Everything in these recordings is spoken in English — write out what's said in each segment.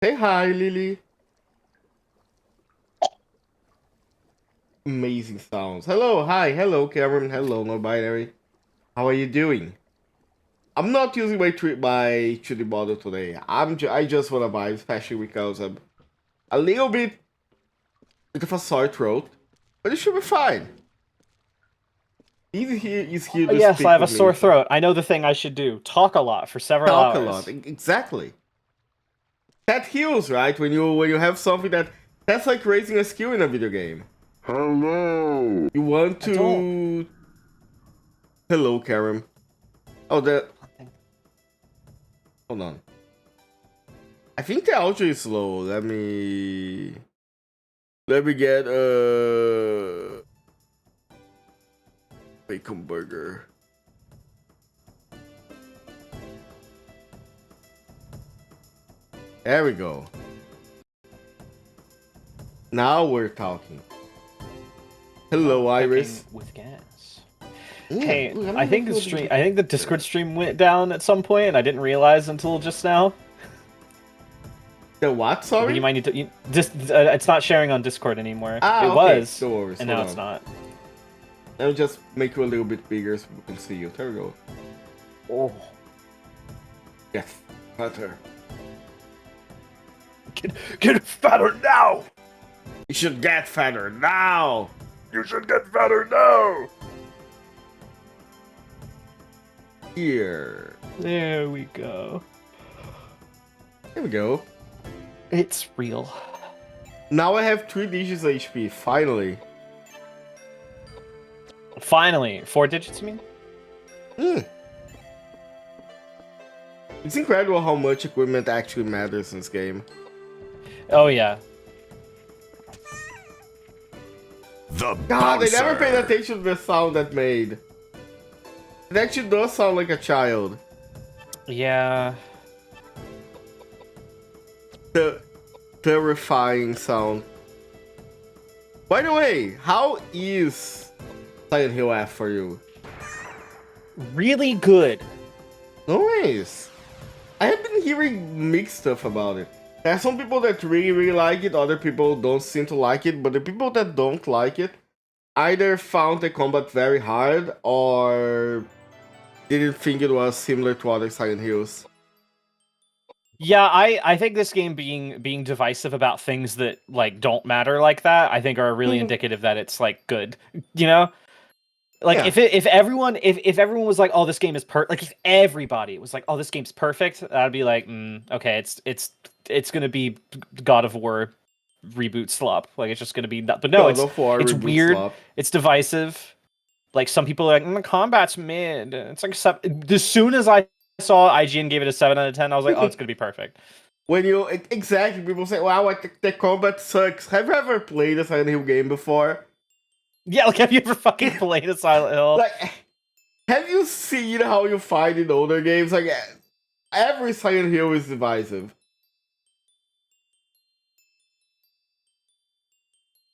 Say hi, Lily. Amazing sounds. Hello, hi, hello, Cameron. Hello, no binary. How are you doing? I'm not using my 3D model today. I just wanna vibe, especially because I'm a little bit of a sore throat, but it should be fine. He's here Oh, to yes, I speak have a with me. sore throat. I know the thing I should do. Talk a lot for several Talk a lot. hours. Exactly. That heals, right? When you have something that's like raising a skill in a video game. Hello. You want I don't. to? Hello, Karen. Oh, the hold on. I think the audio is slow. Let me get a bacon burger. There we go. Now we're talking. Hello, Iris. Cooking with gas. Mm, Hey, look, I'm I not think making the with stream. I think the Discord stream went down at some point, and I didn't realize until just now. the what? I think you Sorry. might need to. It's not sharing on Discord anymore. It Ah, okay. was, No worries. and Hold now it's on. not. Let me just make you a little bit bigger so we can see you. There we go. Oh, Yes, better. get fatter now! You should get fatter now. You should get fatter now! Here. There we go. There we go. It's real. Now I have 3 digits HP. Finally. Finally, 4 digits. You mean? Hmm. It's incredible how much equipment actually matters in this game. Oh yeah. The God, I never paid bouncer. attention to the sound that made. It actually does sound like a child. Yeah. The terrifying sound. By the way, how is Silent Hill F for you? Really good. Nice. I have been hearing mixed stuff about it. There are some people that really like it, other people don't seem to like it, but the people that don't like it either found the combat very hard or didn't think it was similar to other Silent Hills. Yeah, I think this game being divisive about things that like don't matter like that, I think are really indicative that it's like good. You know? Like Yeah. if everyone was like, "Oh, this game is like if everybody was like, "Oh, this game's perfect," I'd be like, okay, it's going to be God of War reboot slop. Like it's just going to be that. But no, God of War it's reboot weird. slop. It's divisive. Like some people are like, the combat's mid. It's like as soon as I saw IGN gave it a 7 out of 10, I was like, oh, it's gonna be perfect. When you exactly people say, "Wow, like the combat sucks." Have you ever played a Silent Hill game before? Yeah, like have you ever fucking played a Silent Hill? Like, have you seen how you fight in older games? Like, every Silent Hill is divisive.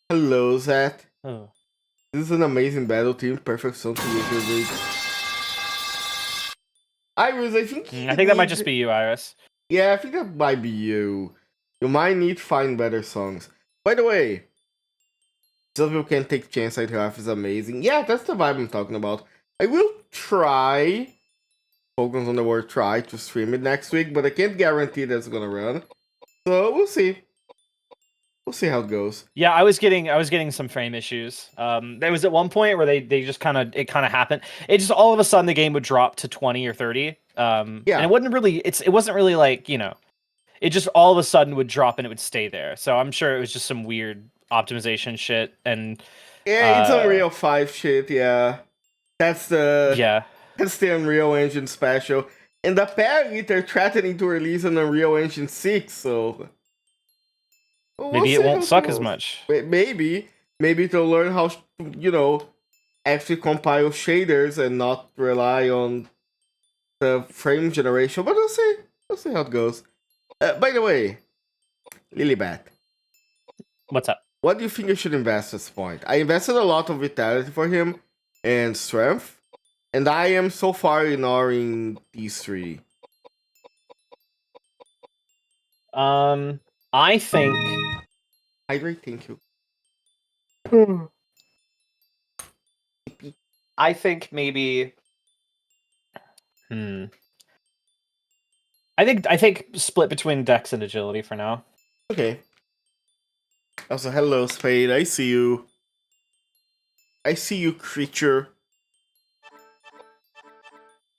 Hello, Zach. Oh. This is an amazing battle team. Perfect song to use your read. Iris, I think I think that might just be you, Iris. Yeah, I think that might be you. You might need to find better songs. By the way, some people can take chance at half is amazing. Yeah, that's the vibe I'm talking about. I will try, focus on the word try, to stream it next week, but I can't guarantee that it's gonna run. So we'll see. We'll see how it goes. Yeah, I was getting some frame issues. There was at one point where they just kind of happened. It just all of a sudden the game would drop to 20 or 30. And Yeah. it wasn't really like, it just all of a sudden would drop and it would stay there. So I'm sure it was just some weird optimization shit and Yeah, it's Unreal 5 shit, yeah. That's the yeah. that's the Unreal Engine special. And apparently they're threatening to release an Unreal Engine 6, so we'll Maybe it see how won't it suck as goes. much. Maybe they'll learn how actually compile shaders and not rely on the frame generation. But we'll see how it goes. By the way, Lilybeth, What's up? what do you think I should invest at this point? I invested a lot of vitality for him and strength, and I am so far ignoring these three. I think. Hydrate, thank you. I think maybe. I think split between Dex and Agility for now. Okay. Also, hello, Spade. I see you. I see you, creature.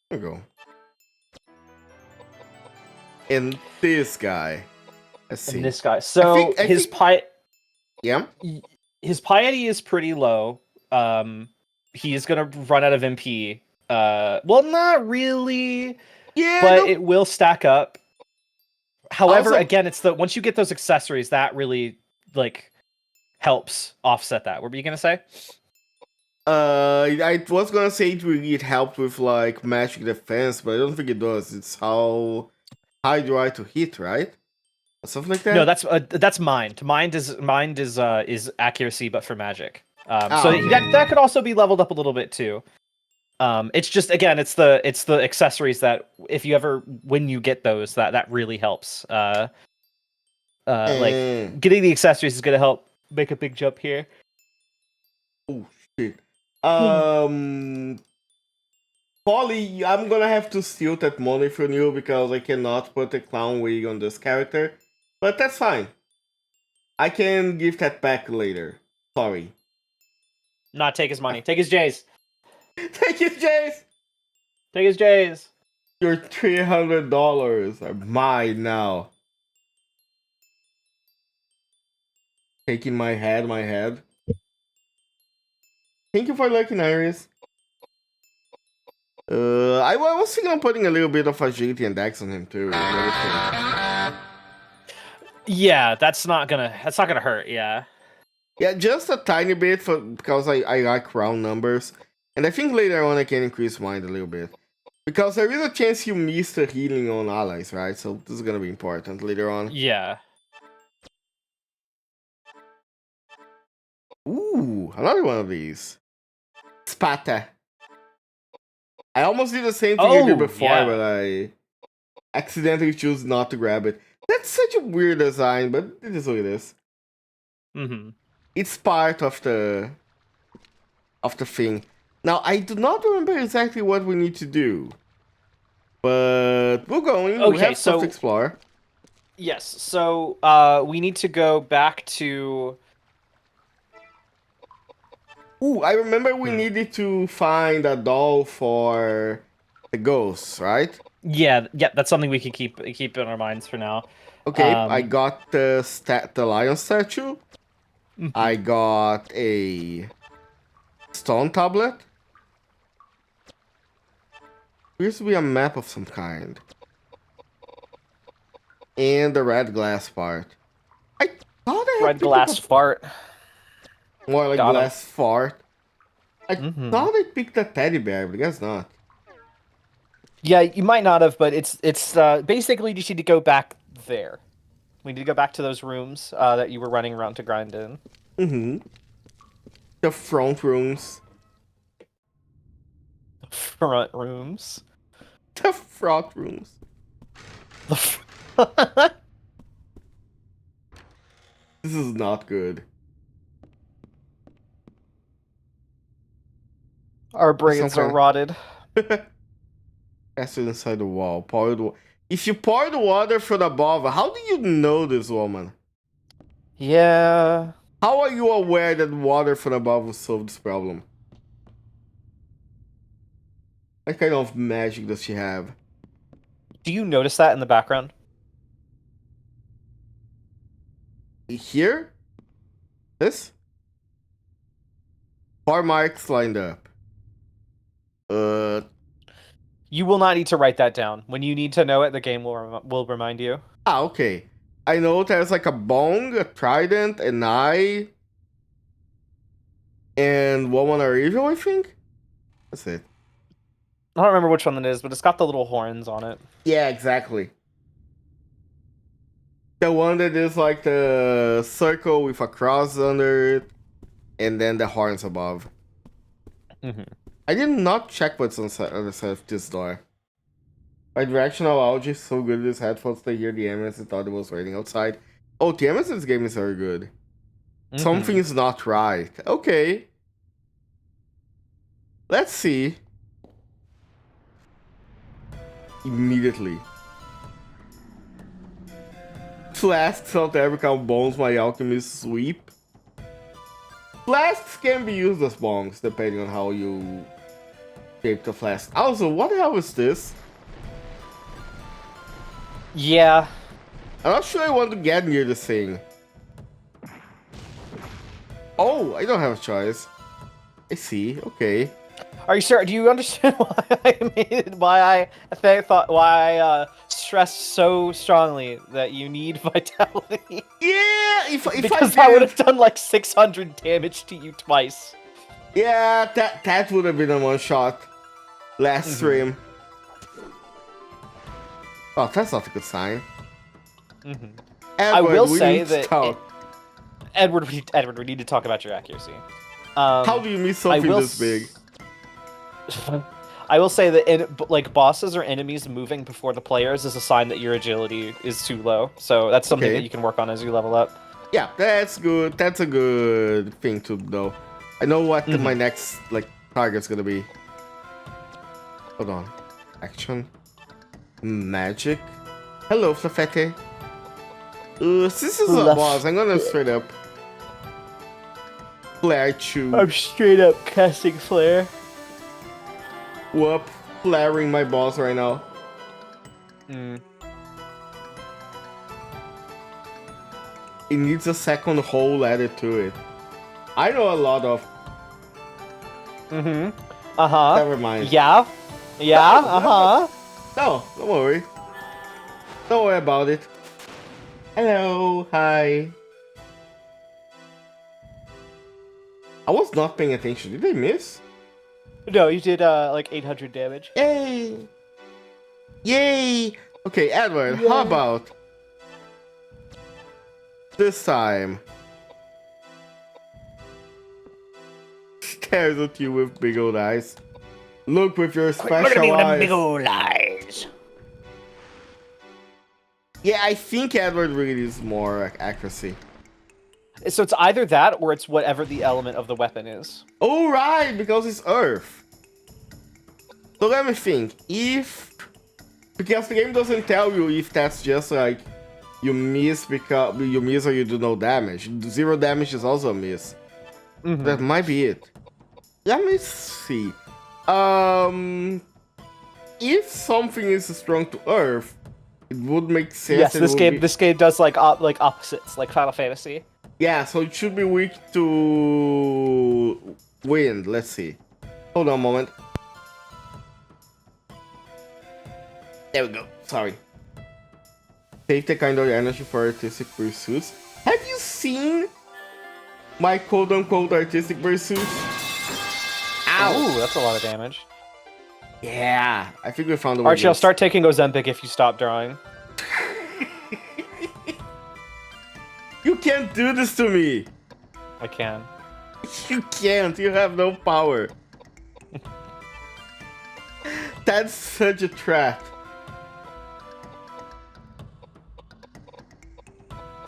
There we go. And this guy. Let's see. And this guy. So I his think... Yeah? his piety is pretty low. He is gonna run out of MP. Well, not really. Yeah, but no. it will stack up. However, Also, again, it's the once you get those accessories that really like helps offset that. What were you gonna say? I was gonna say it helped with like magic defense, but I don't think it does. It's how high do I to hit, right? Something like that. No, that's mind. Mind is accuracy, but for magic. So okay. that could also be leveled up a little bit too. It's just again, it's the accessories that if you ever when you get those that really helps. Like getting the accessories is gonna help make a big jump here. Oh shit. Polly, I'm gonna have to steal that money from you because I cannot put a clown wig on this character. But that's fine. I can give that back later. Sorry. Not take his money. Take his J's. Take his J's! Take his J's. Your $300 are mine now. Taking my head. Thank you for looking, Iris. I was thinking of putting a little bit of agility and dex on him too. Yeah, that's not gonna hurt. Yeah. Yeah, just a tiny bit because I like round numbers, and I think later on I can increase mine a little bit because there is a chance you miss the healing on allies, right? So this is gonna be important later on. Yeah. Ooh, another one of these. Spata. I almost did the same thing I did before, yeah. but I accidentally choose not to grab it. That's such a weird design, but it is what it is. It's part of the thing. Now, I do not remember exactly what we need to do, but we're going. Okay, we have stuff to explore. Yes, so we need to go back to... Ooh, I remember we needed to find a doll for the ghosts, right? Yeah, that's something we can keep in our minds for now. Okay, I got the lion statue. I got a stone tablet. Appears to be a map of some kind. And the red glass part. I thought I had red glass fart. More like glass fart. I thought I picked a teddy bear, but I guess not. Yeah, you might not have, but it's basically you just need to go back there. We need to go back to those rooms that you were running around to grind in. The front rooms. Front rooms. The front rooms. This is not good. Our brains are rotted. Acid inside the wall. If you pour the water from above, how do you know this, woman? Yeah. How are you aware that water from above will solve this problem? What kind of magic does she have? Do you notice that in the background? Here? This? 4 marks lined up. You will not need to write that down. When you need to know it, the game will remind you. Ah, okay. I know there's like a bong, a trident, an eye, and woman are evil, I think? That's it. I don't remember which one it is, but it's got the little horns on it. Yeah, exactly. The one that is like the circle with a cross under it, and then the horns above. I did not check what's on the other side of this door. Bidirectional audio is so good with these headphones to hear the ambulance and thought it was raining outside. Oh, the ambulance in this game is very good. Something's not right. Okay. Let's see. Immediately. Flasks of the Evercount bones, my alchemist sweep. Flasks can be used as bombs, depending on how you shape the flask. Also, what the hell is this? Yeah. I'm not sure I want to get near this thing. Oh, I don't have a choice. I see. Okay. Are you sure? Do you understand why I made it? Why I stressed so strongly that you need vitality? Yeah, if Because I I would did, have done like 600 damage to you twice. yeah, that would have been a one shot last stream. Oh, that's not a good sign. I will we say need to that talk. Edward, we need to talk about your accuracy. How do you miss something this big? I will say that like bosses or enemies moving before the players is a sign that your agility is too low. So that's something that you can work on as you level up. Yeah, that's good. That's a good thing to know. I know what my next target's gonna be. Hold on. Action. Magic. Hello, Flafete. This is a boss. I'm gonna straight up flare chew. I'm straight up casting flare. Whoop, flaring my boss right now. It needs a second hole added to it. I know a lot of. Never mind. Yeah. Yeah. No, don't worry. Don't worry about it. Hello, hi. I was not paying attention. Did I miss? No, you did like 800 damage. Yay! Yay! Okay, Edward, how about this time? Stares at you with big old eyes. Look with your special eyes. Big old eyes. Yeah, I think Edward really needs more accuracy. So it's either that or it's whatever the element of the weapon is. Oh, right, because it's Earth. So let me think. Because the game doesn't tell you if that's just like you miss because you miss or you do no damage. 0 damage is also a miss. That might be it. Let me see. If something is strong to Earth, it would make sense. Yes, this game does like opposites, like Final Fantasy. Yeah, so it should be weak to wind. Let's see. Hold on a moment. There we go. Sorry. Take the kind of energy for artistic pursuits. Have you seen my quote-unquote artistic pursuits? Ow! Ooh, that's a lot of damage. Yeah, I think we found a way. Archie, I'll start taking Ozempic if you stop drawing. You can't do this to me! I can. You can't, you have no power. That's such a trap.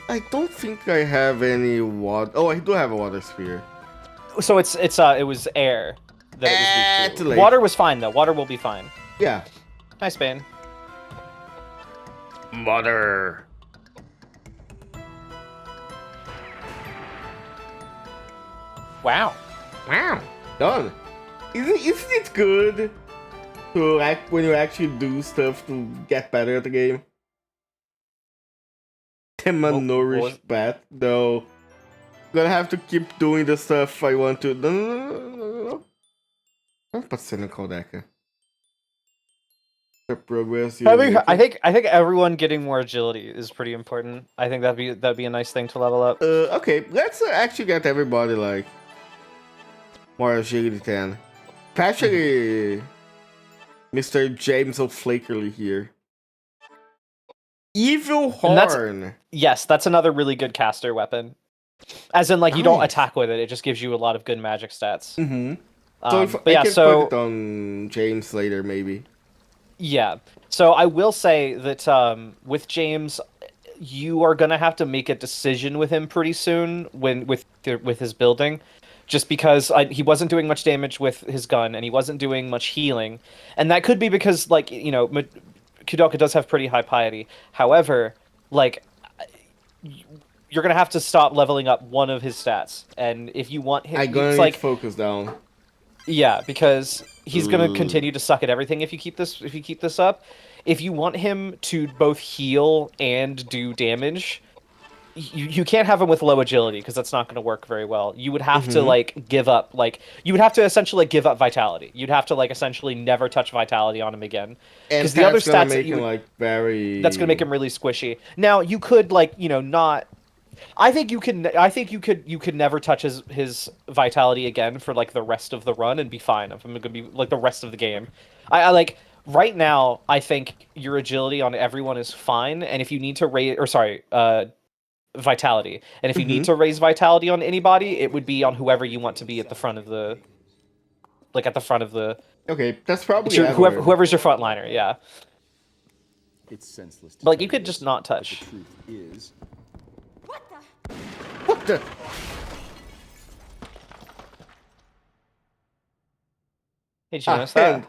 I don't think I have any water. Oh, I do have a water sphere. So it was air that it was weak to. Water was fine though. Water will be fine. Yeah. Nice, Bane. Water. Wow. Wow. Done. Isn't it good to when you actually do stuff to get better at the game? Malnourished bat, though. Gonna have to keep doing the stuff I want to. No. I'm passando KOUDELKA. The progress. I think everyone getting more agility is pretty important. I think that'd be a nice thing to level up. Okay, let's actually get everybody like more agility 10. Especially Mr. James O'Flakerly here. Evil Horn. That's another really good caster weapon. As in, like, you don't attack with it; it just gives you a lot of good magic stats. So if I can put it on James later, maybe. Yeah. So I will say that with James, you are gonna have to make a decision with him pretty soon when with his building, just because he wasn't doing much damage with his gun and he wasn't doing much healing, and that could be because like Kudelka does have pretty high piety. However, like you're gonna have to stop leveling up one of his stats, and if you want him, I'm gonna it's need like focus down. yeah, because he's gonna Ooh. continue to suck at everything if you keep this up. If you want him to both heal and do damage, you can't have him with low agility because that's not going to work very well. You would have to like give up you would have to essentially give up vitality. You'd have to like essentially never touch vitality on him again. And Because the other that's gonna stats make that you him would, like very. that's going to make him really squishy. Now you could like not. I think you can. I think you could never touch his vitality again for like the rest of the run and be fine. If I'm gonna be like the rest of the game, I like right now. I think your agility on everyone is fine, and if you need to raise or sorry, vitality, and if you need to raise vitality on anybody, it would be on whoever you want to be at the front of the, like at the front of the. Okay, that's probably Whoever's your frontliner. Yeah. It's senseless. But like you could just not touch. The truth is. What the? Hey, did you notice that?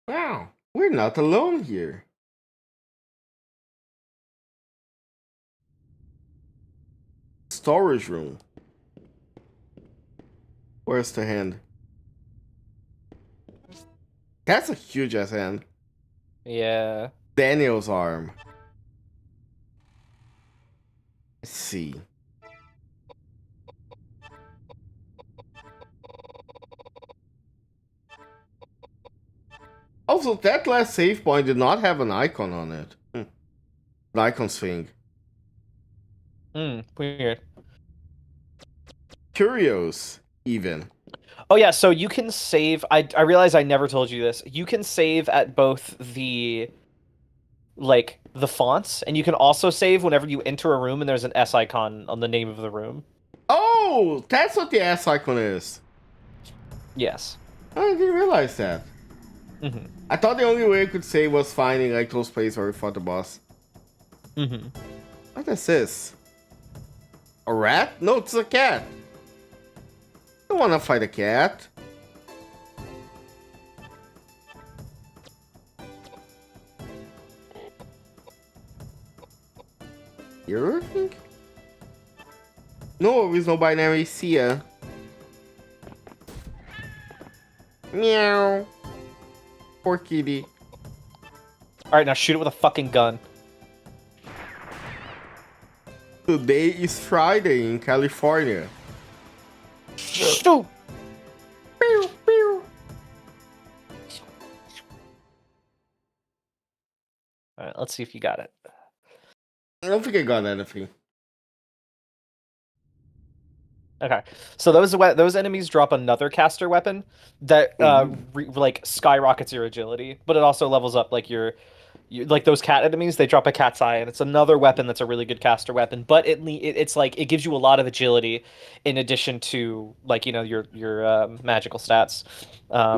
Wow, we're not alone here. Storage room. Where's the hand? That's a huge ass hand. Yeah. Daniel's arm. Let's see. Also, that last save point did not have an icon on it. An icon's thing. Weird. Curios, even. Oh yeah, so you can save. I realize I never told you this. You can save at both the fonts, and you can also save whenever you enter a room and there's an S icon on the name of the room. Oh, that's what the S icon is. Yes. I didn't realize that. Mm-hmm. I thought the only way I could save was finding like those places where we fought the boss. Mm-hmm. What is this? A rat? No, it's a cat. I don't want to fight a cat. You're think? No worries, no binary. See ya. Meow. Poor kitty. All right, now shoot it with a fucking gun. Today is Friday in California. Shoot! Pew, pew. All right, let's see if you got it. I don't think I got anything. Okay, so those enemies drop another caster weapon that like skyrockets your agility, but it also levels up like your like those cat enemies. They drop a cat's eye, and it's another weapon that's a really good caster weapon. But it's like it gives you a lot of agility in addition to like your magical stats. I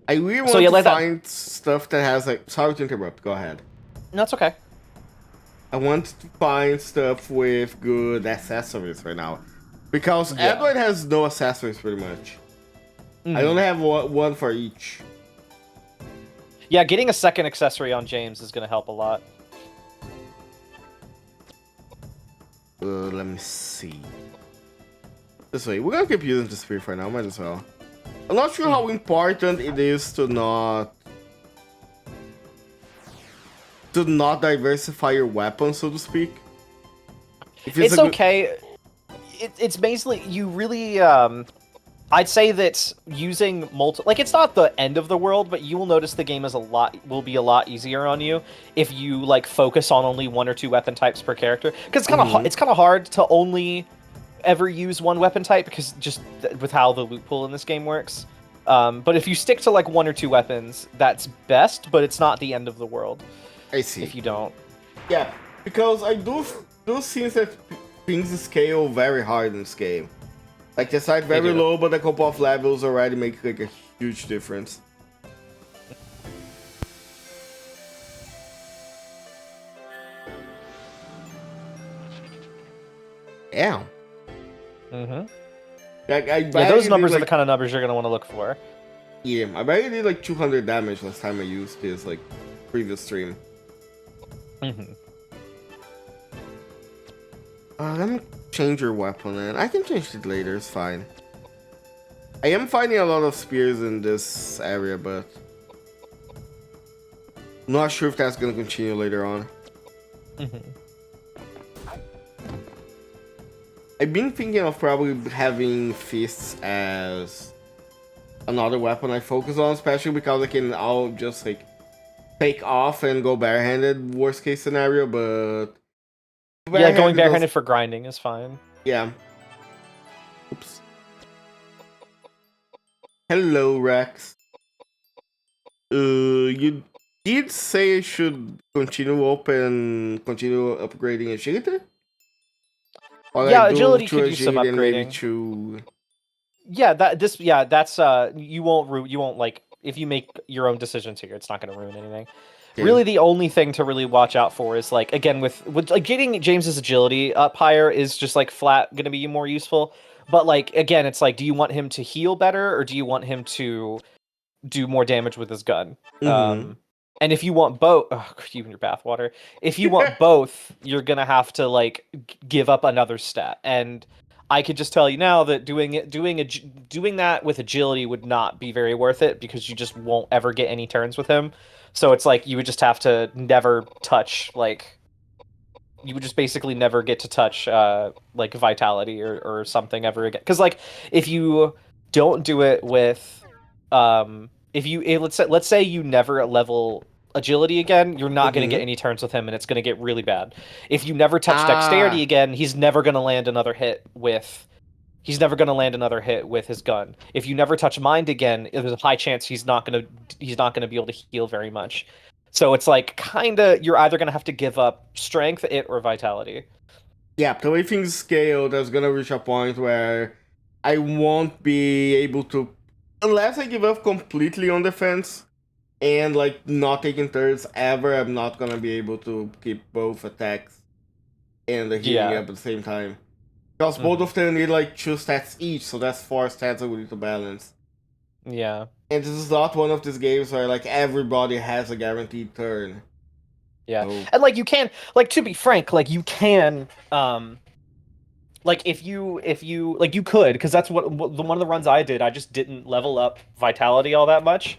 really want to find stuff that has like. Sorry to interrupt. Go ahead. No, it's okay. I want to find stuff with good accessories right now. Because Edward has no accessories pretty much. I only have one for each. Yeah, getting a second accessory on James is going to help a lot. Let me see. This way. We're going to keep using the spear for now. Might as well. I'm not sure how important it is to not diversify your weapon, so to speak. It's okay. It's basically you really I'd say that using it's not the end of the world, but you will notice the game will be a lot easier on you if you like focus on only one or two weapon types per character, because it's kind of hard to only ever use one weapon type because just with how the loot pool in this game works. But if you stick to like one or two weapons, that's best, but it's not the end of the world. I see. If you don't. Yeah, because I do see that things scale very hard in this game. Like the side very low, but a couple of levels already make like a huge difference. Yeah. Mm-hmm. Like, Yeah, those numbers are the kind of numbers you're gonna want to look for. Yeah, I bet I did like 200 damage last time I used this, like, previous stream. Mm-hmm. Let me change your weapon, and I can change it later, it's fine. I am finding a lot of spears in this area, but I'm not sure if that's gonna continue later on. Mm-hmm. I've been thinking of probably having fists as another weapon I focus on, especially because I'll just like take off and go barehanded, worst case scenario, but Yeah, going barehanded for grinding is fine. Yeah. Oops. Hello, Rex. You did say I should continue upgrading agility? Or Yeah, I do agility to could use some agility and maybe upgrading. to... Yeah, that's you won't like if you make your own decisions here, it's not going to ruin anything. Okay. Really, the only thing to really watch out for is like again with like getting James's agility up higher is just like flat going to be more useful. But like again, it's like, do you want him to heal better or do you want him to do more damage with his gun? Mhm. And if you want both, you and your bathwater. If you want both, you're gonna have to like give up another stat. And I could just tell you now that doing that with agility would not be very worth it because you just won't ever get any turns with him. So it's like you would just have to never touch like you would just basically never get to touch like vitality or something ever again. Because like if you don't do it with let's say you never level agility again, you're not going to get any turns with him, and it's going to get really bad. If you never touch dexterity again, he's never going to land another hit with his gun. If you never touch mind again, there's a high chance he's not going to be able to heal very much. So it's like you're either going to have to give up strength, or vitality. Yeah, the way things scale, there's gonna reach a point where I won't be able to, unless I give up completely on defense and like not taking turns ever, I'm not gonna be able to keep both attacks and the healing up at the same time. Because both of them need like 2 stats each, so that's 4 stats I would need to balance. Yeah. And this is not one of these games where like everybody has a guaranteed turn. Yeah. So... And like you can, like, to be frank, like you can like if you like you could, because that's what one of the runs I did, I just didn't level up vitality all that much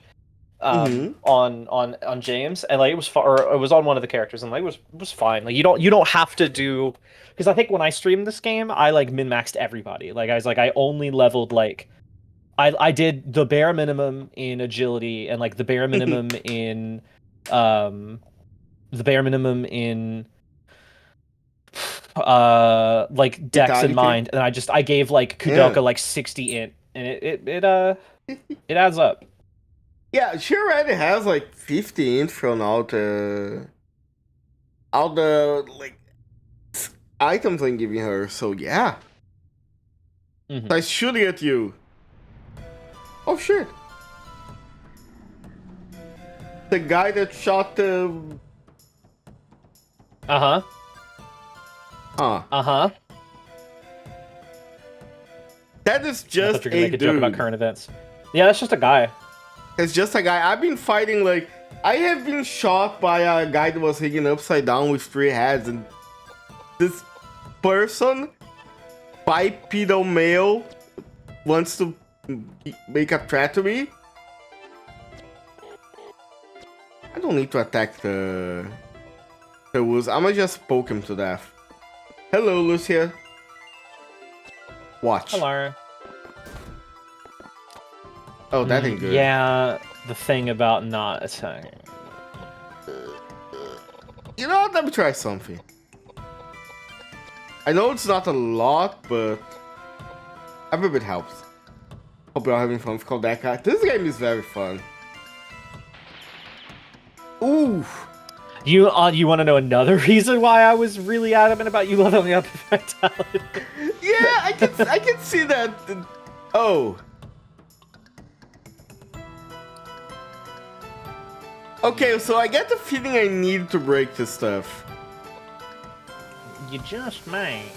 on James, and like it was on one of the characters, and like it was fine. Like you don't have to do, because I think when I streamed this game I like min-maxed everybody. Like I was like I only leveled like I did the bare minimum in agility and like the bare minimum in like dex and mind, and I gave like KOUDELKA like 60 int, and it adds up. Yeah, she already has like 50 int from all the like items I'm giving her, so yeah. Nice shooting at you. Oh shit. The guy that shot the... Uh-huh. That is just I thought you were gonna make a dude. joke about current events. Yeah, that's just a guy. It's just a guy. I've been fighting, like... I have been shot by a guy that was hanging upside down with 3 heads, and this person, bipedal male, wants to make a threat to me. I don't need to attack the wolves. I'm gonna just poke him to death. Hello, Lucia. Watch. Hello. Oh, that ain't good. Yeah, the thing about not attacking. You know what? Let me try something. I know it's not a lot, but every bit helps. Hope you're all having fun with KOUDELKA. This game is very fun. Ooh. You want to know another reason why I was really adamant about you leveling up vitality? Yeah, I can see that. Oh. Okay, so I get the feeling I need to break this stuff. You just might.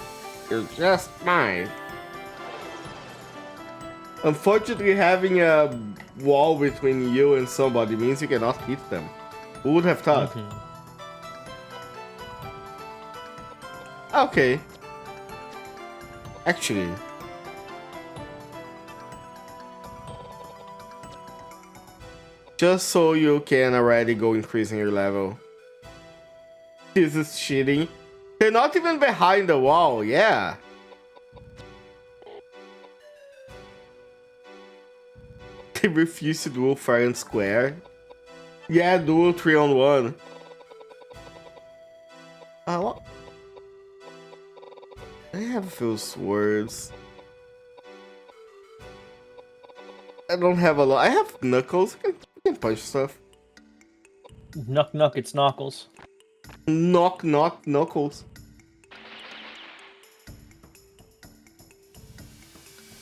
You're just mine. Unfortunately, having a wall between you and somebody means you cannot hit them. Who would have thought? Okay. Actually. Just so you can already go increasing your level. This is cheating. They're not even behind the wall, yeah. They refuse to duel fair and square. Yeah, duel 3-on-1. What? I have a few swords. I don't have a lot. I have knuckles. I can punch stuff. Knock, it's Knuckles. Knock, knuckles.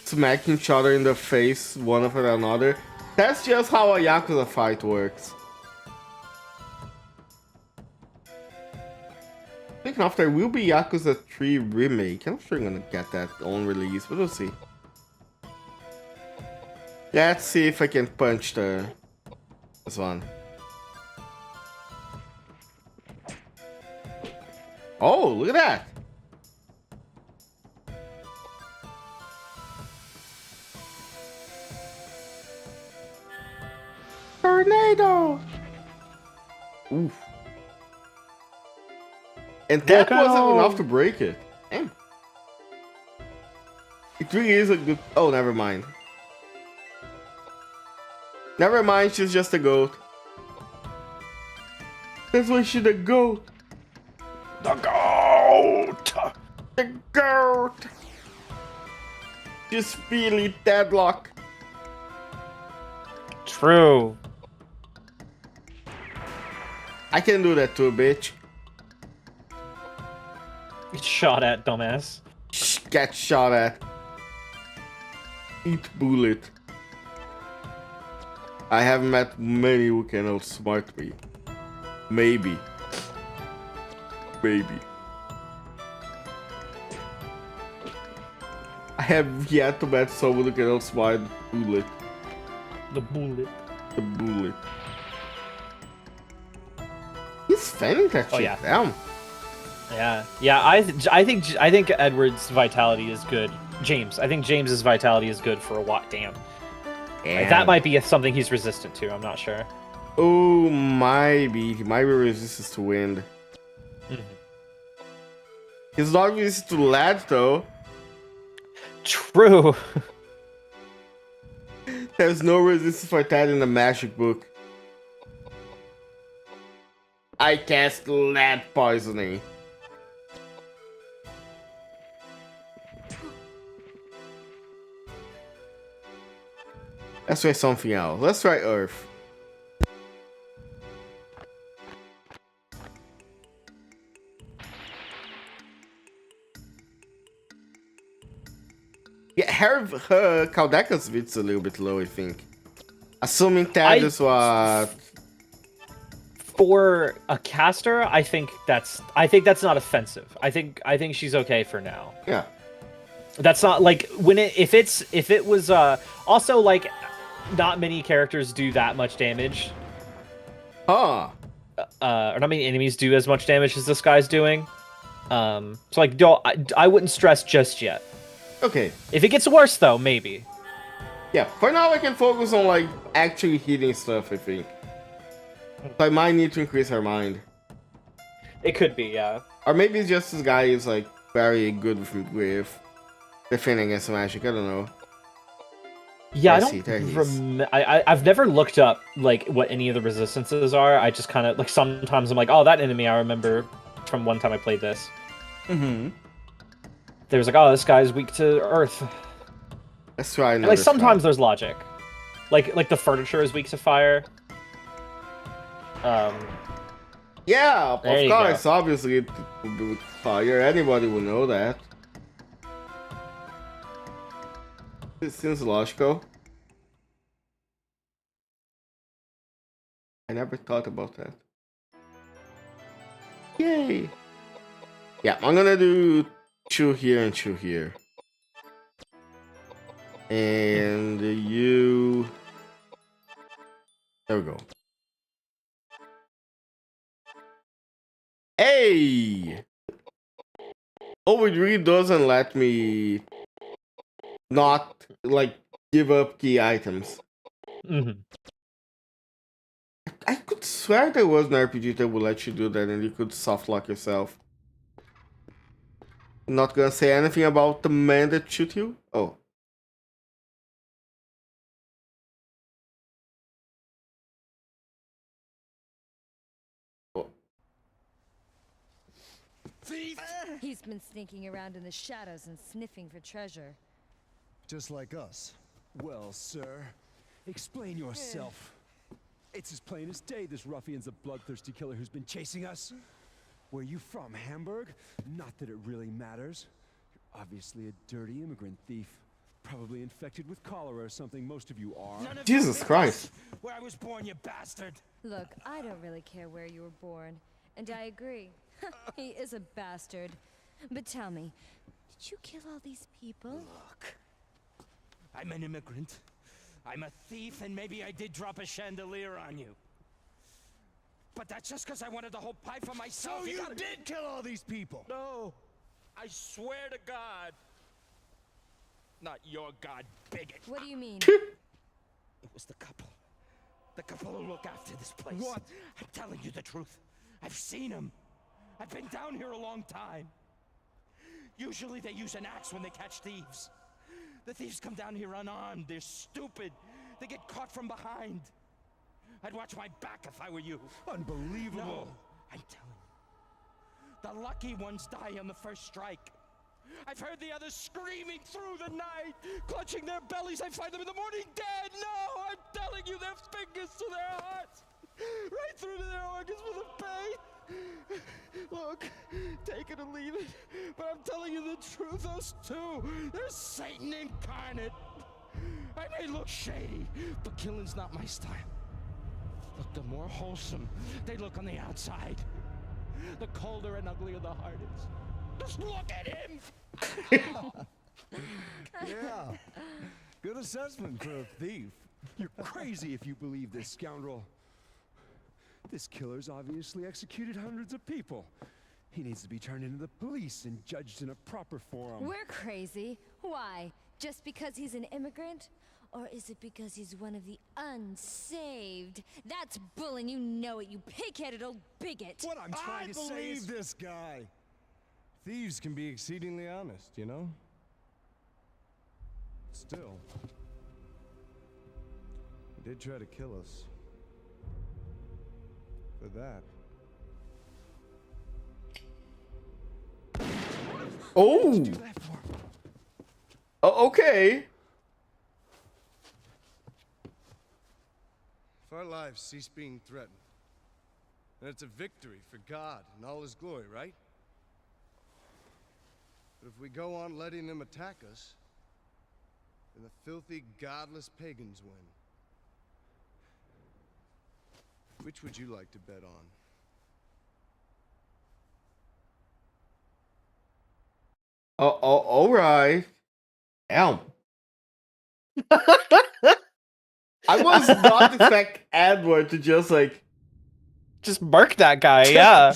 Smacking each other in the face, one after another. That's just how a Yakuza fight works. Speaking of, there will be Yakuza 3 remake. I'm sure I'm gonna get that on release, but we'll see. Let's see if I can punch this one. Oh, look at that! Tornado! Oof. And that wasn't enough to break it. Damn. It really is a good... Oh, never mind. Never mind, she's just a goat. That's why she's a goat. The goat! The goat! Just really deadlock. True. I can do that too, bitch. Get shot at, dumbass. Get shot at. Eat bullet. I have met many who can outsmart me. Maybe. Maybe. I have yet to met someone who can outsmart bullet. The bullet. The bullet. He's fanning that shit yeah. down. Yeah. I think Edward's vitality is good. I think James's vitality is good for a while. Damn. Like, that might be something he's resistant to. I'm not sure. Oh, maybe. He might be resistant to wind. He's not resistant to lead, though. True. There's no resistance for that in the magic book. I cast lead poisoning. Let's try something else. Let's try Earth. Yeah, Hare, KOUDELKA's bit's a little bit low, I think. Assuming that is what... For a caster, I think that's not offensive. I think she's okay for now. Yeah. That's not like if it was also like not many characters do that much damage. Huh. Or not many enemies do as much damage as this guy's doing. So like I wouldn't stress just yet. Okay. If it gets worse though, maybe. Yeah, for now I can focus on like actually hitting stuff, I think. So I might need to increase her mind. It could be, yeah. Or maybe it's just this guy is like very good with defending against magic, I don't know. Yeah, I've never looked up like what any of the resistances are. I just kind of like sometimes I'm like, oh, that enemy I remember from one time I played this. There's like, oh, this guy's weak to earth. Let's try another. And, like sometimes there's logic, like the furniture is weak to fire. Yeah, of course. Go. Obviously, it would be with fire. Anybody would know that. It seems logical. I never thought about that. Yay! Yeah, I'm gonna do 2 here and 2 here. And you... There we go. Hey! Oh, it really doesn't let me not, like, give up key items. Mm-hmm. I could swear there was an RPG that would let you do that and you could soft lock yourself. Not gonna say anything about the man that shoot you? Oh. Oh. Thief! He's been sneaking around in the shadows and sniffing for treasure. Just like us. Well, sir, explain yourself. It's as plain as day this ruffian's a bloodthirsty killer who's been chasing us. Where you from, Hamburg? Not that it really matters. You're obviously a dirty immigrant thief. Probably infected with cholera or something, most of you are. Jesus Christ. Where I was born, you bastard! Look, I don't really care where you were born. And I agree. He is a bastard. But tell me, did you kill all these people? Look, I'm an immigrant. I'm a thief, and maybe I did drop a chandelier on you. But that's just because I wanted the whole pie for myself. So you did kill all these people? No, I swear to God. Not your God, bigot. What do you mean? It was the couple. The couple who look after this place. What? I'm telling you the truth. I've seen them. I've been down here a long time. Usually they use an axe when they catch thieves. The thieves come down here unarmed. They're stupid. They get caught from behind. I'd watch my back if I were you. Unbelievable. No, I'm telling you. The lucky ones die on the first strike. I've heard the others screaming through the night, clutching their bellies. I find them in the morning dead. No, I'm telling you, their fingers to their hearts, right through to their organs with the pain. Look, take it or leave it, but I'm telling you the truth. Those two, they're Satan incarnate. I may look shady, but killing's not my style. Look, the more wholesome they look on the outside, the colder and uglier the heart is. Just look at him! Yeah. Good assessment for a thief. You're crazy if you believe this scoundrel. This killer's obviously executed hundreds of people. He needs to be turned into the police and judged in a proper forum. We're crazy. Why? Just because he's an immigrant? Or is it because he's one of the unsaved? That's bull and you know it, you pig-headed old bigot. What I'm trying to say is... this guy. Thieves can be exceedingly honest, you know? Still, he did try to kill us. For that. Oh! Do that for him. Oh, okay. If our lives cease being threatened, then it's a victory for God and all his glory, right? But if we go on letting them attack us, then the filthy, godless pagans win. Which would you like to bet on? All right. Damn. I was not expect Edward to just like... Just mark that guy, yeah.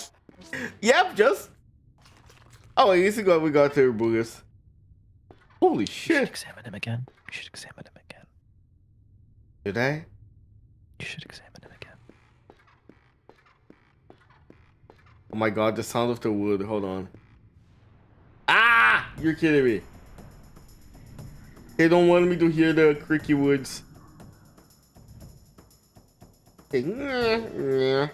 Yep, just... Oh, at least we got to Bugas. Holy You should shit. examine him again. You should examine him again. Did I? You should examine him again. Oh my god, the sound of the wood. Hold on. Ah! You're kidding me. They don't want me to hear the creaky woods. Okay. Yeah.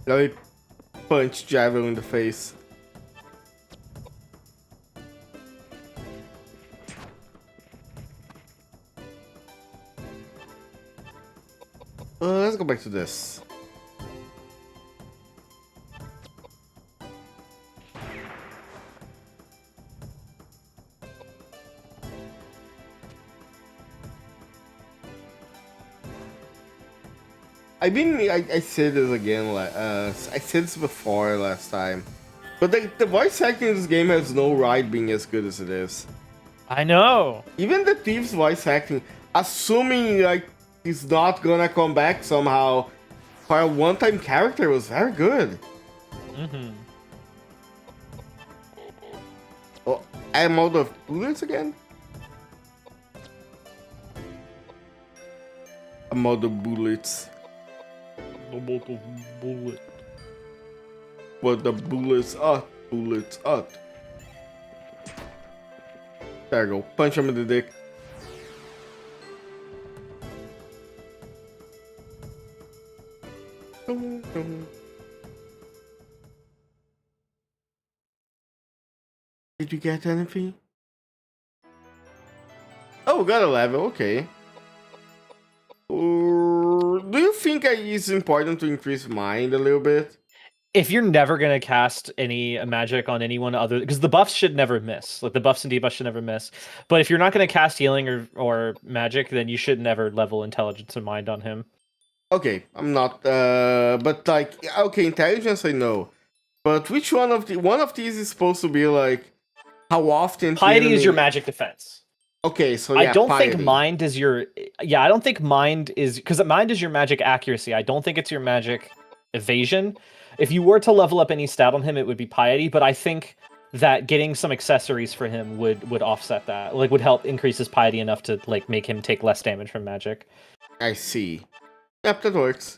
Let me punch Javel in the face. Let's go back to this. I said this again. I said this before last time, but the voice acting in this game has no right being as good as it is. I know. Even the thief's voice acting, assuming like he's not gonna come back somehow, for a one-time character, was very good. Mm-hmm. Oh, I'm out of bullets again. I'm out of bullets. Bullet. But the bullets up, bullets up. There you go. Punch him in the dick. Did you get anything? Oh, we got a level. Okay. Do you think it's important to increase mind a little bit? If you're never gonna cast any magic on anyone other, because the buffs should never miss, like the buffs and debuffs should never miss. But if you're not gonna cast healing or magic, then you should never level intelligence and mind on him. Okay, I'm not. But like, okay, intelligence I know, but which one of these is supposed to be like how often? the Piety is your enemy- magic defense. Okay, so yeah, I don't piety. think mind is your. Yeah, I don't think mind is, because mind is your magic accuracy. I don't think it's your magic evasion. If you were to level up any stat on him, it would be piety. But I think that getting some accessories for him would offset that. Like, would help increase his piety enough to like make him take less damage from magic. I see. Yep, that works.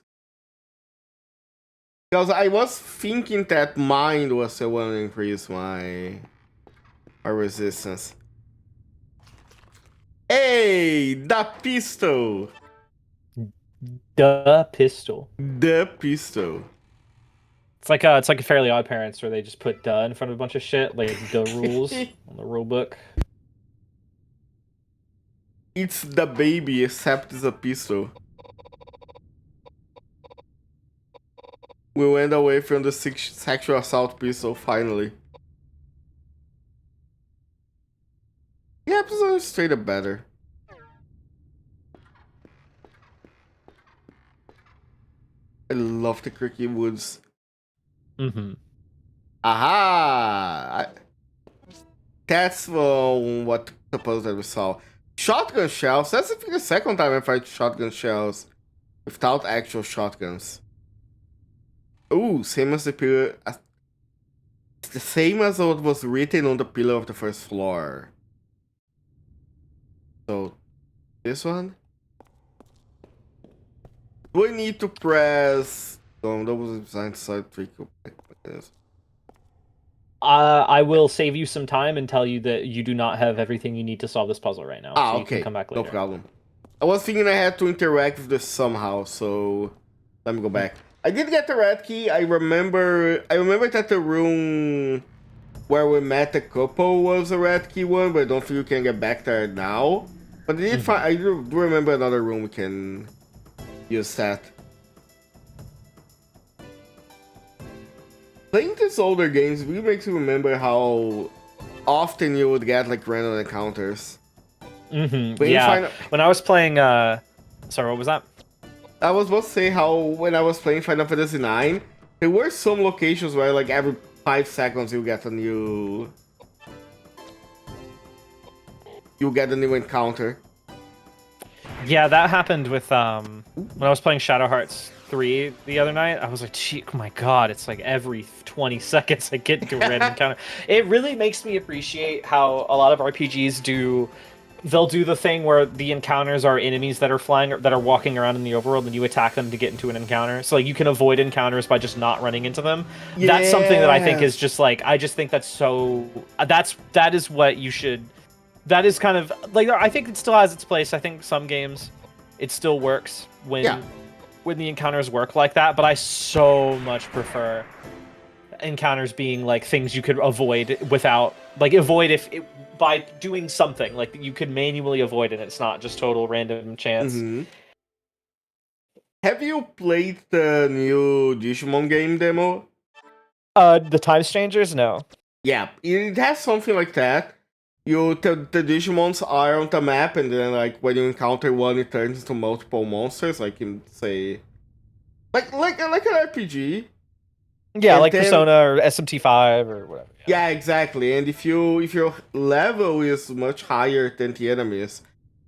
Because I was thinking that mind was the one to increase my resistance. Hey, the pistol! The pistol. The pistol. It's like a Fairly Odd Parents where they just put "duh" in front of a bunch of shit, like the rules on the rule book. It's the baby, except it's a pistol. We went away from the sexual assault pistol, finally. The episode is straight up better. I love the Cricky Woods. Mm-hmm. Aha! That's what the puzzle that we saw. Shotgun shells. That's the second time I fight shotgun shells without actual shotguns. Ooh, same as the pillar. It's the same as what was written on the pillar of the first floor. So, this one? Do I need to press? Oh, that was designed side trick. I will save you some time and tell you that you do not have everything you need to solve this puzzle right now. Ah, so you okay. can come back No later. problem. I was thinking I had to interact with this somehow, so let me go back. I did get the red key. I remember that the room where we met the couple was a red key one, but I don't think you can get back there now. But I did find, I do remember another room we can use that. Playing these older games really makes you remember how often you would get like random encounters. Mm-hmm. When you Yeah. find- When I was playing, sorry, what was that? I was about to say how when I was playing Final Fantasy IX, there were some locations where like every 5 seconds you get a new encounter. Yeah, that happened with when I was playing Shadow Hearts 3 the other night. I was like, gee, oh my god, it's like every 20 seconds I get into a random encounter. It really makes me appreciate how a lot of RPGs do. They'll do the thing where the encounters are enemies that are flying, that are walking around in the overworld, and you attack them to get into an encounter. So like you can avoid encounters by just not running into them. That's something that I think is just like, I just think that's so. That is what you should. That is kind of like, I think it still has its place. I think some games it still works when the encounters work like that. But I so much prefer encounters being like things you could avoid without, like, avoid by doing something like you could manually avoid it. It's not just total random chance. Mm-hmm. Have you played the new Digimon game demo? The Time Strangers, no. Yeah, it has something like that. The Digimons are on the map, and then like when you encounter one, it turns into multiple monsters. Like in say, like an RPG. Yeah, And like then- Persona or SMT5 or whatever. Yeah, exactly. And if your level is much higher than the enemies,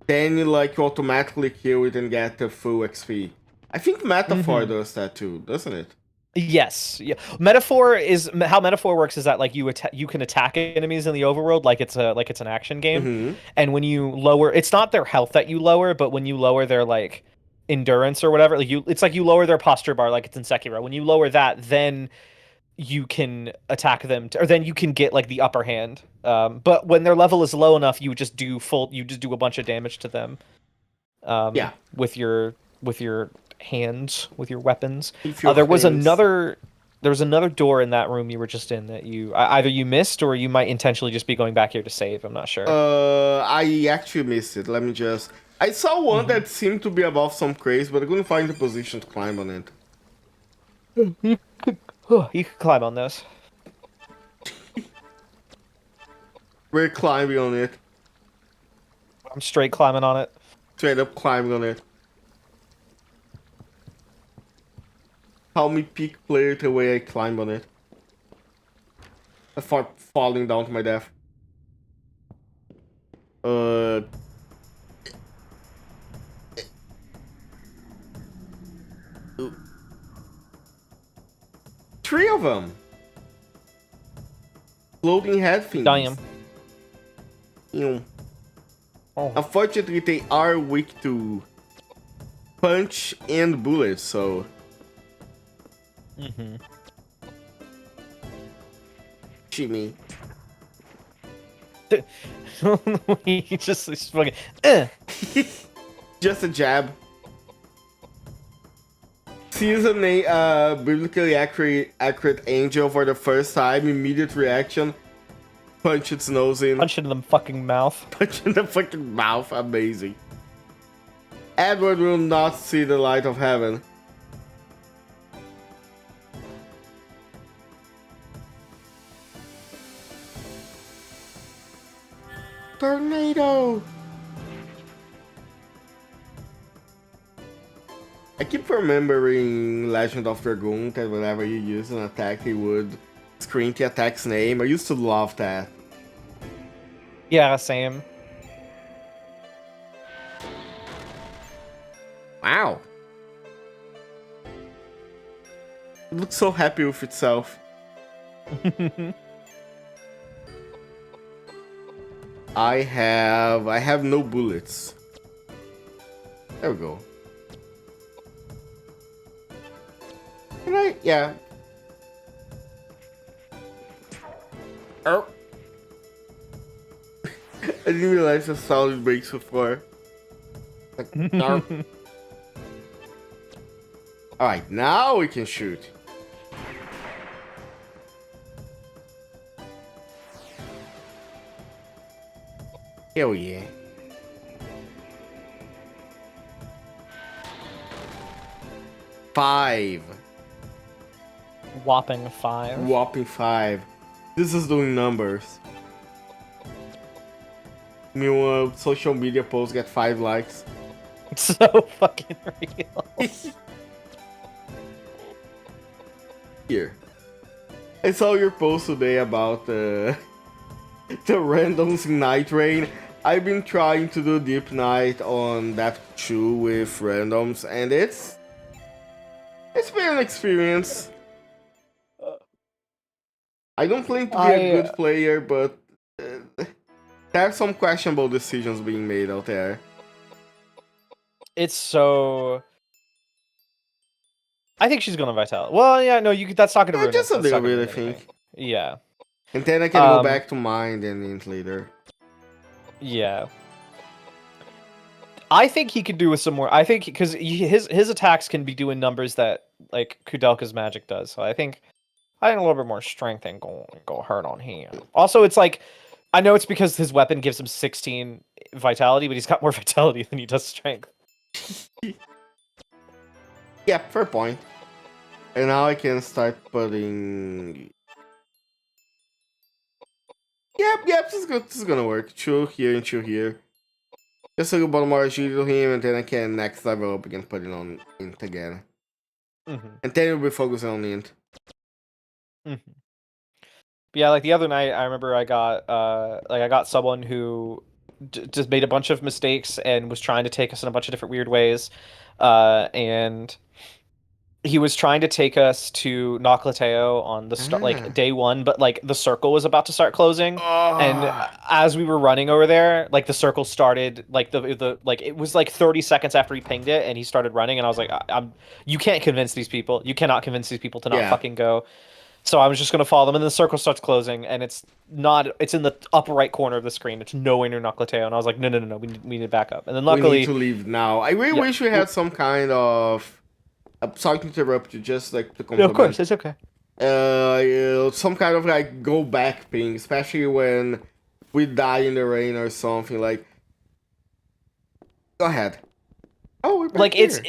then you automatically kill it and get the full XP. I think Metaphor does that too, doesn't it? Yes, yeah. Metaphor is how Metaphor works is that like you can attack enemies in the overworld like it's an action game, Mm-hmm. and when you lower, it's not their health that you lower, but when you lower their like endurance or whatever, it's like you lower their posture bar like it's in Sekiro. When you lower that, then you can attack them, or then you can get like the upper hand. But when their level is low enough, you just do a bunch of damage to them. Yeah. With your hands, with your weapons. If your There was hands- another door in that room you were just in that you either you missed or you might intentionally just be going back here to save. I'm not sure. I actually missed it. Let me just. I saw one that seemed to be above some craze, but I couldn't find the position to climb on it. You could climb on this. We're climbing on it. I'm straight climbing on it. Straight up climbing on it. How me peak player the way I climb on it. I start falling down to my death. Three of them. Floating head things. Damn. Ew. Oh. Unfortunately, they are weak to punch and bullets, so. Jimmy. He just he's fucking. Just a jab. Sees a biblically accurate angel for the first time. Immediate reaction. Punch its nose in. Punch it in the fucking mouth. Punch in the fucking mouth. Amazing. Edward will not see the light of heaven. Tornado! I keep remembering Legend of Dragoon that whenever you use an attack, it would screen the attack's name. I used to love that. Yeah, same. Wow. It looks so happy with itself. I have no bullets. There we go. Can I? Yeah. Oh. I didn't realize the sound it makes before. Like, no. Alright, now we can shoot. Hell yeah. Five. Whopping 5. Whopping 5. This is doing numbers. Meanwhile, social media posts get 5 likes. It's so fucking real. Here. I saw your post today about the randoms in Night Rain. I've been trying to do Deep Night on that too with randoms, and it's been an experience. I don't claim to be a good player, but there are some questionable decisions being made out there. It's so. I think she's gonna Vitality. Well, yeah, no, that's not gonna ruin Just it. a That's not little gonna bit, I ruin think. anything. Yeah. And then I can go back to Mind and Int later. Yeah. I think he could do with some more. I think because his attacks can be doing numbers that like KOUDELKA's magic does. So I think a little bit more strength and go hard on him. Also, it's like I know it's because his weapon gives him 16 vitality, but he's got more vitality than he does strength. Yeah, fair point. And now I can start putting. Yep, this is gonna work. Chill here and chill here. Just a little bit more agility to him, and then I can next level up again, put it on Int again. And then we'll be focusing on int. Yeah, like the other night, I remember I got someone who just made a bunch of mistakes and was trying to take us in a bunch of different weird ways, and he was trying to take us to Noclateo on the start, like day one, but like the circle was about to start closing, and as we were running over there, like the circle started, like the like it was like 30 seconds after he pinged it, and he started running, and I was like, you can't convince these people, you cannot convince these people to not fucking go. So I was just gonna follow them, and the circle starts closing, and it's in the upper right corner of the screen. It's nowhere near Noclateo, and I was like, no, we need to back up. And then luckily, we need to leave now. I really wish we had some kind of. Sorry to interrupt you, just like to compliment. of course, it's okay. Some kind of like go back ping, especially when we die in the rain or something. Like, go ahead. Oh, we're back like here. it's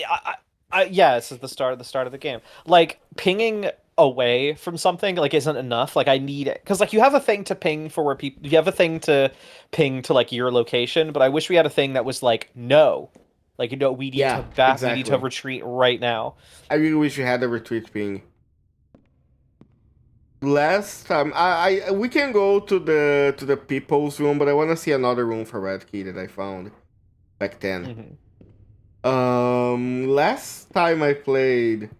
yeah, it's the start of the game. Like pinging away from something like isn't enough. Like I need it because like you have a thing to ping for where people. You have a thing to ping to like your location, but I wish we had a thing that was like no, like we need to back. Exactly. We need to retreat right now. I really wish we had a retreat ping. Last time, we can go to the people's room, but I want to see another room for Red Key that I found back then. Last time I played,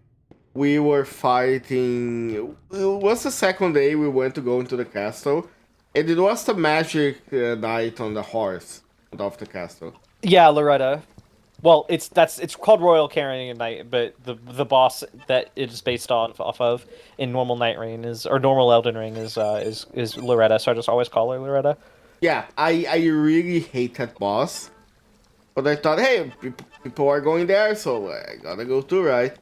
we were fighting. It was the second day we went to go into the castle, and it was the magic knight on the horse of the castle. Yeah, Loretta. Well, it's called Royal Carrying Knight, but the boss that it is based off of in normal Night Rain or normal Elden Ring is Loretta. So I just always call her Loretta. Yeah, I really hate that boss, but I thought, hey, people are going there, so I gotta go too, right?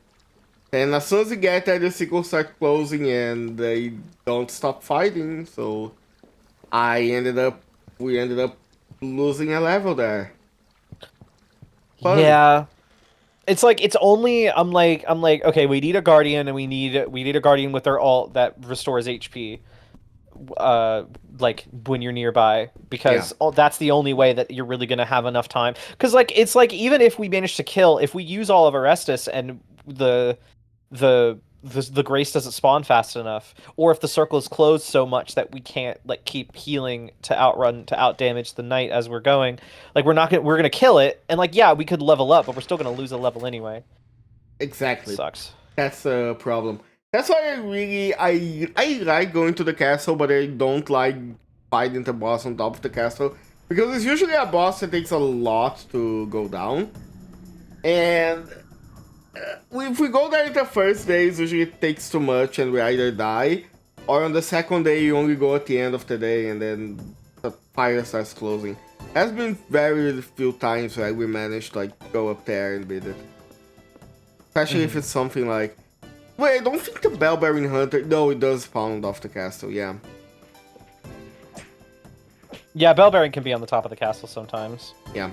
And as soon as you get there, the circle start closing and they don't stop fighting, so we ended up losing a level there. Fun. Yeah. It's like it's only I'm like okay, we need a guardian and we need a guardian with their ult that restores HP like when you're nearby, because that's the only way that you're really going to have enough time, cuz like it's like even if we manage to kill, if we use all of our Estus and the grace doesn't spawn fast enough, or if the circle is closed so much that we can't like keep healing to out damage the knight as we're going, like we're gonna kill it, and like yeah, we could level up, but we're still gonna lose a level anyway. Exactly. Sucks. That's a problem. That's why I like going to the castle, but I don't like fighting the boss on top of the castle, because it's usually a boss that takes a lot to go down, and if we go there the first day, usually it takes too much and we either die, or on the second day you only go at the end of the day and then the fire starts closing. Has been very few times where we managed to like go up there and beat it. Especially if it's something like... Wait, I don't think the Bell-Bearing Hunter... No, it does spawn off the castle, yeah. Yeah, Bell-Bearing can be on the top of the castle sometimes. Yeah.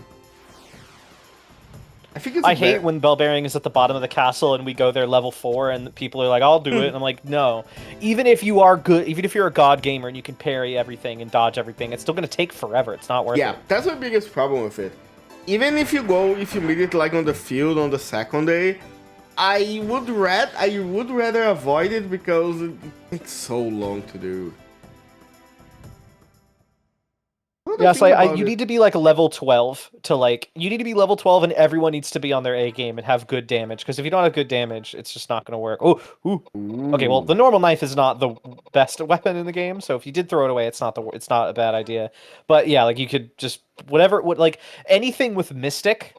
I hate when Bell-Bearing is at the bottom of the castle and we go there level 4 and people are like, I'll do it. And I'm like, no. Even if you are good, even if you're a god gamer and you can parry everything and dodge everything, it's still going to take forever. It's not worth it. Yeah, that's the biggest problem with it. Even if you meet it like on the field on the second day, I would rather avoid it because it takes so long to do. Yeah, so you need to be like level 12 to like, you need to be level 12 and everyone needs to be on their A game and have good damage, because if you don't have good damage, it's just not going to work. Oh, ooh. Okay, well, the normal knife is not the best weapon in the game, so if you did throw it away, it's not a bad idea. But yeah, like you could just like anything with Mystic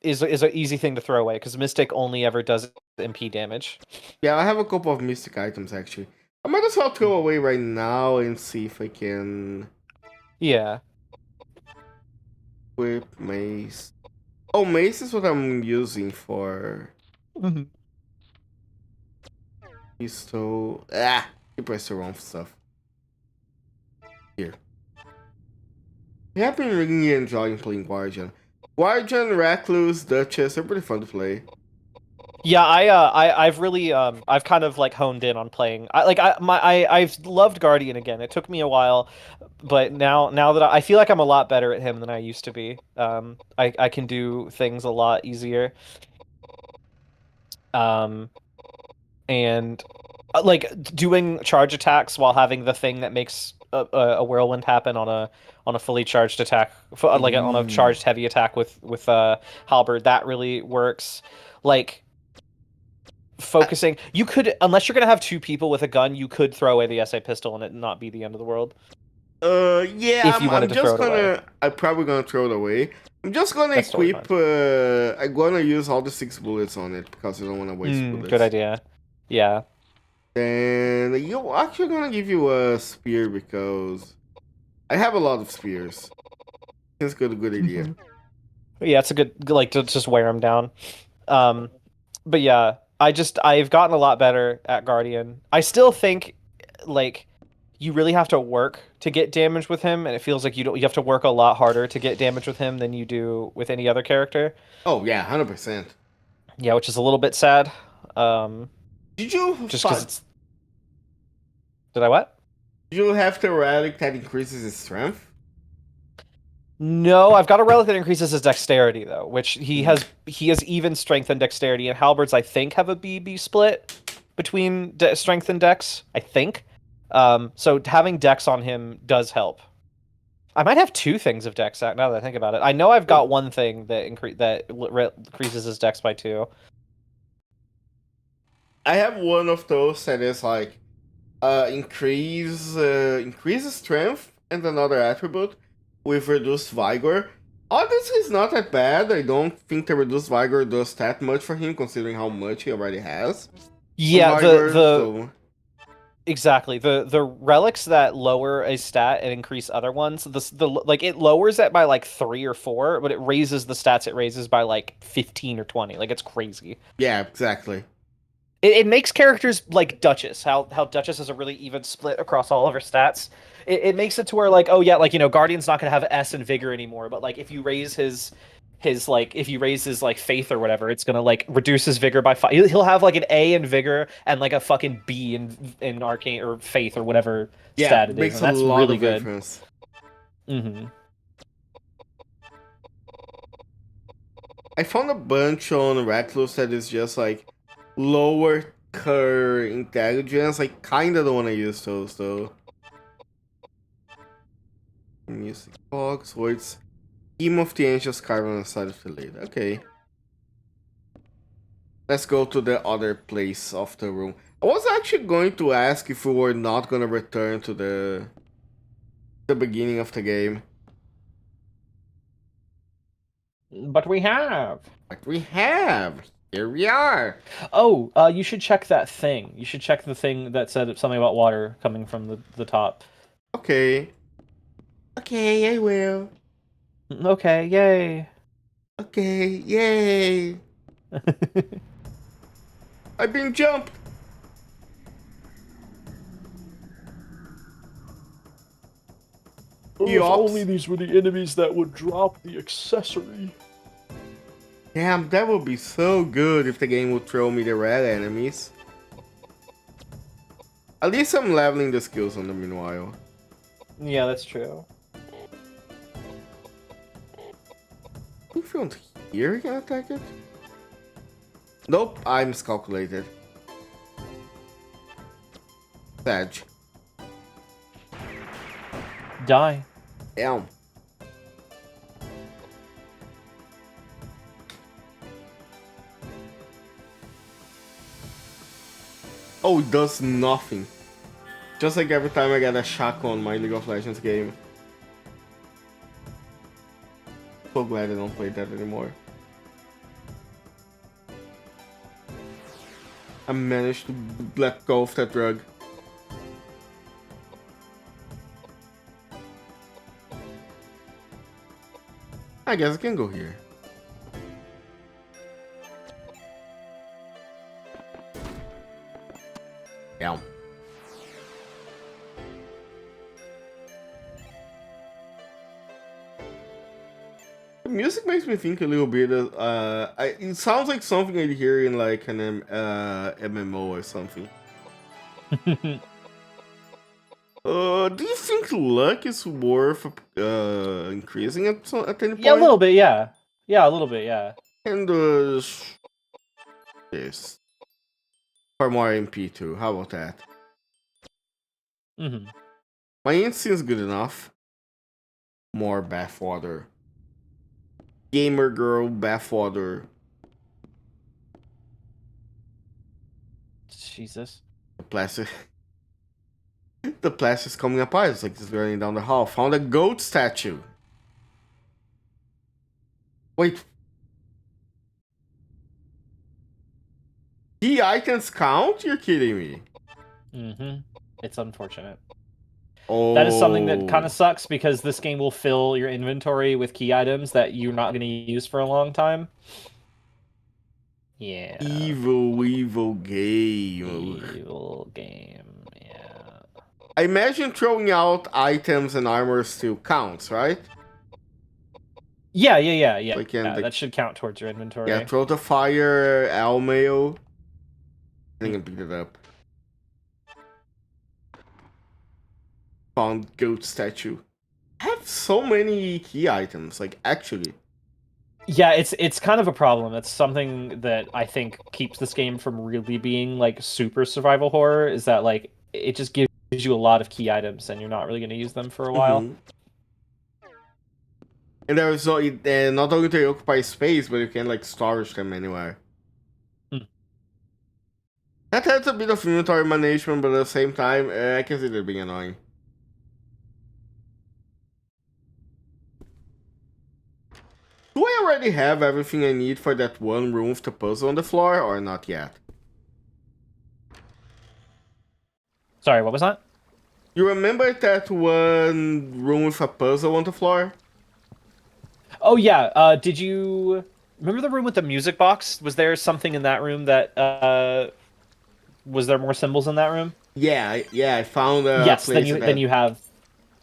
is an easy thing to throw away, because Mystic only ever does MP damage. Yeah, I have a couple of Mystic items actually. I might as well throw away right now and see if I can. Yeah. Equip mace. Oh, mace is what I'm using for. Pistol. You pressed the wrong stuff. Here. I have been really enjoying playing Guardian. Guardian, Recluse, Duchess, they're pretty fun to play. Yeah, I've really I've kind of like honed in on playing. I've loved Guardian again. It took me a while, but now that I feel like I'm a lot better at him than I used to be. I can do things a lot easier. and like doing charge attacks while having the thing that makes a whirlwind happen on a fully charged attack, like on a charged heavy attack with halberd, that really works. Like focusing, you could, unless you're gonna have two people with a gun, you could throw away the SA pistol and it not be the end of the world. Yeah, If you wanted I'm to just throw it away. gonna. I'm probably gonna throw it away. I'm just gonna That's totally equip. I'm gonna use all the 6 bullets on it because I don't want to waste bullets. Good idea. Yeah. And you're actually gonna give you a spear because I have a lot of spears. It's a good idea. Yeah, it's a good, like, to just wear them down. But yeah, I've gotten a lot better at Guardian. I still think, like, you really have to work to get damage with him, and it feels like you have to work a lot harder to get damage with him than you do with any other character. Oh yeah, 100%. Yeah, which is a little bit sad. Did you Just because it's... Did I what? Did you have the relic that increases his strength? No, I've got a relic that increases his dexterity though, which he has even strength and dexterity, and halberds I think have a BB split between strength and dex, I think. So having dex on him does help. I might have 2 things of dex now that I think about it. I know I've got one thing that increases his dex by 2. I have one of those that is like increases strength and another attribute with reduced vigor. Honestly, it's not that bad. I don't think the reduced vigor does that much for him, considering how much he already has. Yeah, Vigor, exactly. The relics that lower a stat and increase other ones, like it lowers it by like 3 or 4, but it raises the stats it raises by like 15 or 20. Like it's crazy. Yeah, exactly. It makes characters like Duchess, how Duchess has a really even split across all of her stats. It makes it to where, like, oh yeah, like, you know, Guardian's not gonna have S and Vigor anymore, but like if you raise his like faith or whatever, it's gonna like reduce his vigor by 5. He'll have like an A in vigor and like a fucking B in arcane or faith or whatever stat it is. And that's really good. Difference. I found a bunch on Recluse that is just like lower her intelligence. I kinda don't wanna use those though. Music box, words. Team of the Angels carved on the side of the lid. Okay. Let's go to the other place of the room. I was actually going to ask if we were not gonna return to the beginning of the game. But we have. But we have. Here we are. Oh, you should check that thing. You should check the thing that said something about water coming from the top. Okay. Okay, I will. Okay, yay. Okay, yay. I've been jumped. Oh, if only these were the enemies that would drop the accessory. Damn, that would be so good if the game would throw me the rare enemies. At least I'm leveling the skills on them meanwhile. Yeah, that's true. If you want here, you can attack it. Nope, I miscalculated. Sag. Die. Damn. Oh, it does nothing. Just like every time I get a shotgun on my League of Legends game. So glad I don't play that anymore. I managed to let go of that drug. I guess I can go here. Down. The music makes me think a little bit of, it sounds like something I'd hear in like an MMO or something. Do you think luck is worth increasing at any point? Yeah, a little bit, yeah. Yeah, a little bit, yeah. And this. for more MP too. How about that? Mm-hmm. My int seems good enough. More bathwater. Gamer girl bathwater. Jesus. The plastic. The plastic's coming apart. It's like just running down the hall. Found a goat statue. Wait. Key items count? You're kidding me. Mm-hmm. It's unfortunate. Oh. That is something that kind of sucks because this game will fill your inventory with key items that you're not going to use for a long time. Yeah. Evil game. Evil game. Yeah. I imagine throwing out items and armor still counts, right? Yeah. Like in the- That should count towards your inventory. Yeah, throw the fire, owl mail. I think I picked it up. Found goat statue. I have so many key items, like actually. Yeah, it's kind of a problem. It's something that I think keeps this game from really being like super survival horror. Is that like it just gives you a lot of key items and you're not really going to use them for a while. Mhm. And there is no, not only do they occupy space, but you can like storage them anywhere. That has a bit of inventory management, but at the same time, I can see that being annoying. Do I already have everything I need for that one room with the puzzle on the floor, or not yet? Sorry, what was that? You remember that one room with a puzzle on the floor? Oh yeah. Did you remember the room with the music box? Was there something in that room that was there more symbols in that room? Yeah, I found a yes. place Then you have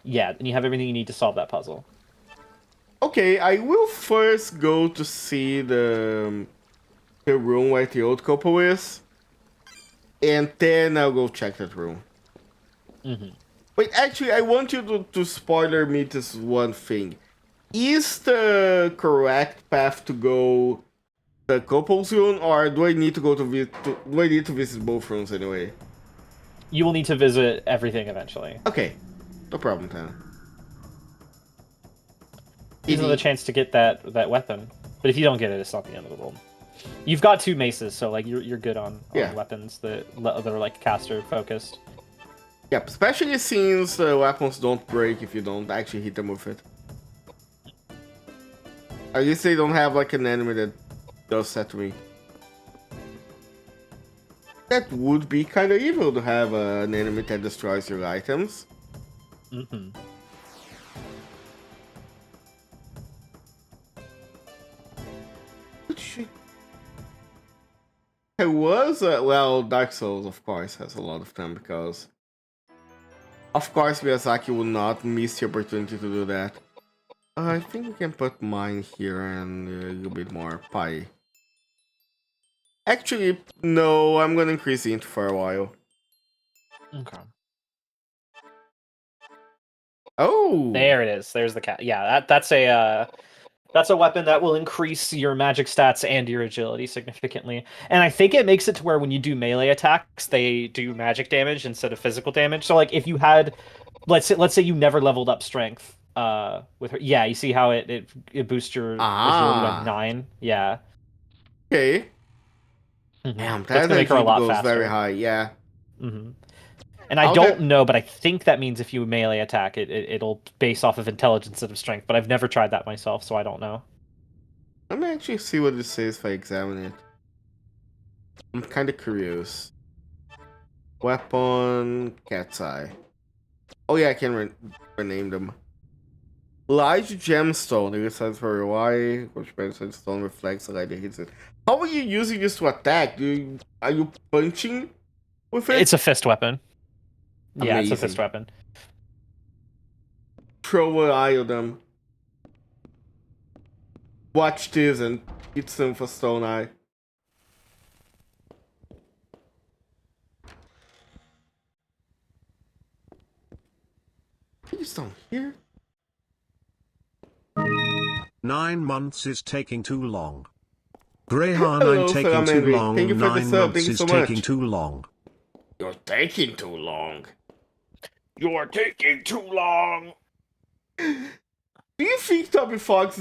everything you need to solve that puzzle. Okay, I will first go to see the room where the old couple is, and then I'll go check that room. Mm-hmm. Wait, actually, I want you to spoiler me this one thing. Is the correct path to go the couple's room, or do I need to go do I need to visit both rooms anyway? You will need to visit everything eventually. Okay, no problem then. Gives you the chance to get that weapon, but if you don't get it, it's not the end of the world. You've got 2 maces, so like you're good on weapons that are like caster focused. Yep, especially since the weapons don't break if you don't actually hit them with it. At least they don't have like an enemy that does that to me. That would be kind of evil to have an enemy that destroys your items. Mm-hmm. It was, well, Dark Souls, of course, has a lot of them because... Of course, Miyazaki would not miss the opportunity to do that. I think we can put mine here and a little bit more pie. Actually, no, I'm gonna increase int for a while. Okay. Oh! There it is. There's the cat. Yeah, that's a weapon that will increase your magic stats and your agility significantly. And I think it makes it to where when you do melee attacks, they do magic damage instead of physical damage. So like if you had, let's say you never leveled up strength with her. Yeah, you see how it boosts your agility by 9. Yeah. Okay. Mm-hmm. Damn, That's that gonna make her a lot goes faster. very high, yeah. Mm-hmm. And I don't know, but I think that means if you melee attack, it'll base off of intelligence instead of strength. But I've never tried that myself, so I don't know. Let me actually see what it says if I examine it. I'm kind of curious. Weapon, cat's eye. Oh yeah, I can rename them. Large gemstone, the size for Y, which benefits stone reflects the light that hits it. How are you using this to attack? Are you punching with it? It's a fist weapon. Yeah, Amazing. it's a fist weapon. Throw an eye on them. Watch this and hit them for stone eye. He's down here. 9 months is taking too long. Greyhound, Hello, I'm taking too Salamandri. long. Thank you for the 9 sub. months Thank you is so taking much. too long. You're taking too long. You're taking too long. Do you think Toby Fox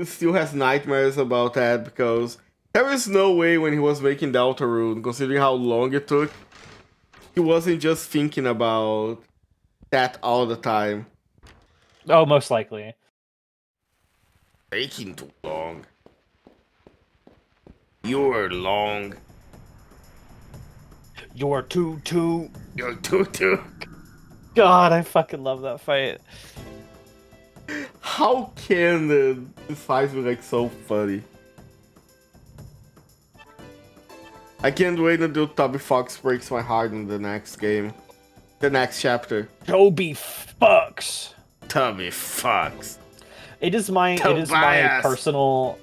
still has nightmares about that? Because there is no way when he was making Deltarune, considering how long it took, he wasn't just thinking about that all the time. Oh, most likely. Taking too long. You're long. You're too. You're too. God, I fucking love that fight. How can the fights be like so funny? I can't wait until Toby Fox breaks my heart in the next game. The next chapter. Toby fucks. Toby Fox. It is my Tobias. personal.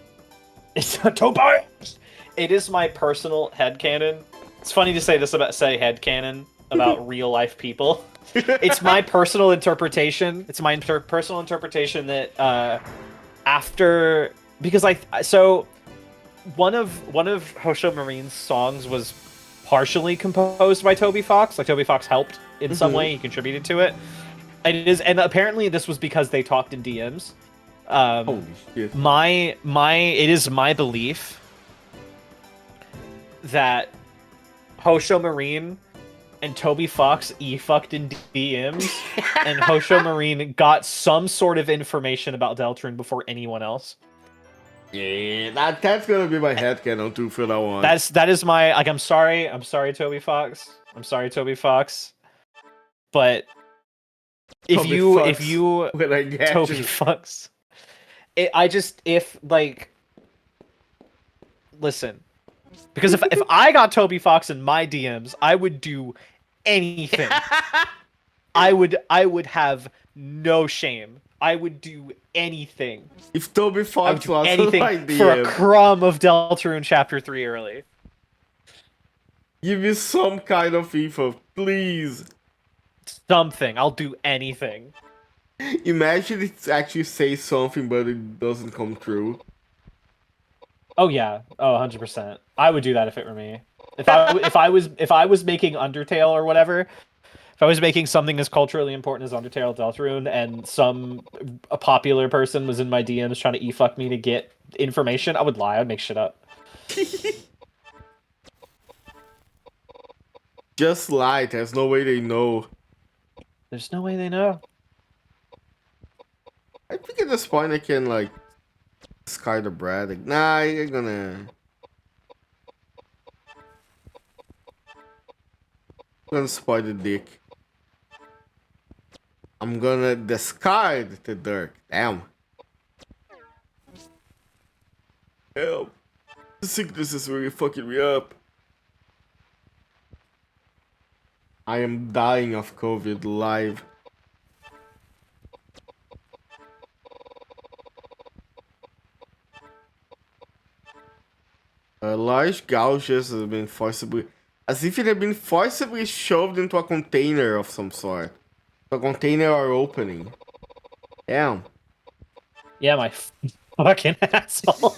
It's Tobias. It is my personal headcanon. It's funny to say this about headcanon about real life people. It's my personal interpretation. It's my personal interpretation that after, because one of Hosho Marine's songs was partially composed by Toby Fox. Like Toby Fox helped in some way, he contributed to it. And apparently this was because they talked in DMs. Holy shit. It is my belief that Hosho Marine and Toby Fox fucked in DMs, and Hosho Marine got some sort of information about Deltarune before anyone else. Yeah, that's gonna be my headcanon too for that one. That is my, like, I'm sorry Toby Fox. I'm sorry, Toby Fox. But if you when I get Toby you. Fox, listen, because if I got Toby Fox in my DMs, I would do anything. I would have no shame. I would do anything. If Toby Fox was anything like for a crumb of Deltarune Chapter 3 early. Give me some kind of info, please. Something. I'll do anything. Imagine it actually says something, but it doesn't come true. Oh yeah. Oh, 100%. I would do that if it were me. If I was making Undertale or whatever, if I was making something as culturally important as Undertale Deltarune, and a popular person was in my DMs trying to fuck me to get information, I would lie. I'd make shit up. Just lie. There's no way they know. There's no way they know. I think at this point I can like sky the bread. Like, nah, you're gonna spoil the dick. I'm gonna discard the dirt. Damn. Help. The sickness is really fucking me up. I am dying of COVID live. Large gouges have been forcibly... As if it had been forcibly shoved into a container of some sort. A container or opening. Damn. Yeah, my fucking asshole.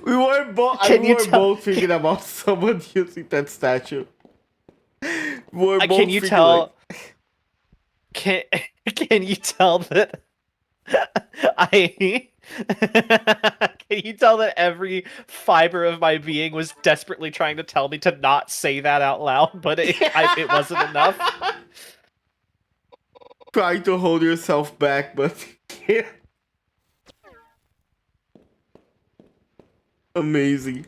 We were both thinking about someone using that statue. Can you tell? Can you tell that? Can you tell that every fiber of my being was desperately trying to tell me to not say that out loud, but it wasn't enough? Trying to hold yourself back, but yeah. Amazing.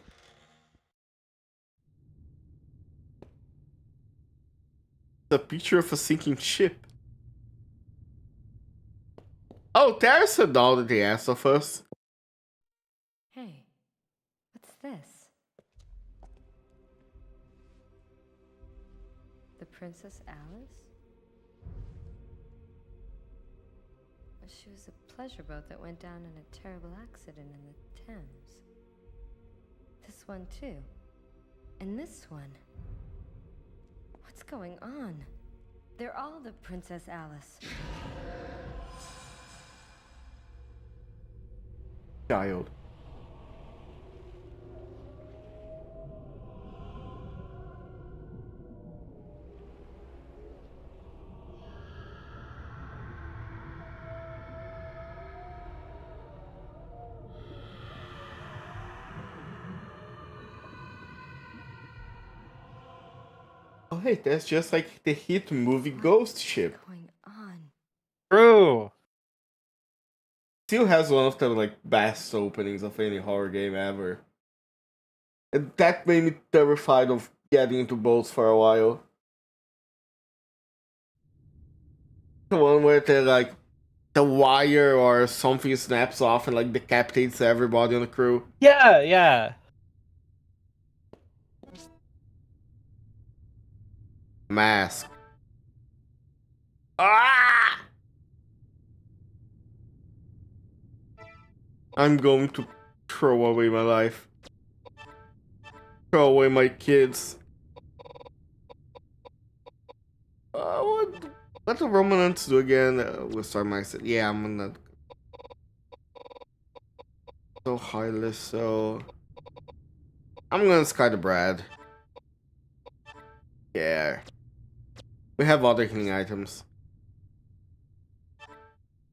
The picture of a sinking ship. Oh, there's a doll that they asked of us. Hey, what's this? The Princess Alice? She was a pleasure boat that went down in a terrible accident in the Thames. This one too. And this one. What's going on? They're all the Princess Alice. Child. Oh, hey, that's just like the hit movie Ghost Ship. Going on. True. Still has one of the like best openings of any horror game ever. And that made me terrified of getting into boats for a while. The one where the wire or something snaps off and like decapitates everybody on the crew. Yeah, yeah. Mask. Ah! I'm going to throw away my life. Throw away my kids. What do Romanants do again? We'll start my set. Yeah, I'm not so heartless, so I'm gonna sky the Brad. Yeah. We have other healing items.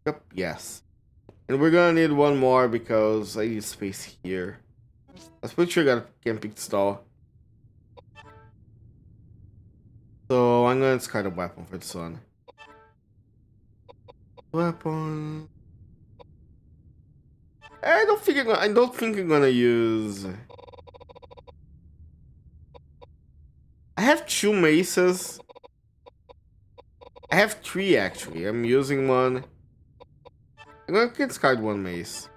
Yep, yes. And we're gonna need one more because I need space here. Let's put sure I got a camping stall. So I'm gonna discard a weapon for this one. Weapon. I don't think I'm gonna use. I have 2 maces. I have 3 actually. I'm using one. I'm gonna discard 1 mace.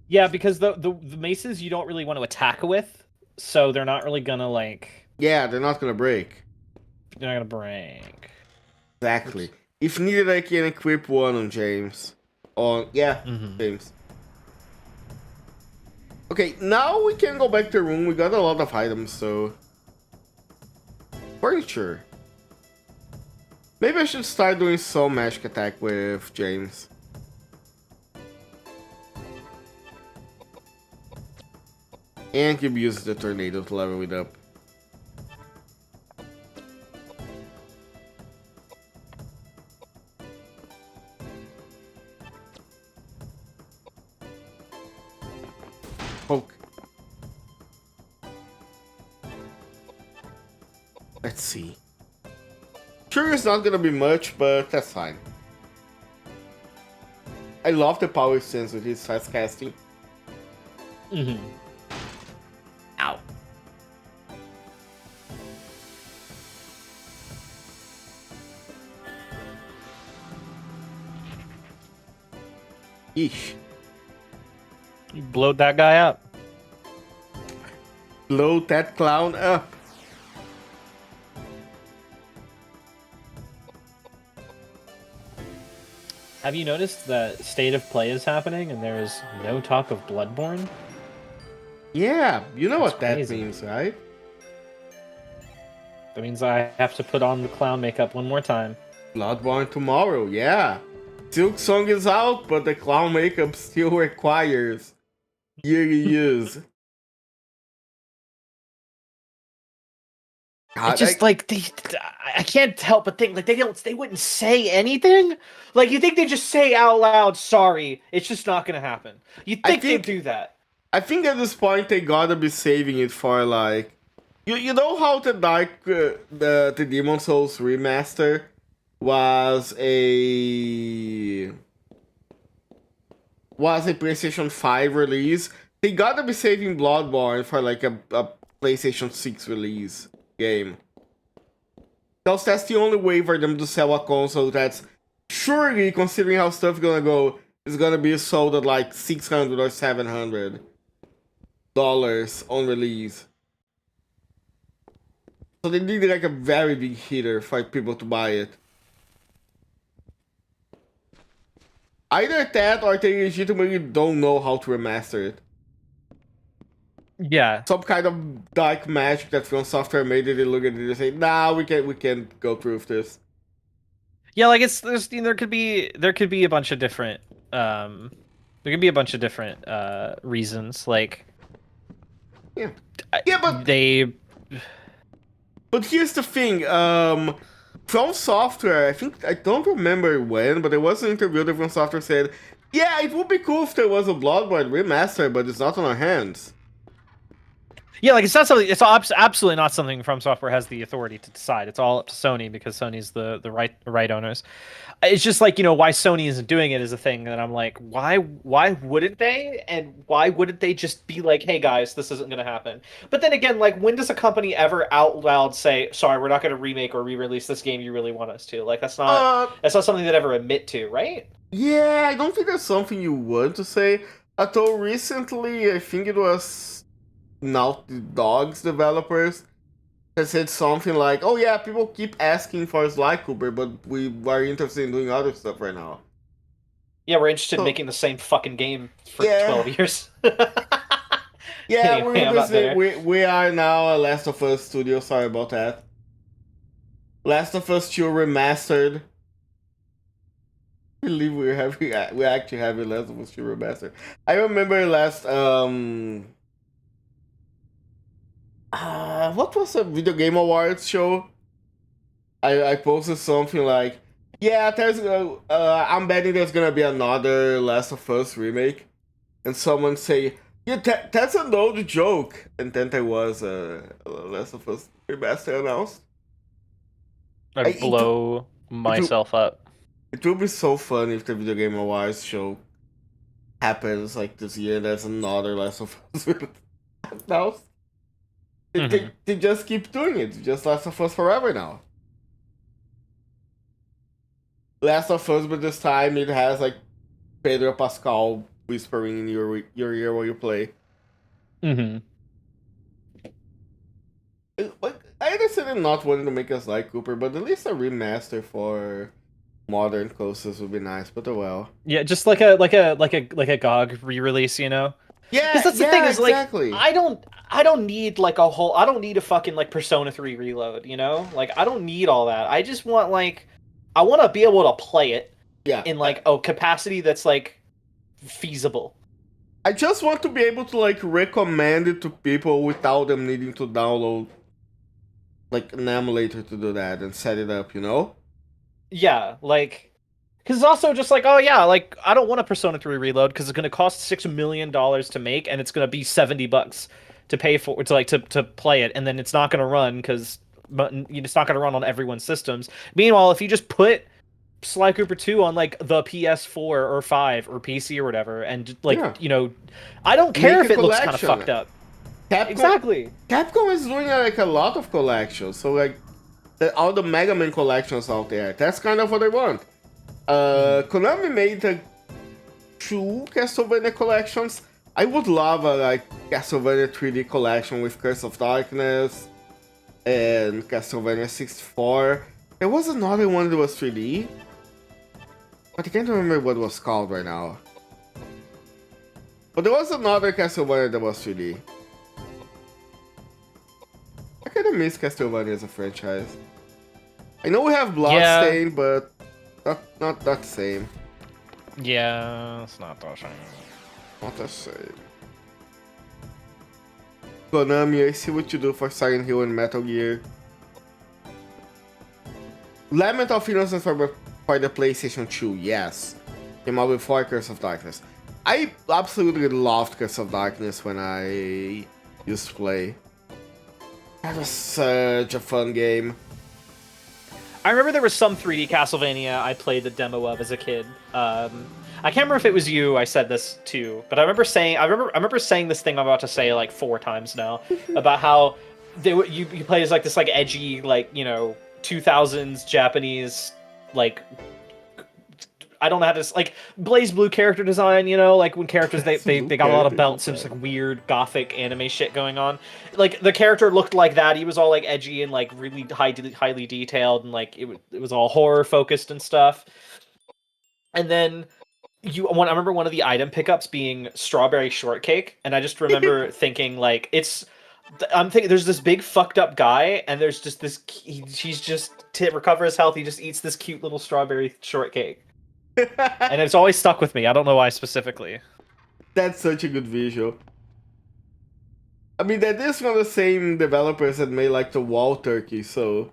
Yeah, because the maces you don't really want to attack with, so they're not really gonna like. Yeah, they're not gonna break. They're not gonna break. Exactly. Oops. If needed, I can equip one on James. James. Okay, now we can go back to the room. We got a lot of items, so furniture. Maybe I should start doing some magic attack with James. And keep using the tornado to level it up. Poke. Let's see. Sure, it's not gonna be much, but that's fine. I love the power sense with his fast casting. Mm-hmm. Ow. Eesh. You blowed that guy up. Blow that clown up. Have you noticed that State of Play is happening and there is no talk of Bloodborne? Yeah, you know That's what that crazy. means, right? That means I have to put on the clown makeup one more time. Bloodborne tomorrow, yeah. Silk Song is out, but the clown makeup still requires yearly use. God, It's just like I can't help but think like they wouldn't say anything. Like you think they just say out loud sorry? It's just not gonna happen. You think they'd do that? I think at this point they gotta be saving it for like, you know how the the Demon Souls remaster was a PlayStation 5 release. They gotta be saving Bloodborne for like a PlayStation 6 release game. Because that's the only way for them to sell a console that's surely, considering how stuff's gonna go, is gonna be sold at like $600 or $700 on release. So they need like a very big hitter for people to buy it. Either that or they legitimately don't know how to remaster it. Yeah. Some kind of dark magic that From Software made it, they look at it and say, nah, we can't go through with this. Yeah, like there could be a bunch of different reasons like Yeah. But here's the thing, From Software, I don't remember when, but there was an interview that From Software said, yeah, it would be cool if there was a Bloodborne remaster, but it's not on our hands. Yeah, like it's not something. It's absolutely not something From Software has the authority to decide. It's all up to Sony because Sony's the right owners. It's just like, why Sony isn't doing it is a thing that I'm like, why wouldn't they? And why wouldn't they just be like, hey guys, this isn't gonna happen? But then again, like, when does a company ever out loud say, sorry, we're not gonna remake or re-release this game you really want us to? Like, that's not something that ever admit to, right? Yeah, I don't think that's something you want to say. Although recently, I think it was Naughty Dog's developers that said something like, "Oh yeah, people keep asking for Sly Cooper, but we are interested in doing other stuff right now." Yeah, we're interested in So- making the same fucking game for Yeah. 12 years. Yeah, Anyway, we're I'm not interested. there. We are now a Last of Us studio. Sorry about that. Last of Us 2 remastered. I believe we actually have a Last of Us 2 remastered. I remember last what was a video game awards show? I posted something like, yeah, there's I'm betting there's gonna be another Last of Us remake, and someone say, yeah, that's an old joke, and then there was a Last of Us remaster announced. I'd blow myself up. It would be so fun if the video game awards show happens like this year. There's another Last of Us announced. They just keep doing it. Just Last of Us forever now. Last of Us, but this time it has like Pedro Pascal whispering in your ear while you play. Like, I understand not wanting to make us like Cooper, but at least a remaster for modern consoles would be nice. But oh well. Yeah, just like a GOG re-release, Yeah, because that's the thing is exactly. like I don't need like I don't need a fucking like Persona 3 reload, like I don't need all that. I just want like I want to be able to play it in like a capacity that's like feasible. I just want to be able to like recommend it to people without them needing to download like an emulator to do that and set it up, Yeah, like, because it's also just like, oh yeah, like I don't want a Persona 3 reload because it's going to cost $6 million to make, and it's going to be $70 to pay for to play it, and then it's not going to run because it's not going to run on everyone's systems. Meanwhile, if you just put Sly Cooper 2 on like the PS4 or 5 or PC or whatever, and like I don't care if it looks kind of fucked up. Exactly. Capcom is doing like a lot of collections, so like all the Mega Man collections out there. That's kind of what I want. Konami made 2 Castlevania collections. I would love a like Castlevania 3D collection with Curse of Darkness and Castlevania 64. There was another one that was 3D, but I can't remember what it was called right now. But there was another Castlevania that was 3D. I kind of miss Castlevania as a franchise. I know we have Bloodstained, but not that same. Yeah, it's not the same. Not the same. Konami, I see what you do for Silent Hill and Metal Gear. Lament of Innocence for the PlayStation 2, yes. Came out before Curse of Darkness. I absolutely loved Curse of Darkness when I used to play. That was such a fun game. I remember there was some 3D Castlevania I played the demo of as a kid. I can't remember if it was you I said this to, but I remember saying this thing I'm about to say like 4 times now about how you play as like this like edgy like 2000s Japanese like I don't know how to like Blaze Blue character design, like when characters they got a lot of belts and just like weird gothic anime shit going on. Like the character looked like that. He was all like edgy and like really highly detailed and like it was all horror focused and stuff. And then I remember one of the item pickups being strawberry shortcake, and I just remember thinking like I'm thinking there's this big fucked up guy, and there's just this he's just to recover his health he just eats this cute little strawberry shortcake. And it's always stuck with me. I don't know why specifically. That's such a good visual. I mean, that is from the same developers that made like the wall turkey, so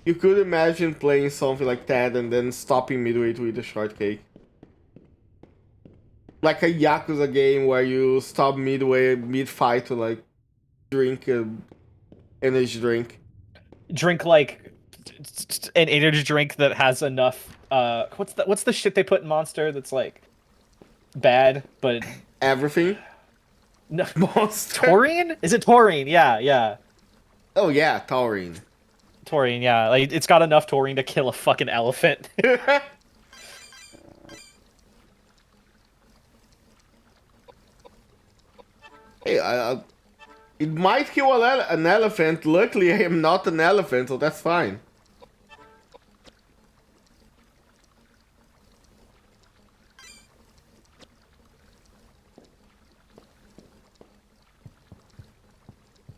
you could imagine playing something like that and then stopping midway to eat the shortcake. like a Yakuza game where you stop midway, mid-fight to like drink an energy drink. Drink like an energy drink that has enough. What's the shit they put in Monster that's like bad, but Everything. no, Monster. taurine? Is it taurine? Yeah. Oh yeah, taurine. Taurine, yeah. Like it's got enough taurine to kill a fucking elephant. Hey, it might kill an elephant. Luckily, I am not an elephant, so that's fine.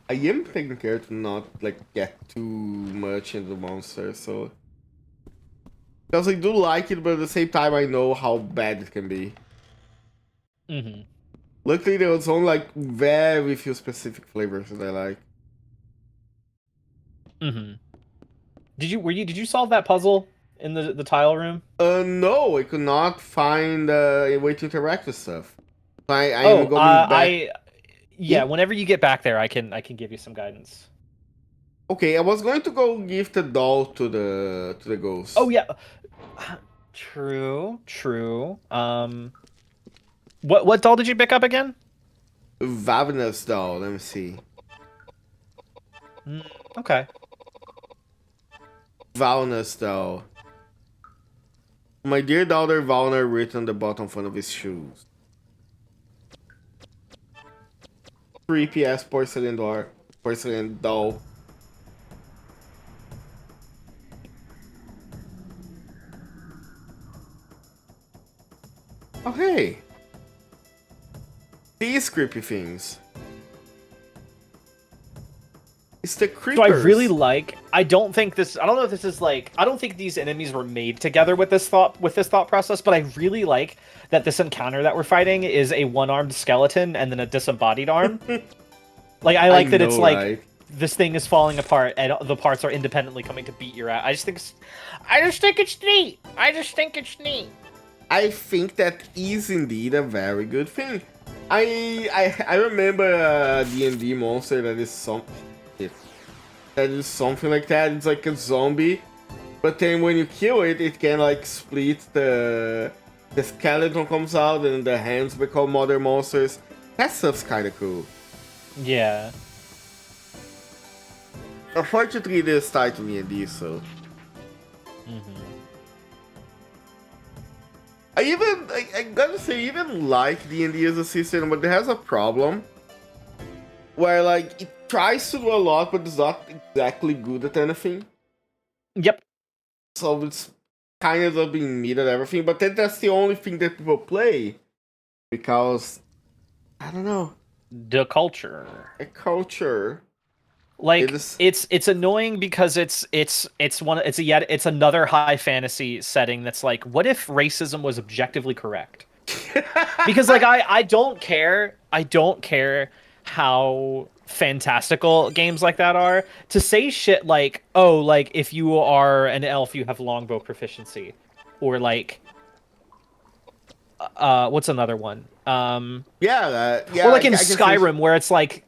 I am taking care to not like get too much into the monster, so because I do like it, but at the same time I know how bad it can be. Mm-hmm. Luckily, there was only like very few specific flavors that I like. Mm-hmm. Did you solve that puzzle in the tile room? No, I could not find a way to interact with stuff. I am going back. Yeah, whenever you get back there, I can give you some guidance. Okay, I was going to go give the doll to the ghost. Oh yeah, true. What doll did you pick up again? Vavinus doll. Let me see. Okay. Valnus doll. My dear daughter Valna written on the bottom front of his shoes. Creepy ass porcelain doll. Oh hey. These creepy things. It's the creepers. So I really like. I don't think this. I don't know if this is like. I don't think these enemies were made together with this thought process. But I really like that this encounter that we're fighting is a one-armed skeleton and then a disembodied arm. Like I like that it's like right? This thing is falling apart and the parts are independently coming to beat your ass. I just think it's neat. I think that is indeed a very good thing. I remember a D&D monster that is something like that. It's like a zombie, but then when you kill it, it can like split the skeleton comes out and the hands become other monsters. That stuff's kind of cool. Yeah. Unfortunately, this tied to D&D, so. I gotta say, even like D&D as a system, but it has a problem where like it tries to do a lot, but it's not exactly good at anything. Yep. So it's kind of being mid at everything, but then that's the only thing that people play because I don't know, The culture. a culture. Like It is- it's annoying because it's another high fantasy setting that's like, what if racism was objectively correct? Because like I don't care how fantastical games like that are to say shit like, oh, like if you are an elf you have longbow proficiency, or like what's another one? Yeah, Or like in I guess Skyrim, where it's like,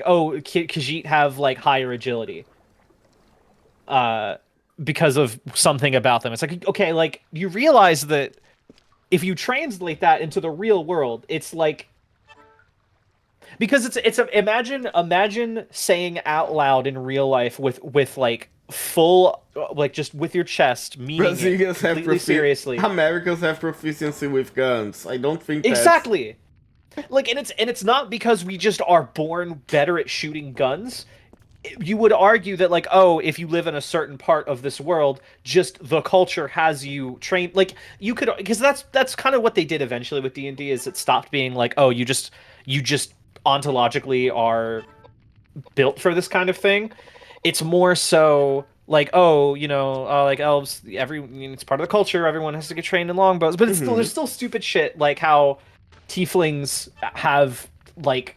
oh, Khajiit have like higher agility, because of something about them. It's like, okay, like you realize that if you translate that into the real world, it's like, because imagine saying out loud in real life with like full, like just with your chest, meaning Brazilians it have completely seriously. Americans have proficiency with guns. I don't think that's... Exactly. Like, and it's not because we just are born better at shooting guns. You would argue that, like, oh, if you live in a certain part of this world, just the culture has you trained. Like, you could, because that's kind of what they did eventually with D&D, is it stopped being like, oh, you just ontologically are built for this kind of thing. It's more so like, oh, like elves, it's part of the culture. Everyone has to get trained in longbows, but it's still, there's still stupid shit like how tieflings have like,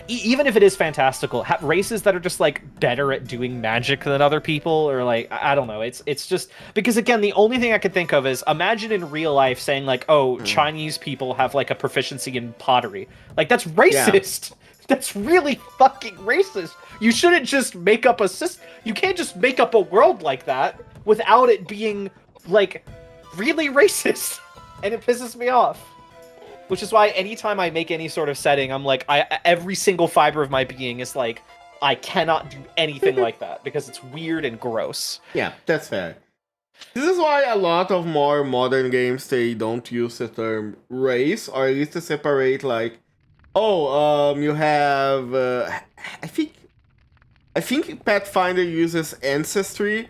even if it is fantastical, races that are just like better at doing magic than other people, or like I don't know. It's just because again, the only thing I could think of is imagine in real life saying like, oh, Chinese people have like a proficiency in pottery. Like that's racist. Yeah. That's really fucking racist. You shouldn't just make up a system. You can't just make up a world like that without it being like really racist, and it pisses me off. Which is why anytime I make any sort of setting, I'm like, every single fiber of my being is like, I cannot do anything like that because it's weird and gross. Yeah, that's fair. This is why a lot of more modern games, they don't use the term race, or at least to separate like, oh, you have, I think Pathfinder uses ancestry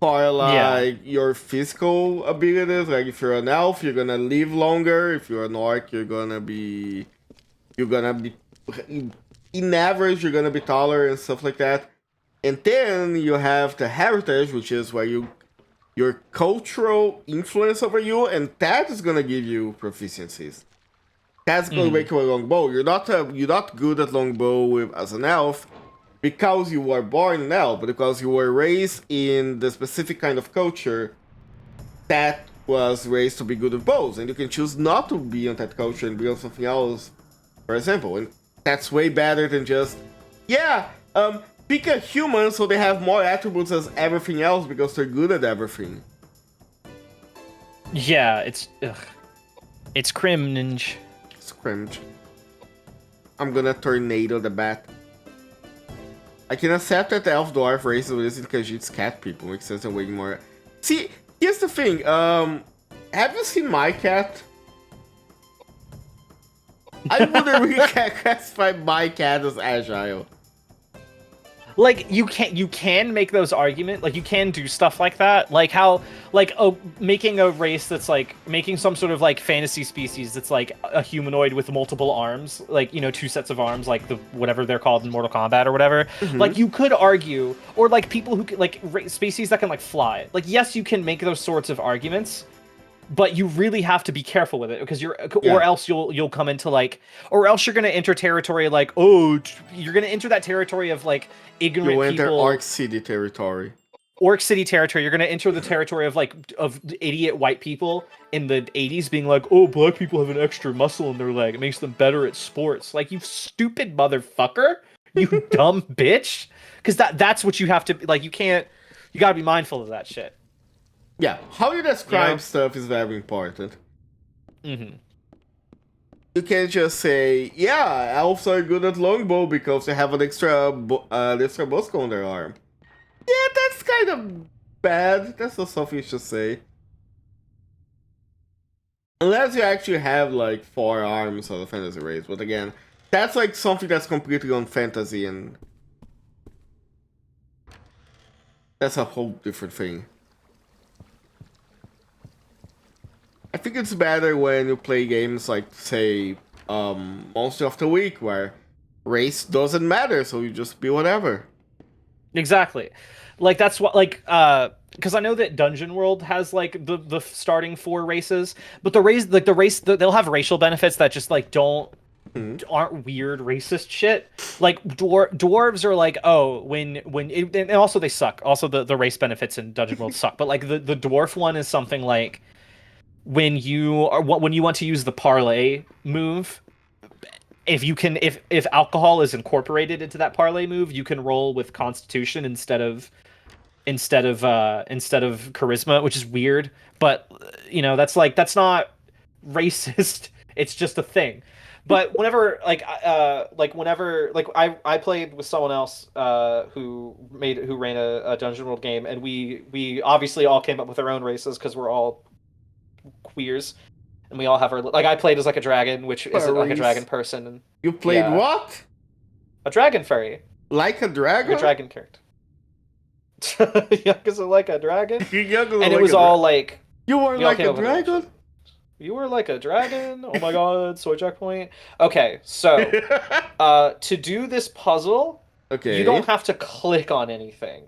for like your physical abilities. Like if you're an elf, you're gonna live longer. If you're an orc, you're gonna be in average, you're gonna be taller and stuff like that. And then you have the heritage, which is where your cultural influence over you, and that is gonna give you proficiencies. That's gonna make you a longbow. You're not good at longbow as an elf because you were born an elf, but because you were raised in the specific kind of culture that was raised to be good with bows, and you can choose not to be on that culture and be on something else, for example. And that's way better than just pick a human so they have more attributes as everything else because they're good at everything. Yeah, it's cringe. It's cringe. I'm gonna tornado the bat. I can accept that the elf dwarf races with this because it's cat people. Makes sense and way more. See, here's the thing. Have you seen my cat? I wouldn't really classify my cat as agile. Like you can make those arguments, like you can do stuff like that, like how making a race that's like making some sort of like fantasy species that's like a humanoid with multiple arms, like, you know, 2 sets of arms, like the whatever they're called in Mortal Kombat or whatever. Like you could argue, or like people who like species that can like fly. Like yes, you can make those sorts of arguments, but you really have to be careful with it because or else you'll come into like, or else you're gonna enter territory like, oh, you're gonna enter that territory of like ignorant people. You enter Orc City territory. Orc City territory. You're gonna enter the territory of like of idiot white people in the 80s being like, oh, black people have an extra muscle in their leg. It makes them better at sports. Like, you stupid motherfucker, you dumb bitch. Because that's what you have to like. You gotta be mindful of that shit. Yeah, how you describe stuff is very important. You can't just say, yeah, elves are good at longbow because they have an extra bosco on their arm. Yeah, that's kind of bad. That's not something you should say. Unless you actually have, like, 4 arms on the fantasy race. But again, that's, like, something that's completely on fantasy, and that's a whole different thing. I think it's better when you play games like, say, Monster of the Week, where race doesn't matter, so you just be whatever. Exactly. Like, that's what, like, because I know that Dungeon World has, like, the starting 4 races, but they'll have racial benefits that just, like, aren't weird racist shit. Like, dwarves are like, oh, and also they suck. Also, the race benefits in Dungeon World suck, but, like, the dwarf one is something like, when you want to use the parlay move, if alcohol is incorporated into that parlay move, you can roll with Constitution instead of charisma, which is weird. But you know, that's not racist. It's just a thing. But whenever I played with someone else who ran a Dungeon World game, and we obviously all came up with our own races because we're all queers, and we all have our, like, I played as like a dragon, which is like a dragon person. And you played what? A dragon fairy. Like a dragon? Like a dragon character. Young as like a dragon. And it was all like, you were like a dragon? You were like a dragon? Oh my god, soy checkpoint. Okay, so to do this puzzle, you don't have to click on anything.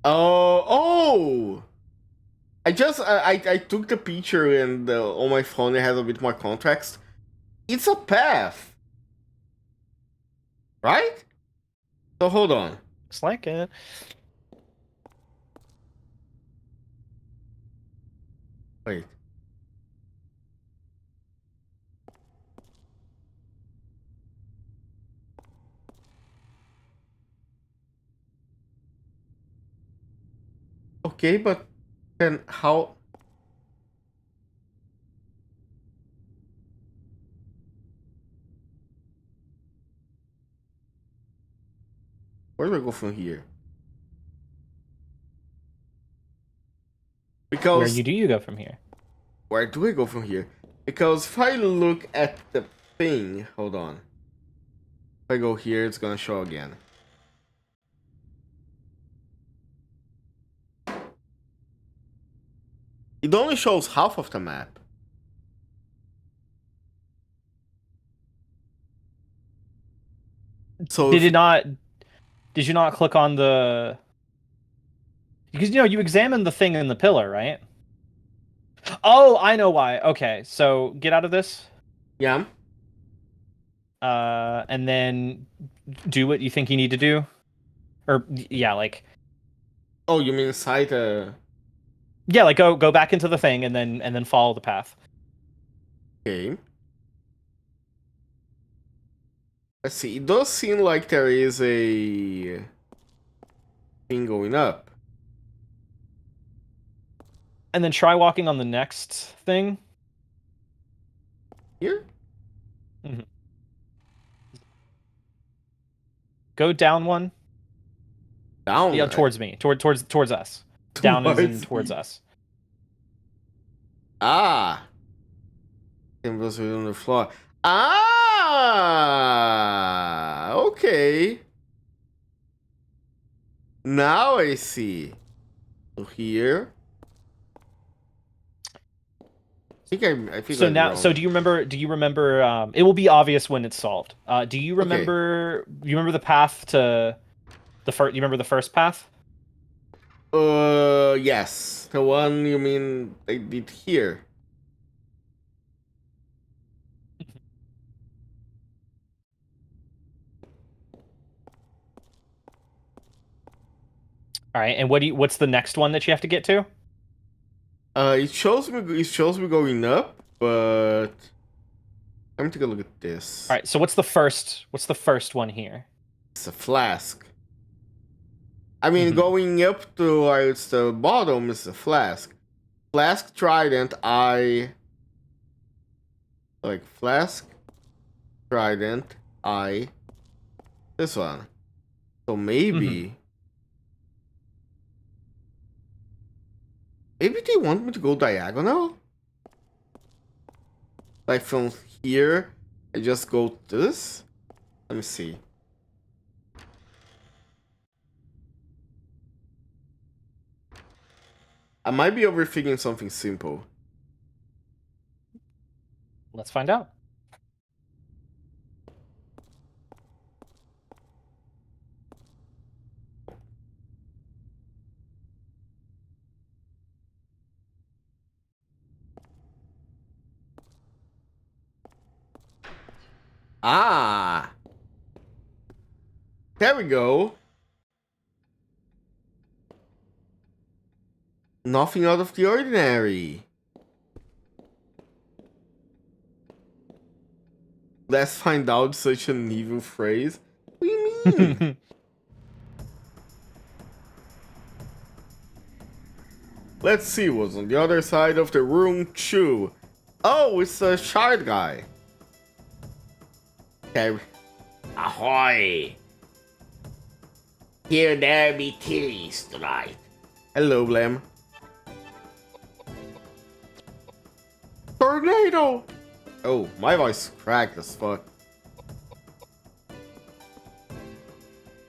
Oh! I took the picture, and on my phone it has a bit more context. It's a path. Right? So hold on. Looks like it. Wait. Okay, but then how? Where do I go from here? Because Where do you go from here? where do I go from here? Because if I look at the thing, hold on. If I go here, it's gonna show again. It only shows half of the map. So Did you not click on the? Because you examined the thing in the pillar, right? Oh, I know why. Okay, so get out of this. yeah. And then do what you think you need to do. Or yeah, like Oh, you mean inside a... yeah, like go back into the thing and then follow the path. Okay. Let's see. It does seem like there is a thing going up. And then try walking on the next thing. Here? Go down one. Down. Yeah, towards me. Towards us. Down as in towards us. Ah. It was on the floor. Ah. Okay. Now I see. So here. I think So I'm now, wrong. so do you remember? It will be obvious when it's solved. Do you remember? You remember the path to the first? You remember the first path? Yes. The one you mean I did here. All right. And what's the next one that you have to get to? It shows me going up, but let me take a look at this. All right. So what's the first one here? It's a flask. I mean, going up to it's the bottom is a flask. Flask, trident, flask, trident, this one. So maybe maybe they want me to go diagonal? Like from here, I just go this? Let me see. I might be overthinking something simple. Let's find out. Ah! There we go. Nothing out of the ordinary. Let's find out such an evil phrase. What do you mean? Let's see what's on the other side of the room, too. Oh, it's a shard guy. Okay. Ahoy! Here there be titties tonight. Hello, Blam. Tornado! Oh, my voice cracked as fuck.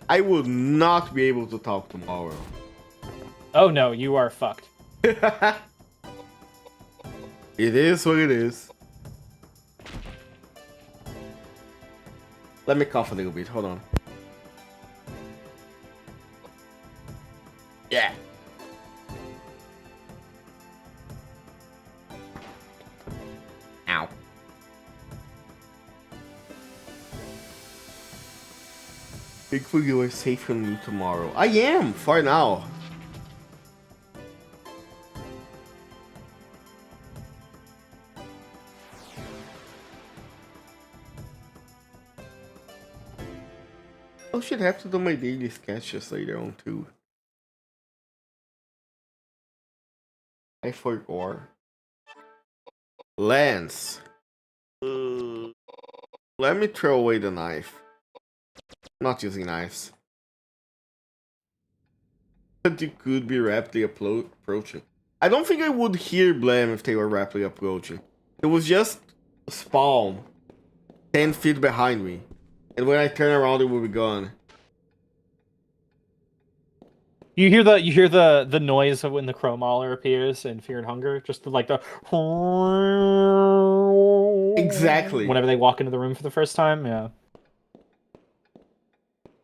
I will not be able to talk tomorrow. Oh no, you are fucked. It is what it is. Let me cough a little bit, hold on. Yeah. Ow. Thankfully you are safe from me tomorrow. I am, for now. I should have to do my daily sketches later on too. I forgot. Lance. Let me throw away the knife. Not using knives. But you could be rapidly approaching. I don't think I would hear Blam if they were rapidly approaching. It was just spawn 10 feet behind me. And when I turn around, it will be gone. You hear the noise of when the Chromauler appears in Fear and Hunger, just like the Exactly. whenever they walk into the room for the first time. Yeah.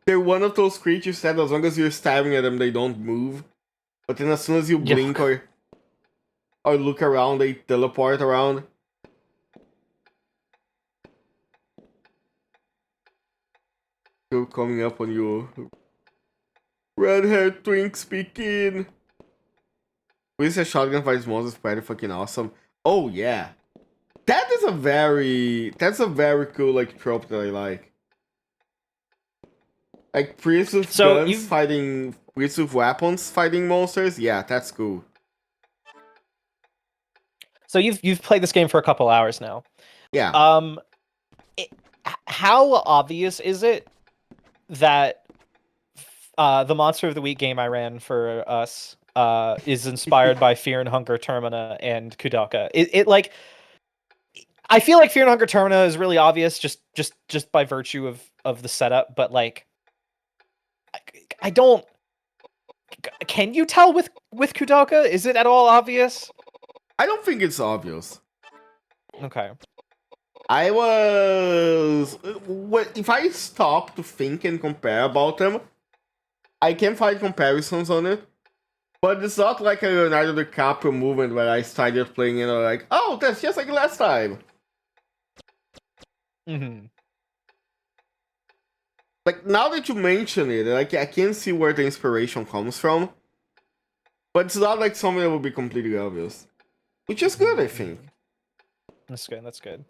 They're one of those creatures that as long as you're stabbing at them, they don't move. But then as soon as you blink or look around, they teleport around. They're coming up on you. Red-haired twink speaking. With a shotgun fights monsters is pretty fucking awesome. Oh yeah. That's a very cool like trope that I like. Like priests with guns fighting priests with weapons fighting monsters. Yeah, that's cool. So you've played this game for a couple hours now. Yeah. How obvious is it that the Monster of the Week game I ran for us is inspired by Fear and Hunger Termina and KOUDELKA? It like, I feel like Fear and Hunger Termina is really obvious just by virtue of the setup, but like, I don't. Can you tell with KOUDELKA? Is it at all obvious? I don't think it's obvious. Okay. I was... If I stop to think and compare about them, I can find comparisons on it. But it's not like a Leonardo DiCaprio movement where I started playing and I'm like, oh, that's just like last time. Mm-hmm. Like, now that you mention it, like, I can see where the inspiration comes from. But it's not like something that would be completely obvious. Which is good, I think. That's good, that's good.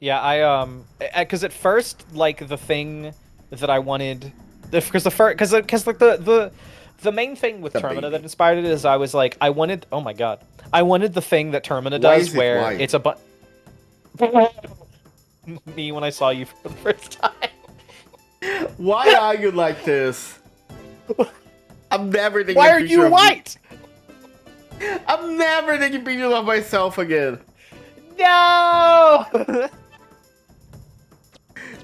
Yeah, because at first, like, the thing that I wanted... Because like, the main thing with Termina that inspired it is I was like, I wanted... Oh my god. I wanted the thing that Termina does where it's a Me when I saw you for the first time. Why are you like this? I'm never taking Why are you white? I'm never taking pictures of myself again. No!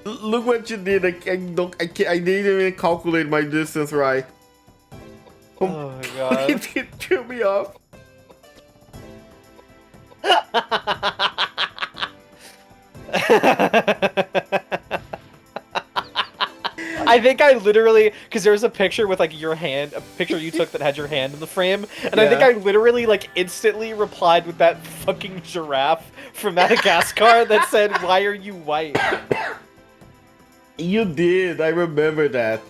Look what you did. I didn't even calculate my distance right. Oh my god. It threw me off. I think I literally, because there was a picture with like your hand, a picture you took that had your hand in the frame, and I think I literally like instantly replied with that fucking giraffe from Madagascar that said, "Why are you white?" You did. I remember that.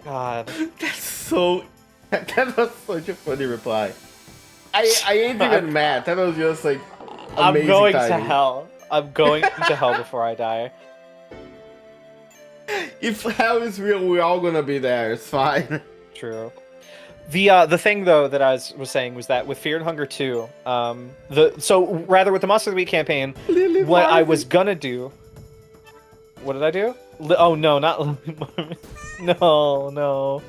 God. That's so... That was such a funny reply. I ain't even mad. That was just like amazing I'm going timing. to hell. I'm going to hell before I die. If hell is real, we're all gonna be there. It's fine. True. The thing though that I was saying was that with Fear and Hunger 2, with the Monster of the Week campaign, what I was gonna do. What did I do? Oh no, not no.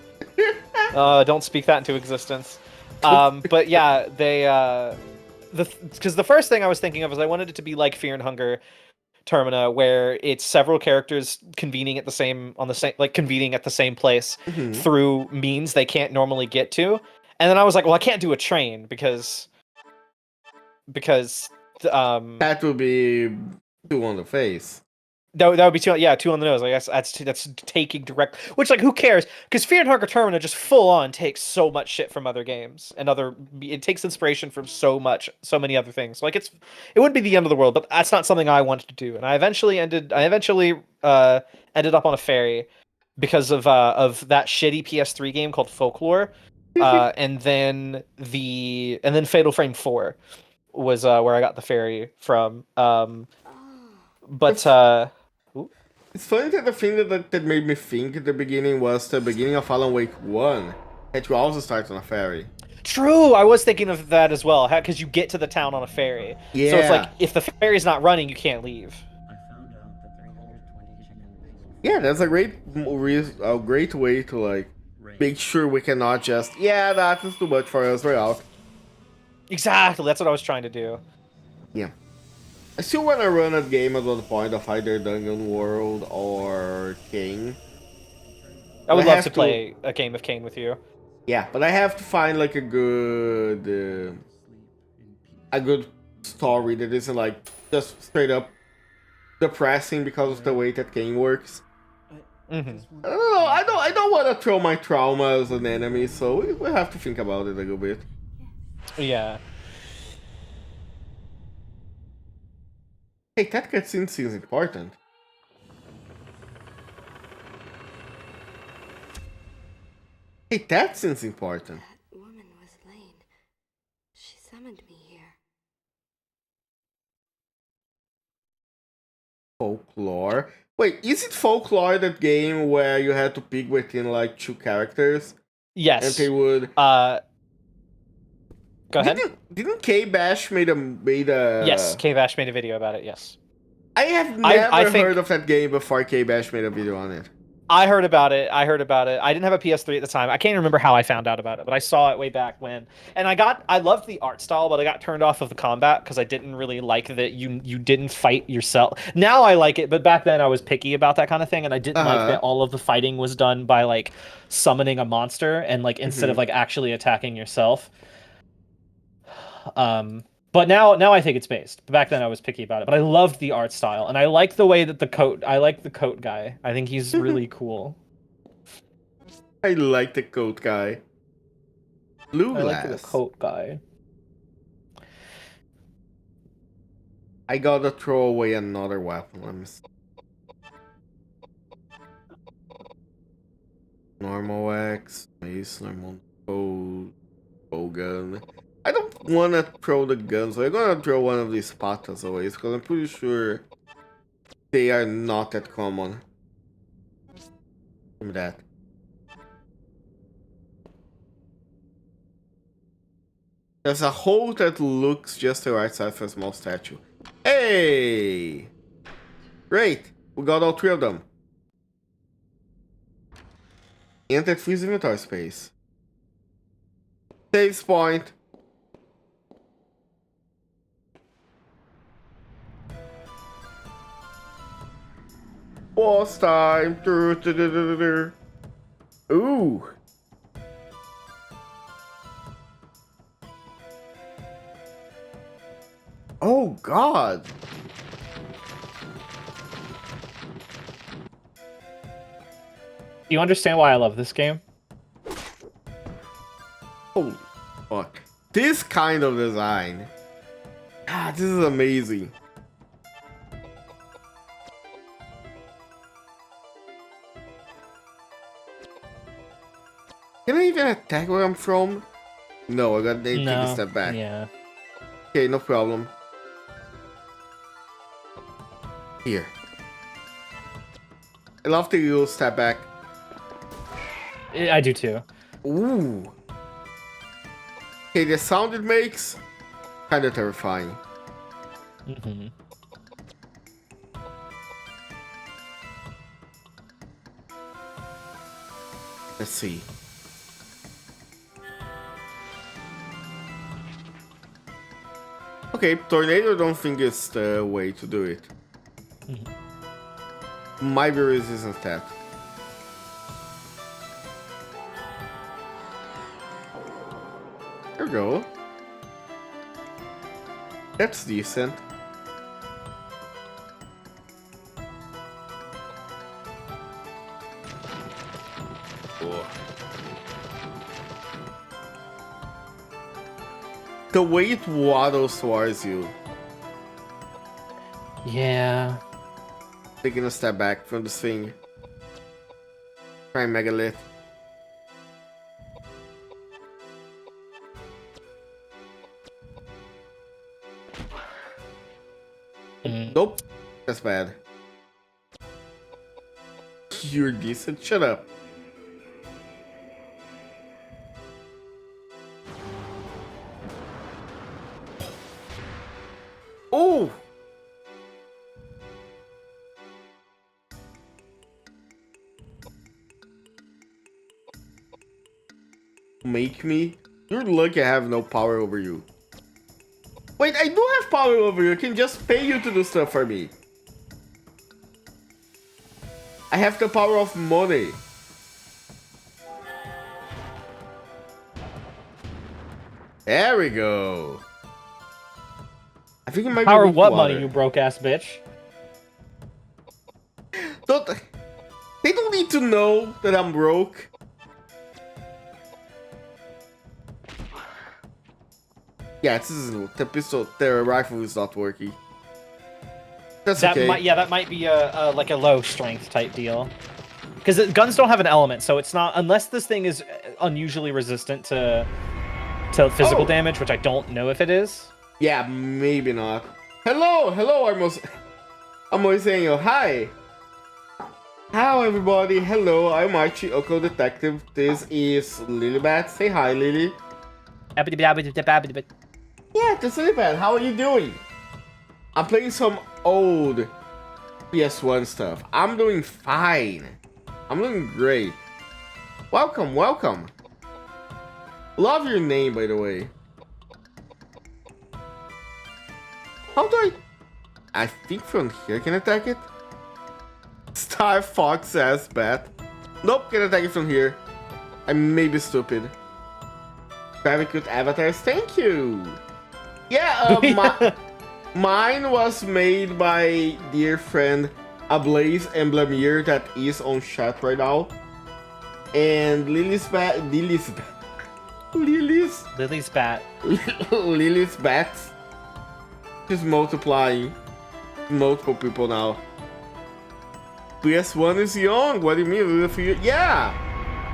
Don't speak that into existence. But yeah, they because the first thing I was thinking of was I wanted it to be like Fear and Hunger Termina, where it's several characters convening at the same place through means they can't normally get to. And then I was like, well, I can't do a train because that would be two on the face. That would be two on the nose. I guess that's taking direct. Which, like, who cares? Because Fear and Hunger Termina just full on takes so much shit from other games and it takes inspiration from so many other things. Like it wouldn't be the end of the world, but that's not something I wanted to do. And I eventually ended up on a ferry, because of that shitty PS3 game called Folklore, and then Fatal Frame 4 was where I got the fairy from. But ooh. It's funny that the thing that made me think at the beginning was the beginning of Alan Wake 1. That you also start on a ferry. True, I was thinking of that as well, because you get to the town on a ferry. Yeah. So it's like, if the ferry's not running, you can't leave. Yeah, that's a great way to, like, make sure we cannot just, yeah, that is too much for us, we're out. Exactly, that's what I was trying to do. Yeah. I still want to run a game at one point of either Dungeon World or King. I would love to play a game of Kane with you. Yeah, but I have to find like a good story that isn't like just straight up depressing because of the way that Kane works. Mm-hmm. I don't know. I don't want to throw my trauma as an enemy, so we have to think about it a little bit. Yeah. Hey, that cutscene seems important. Hey, that seems important. That woman was Lane. She summoned me here. Folklore. Wait, is it Folklore, that game where you had to pick within like 2 characters? Yes. And they would. Go ahead. Didn't K-Bash made a? Yes, K-Bash made a video about it. Yes. I have never I think... heard of that game before K-Bash made a video on it. I heard about it. I didn't have a PS3 at the time. I can't remember how I found out about it, but I saw it way back when. And I loved the art style, but I got turned off of the combat because I didn't really like that you didn't fight yourself. Now I like it, but back then I was picky about that kind of thing, and I didn't like that all of the fighting was done by like summoning a monster and like instead of like actually attacking yourself. But now I think it's based. But back then I was picky about it. But I loved the art style, and I like the way that I like the coat guy. I think he's really cool. I like the coat guy. Blue glass. I like the coat guy. I gotta throw away another weapon. Let me see. Normal X, mace, normal bow gun. I don't want to throw the guns, so I'm gonna throw one of these patas away because I'm pretty sure they are not that common. Give me that. There's a hole that looks just the right size for a small statue. Hey! Great! We got all 3 of them. And that frees inventory space. Saves point. Boss time. Ooh. Oh God. Do you understand why I love this game? Holy fuck. This kind of design. Ah, this is amazing. Can I even attack where I'm from? No, I gotta take a step back. Yeah. Okay, no problem. Here. I love the little step back. I do too. Ooh. Okay, the sound it makes, kinda terrifying. Mm-hmm. Let's see. Okay, tornado I don't think is the way to do it. Might be resistant that. There we go. That's decent. The way it waddles towards you. Yeah. Taking a step back from this thing. Try Megalith. Nope. That's bad. You're decent. Shut up. Oh! Make me? You're lucky I have no power over you. Wait, I do have power over you. I can just pay you to do stuff for me. I have the power of money. There we go. I think it might Power be weak what water. money, you broke ass bitch? They don't need to know that I'm broke. Yeah, this is the rifle is not working. That's That okay. that might be a like a low strength type deal. Because guns don't have an element, so it's not unless this thing is unusually resistant to physical damage, which I don't know if it is. Yeah, maybe not. Hello, I'm saying hi. Hello everybody, hello, I'm Archie, Oko Detective. This is Lilybat. Say hi, Lily. Yeah, this is Lilybat. How are you doing? I'm playing some old PS1 stuff. I'm doing fine. I'm doing great. Welcome, welcome. Love your name, by the way. How do I think from here can attack it? Star Fox ass bat. Nope, can attack it from here. I may be stupid. Very good avatars, thank you. Yeah, mine was made by dear friend Ablaze Emblemir that is on chat right now. And Lily's bat. She's multiplying. Multiple people now. PS1 is young. What do you mean? Yeah.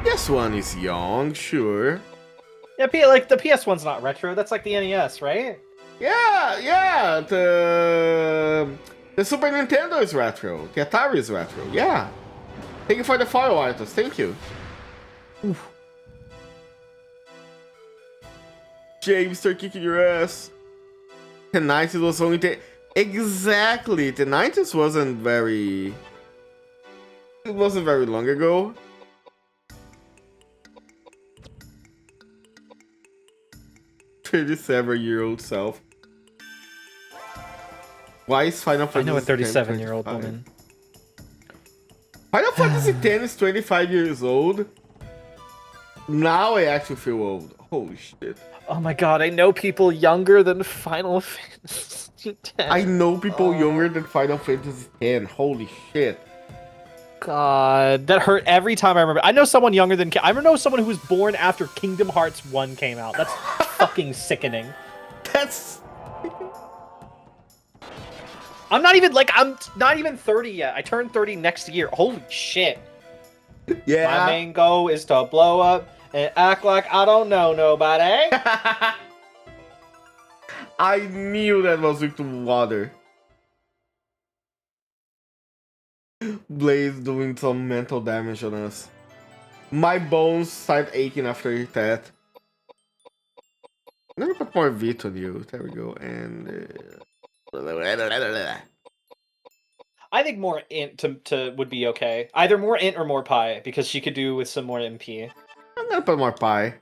PS1 is young, sure. Yeah, like the PS1's not retro. That's like the NES, right? Yeah. The Super Nintendo is retro. The Atari is retro. Yeah. Thank you for the follow, Arthur. Thank you. Oof. James, start kicking your ass. The 90s was only exactly. The 90s wasn't very. It wasn't very long ago. "37-year-old self." Why is Final Fantasy? I know a 37-year-old woman. Final Fantasy X is 25 years old. Now I actually feel old. Holy shit. Oh my god, I know people younger than Final Fantasy X. I know people younger than Final Fantasy X. Holy shit. God, that hurt every time I remember. I know someone younger than... I know someone who was born after Kingdom Hearts 1 came out. That's fucking sickening. That's... I'm not even 30 yet. I turn 30 next year. Holy shit. Yeah. My main goal is to blow up and act like I don't know nobody. I knew that was with water. Blaze doing some mental damage on us. My bones start aching after that. I'm gonna put more Vit on you. There we go. And... I think more int would be okay. Either more int or more pi, because she could do with some more MP. I'm gonna put more pie.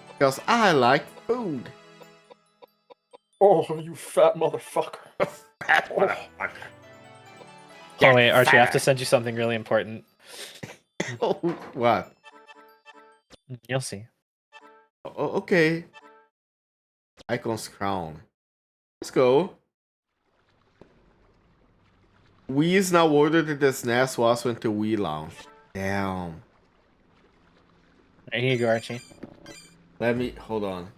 Because I like food. Oh, you fat motherfucker. Fat motherfucker. Oh wait, Archie, I have to send you something really important. What? You'll see. Okay. Icon's crown. Let's go. Wii is now ordered that the SNES was when the Wii launched. Damn. Here you go, Archie. Let me hold on.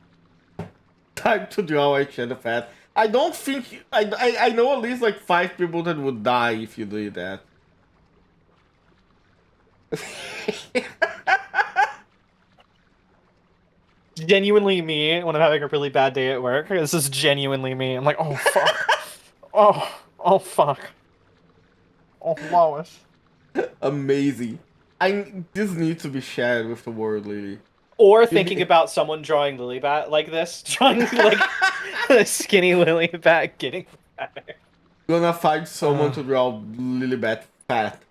Time to draw a shadow fat. I don't think I know at least like 5 people that would die if you do that. Genuinely me when I'm having a really bad day at work. This is genuinely me. I'm like, oh fuck. oh fuck. Oh Lois. Amazing. This needs to be shared with the world, Lily. Or thinking about someone drawing Lilybat like this, drawing like a skinny Lilybat getting fatter. Gonna find someone to draw Lilibet fat.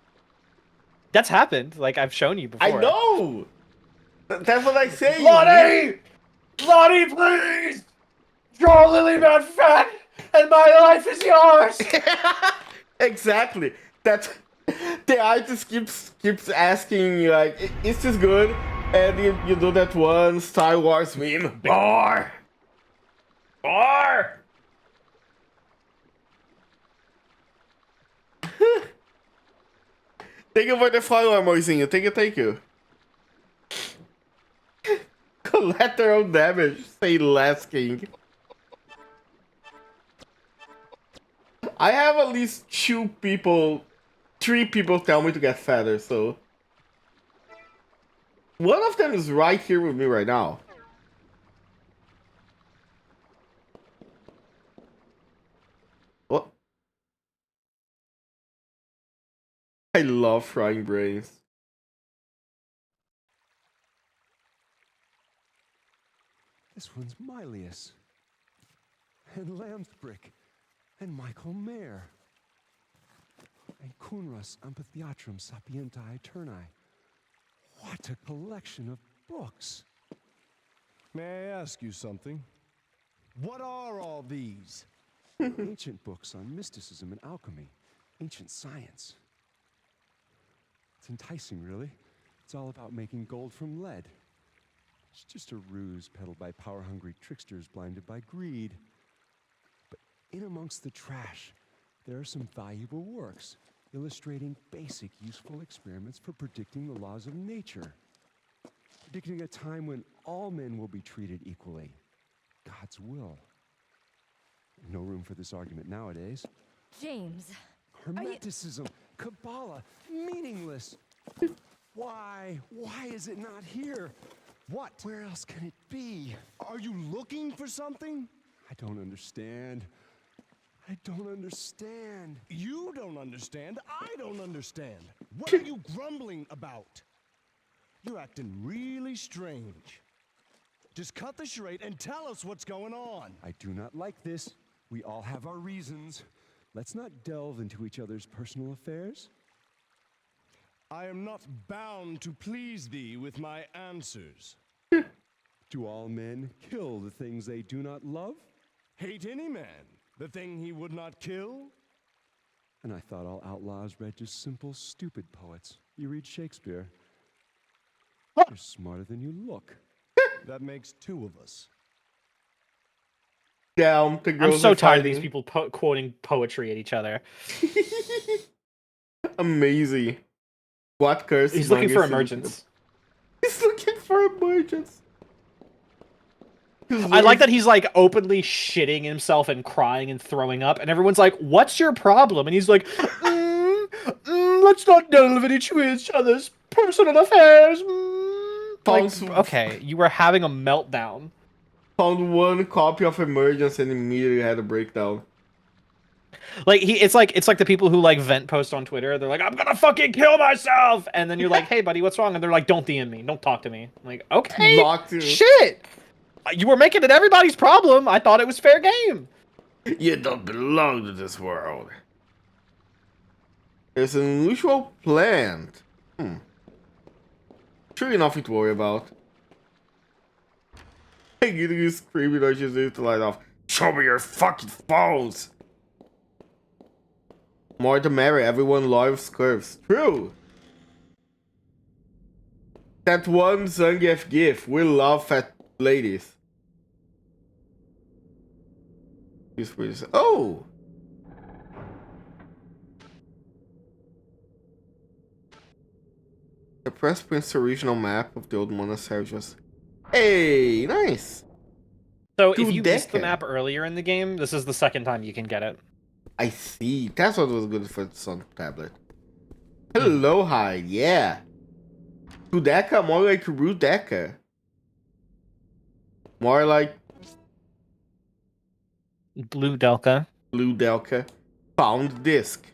That's happened. Like I've shown you before. I know. That's what I say. Lottie! Lottie, please! Draw Lilybat fat, and my life is yours! Exactly. That's the artist keeps asking you like, is this good? And you do that one Star Wars meme. More! More! Thank you for the follow, amorzinho. Thank you. Collateral damage. Say less, King. I have at least 3 people tell me to get fatter, so... One of them is right here with me right now. What? I love frying brains. This one's Mylius. And Lamthbrick. And Michael Mayer. And Kunras Amphitheatrum Sapienta Aeterni. What a collection of books. May I ask you something? What are all these? Ancient books on mysticism and alchemy. Ancient science. It's enticing, really. It's all about making gold from lead. It's just a ruse peddled by power-hungry tricksters blinded by greed. But in amongst the trash, there are some valuable works illustrating basic, useful experiments for predicting the laws of nature. Predicting a time when all men will be treated equally. God's will. No room for this argument nowadays. James. Hermeticism, Kabbalah, meaningless. Why is it not here? What? Where else can it be? Are you looking for something? I don't understand. I don't understand. You don't understand. I don't understand. What are you grumbling about? You're acting really strange. Just cut the charade and tell us what's going on. I do not like this. We all have our reasons. Let's not delve into each other's personal affairs. I am not bound to please thee with my answers. Do all men kill the things they do not love? Hate any man the thing he would not kill? And I thought all outlaws read just simple, stupid poets. You read Shakespeare. You're smarter than you look. That makes 2 of us. Down, the girls I'm so are tired of these fighting. people quoting poetry at each other. Amazing. What curse? He's looking for Manga emergence. He's looking for emergence. I like that he's like openly shitting himself and crying and throwing up, and everyone's like, "What's your problem?" And he's like, "Let's not delve into each other's personal affairs." Like, okay, you were having a meltdown. Found 1 copy of emergence and immediately had a breakdown. Like it's like the people who like vent post on Twitter. They're like, "I'm gonna fucking kill myself," and then you're like, "Hey, buddy, what's wrong?" And they're like, "Don't DM me, don't talk to me." I'm like, okay, Locked you. shit. You were making it everybody's problem. I thought it was fair game. You don't belong to this world. There's an unusual plant. Surely nothing to worry about. Hey, you screaming, I just need to light off. Show me your fucking phones! More the merrier, everyone loves curves. True! That one Zangief gif, we love fat ladies. Oh! The press prints the regional map of the old monastery just... Hey, nice! So if you missed the KOUDELKA. map earlier in the game, this is the second time you can get it. I see. That's what was good for the Sun tablet. Hello, Hare. Yeah. KOUDELKA, more like RUDEKA. More like Blue Delka. KOUDELKA. Found disc.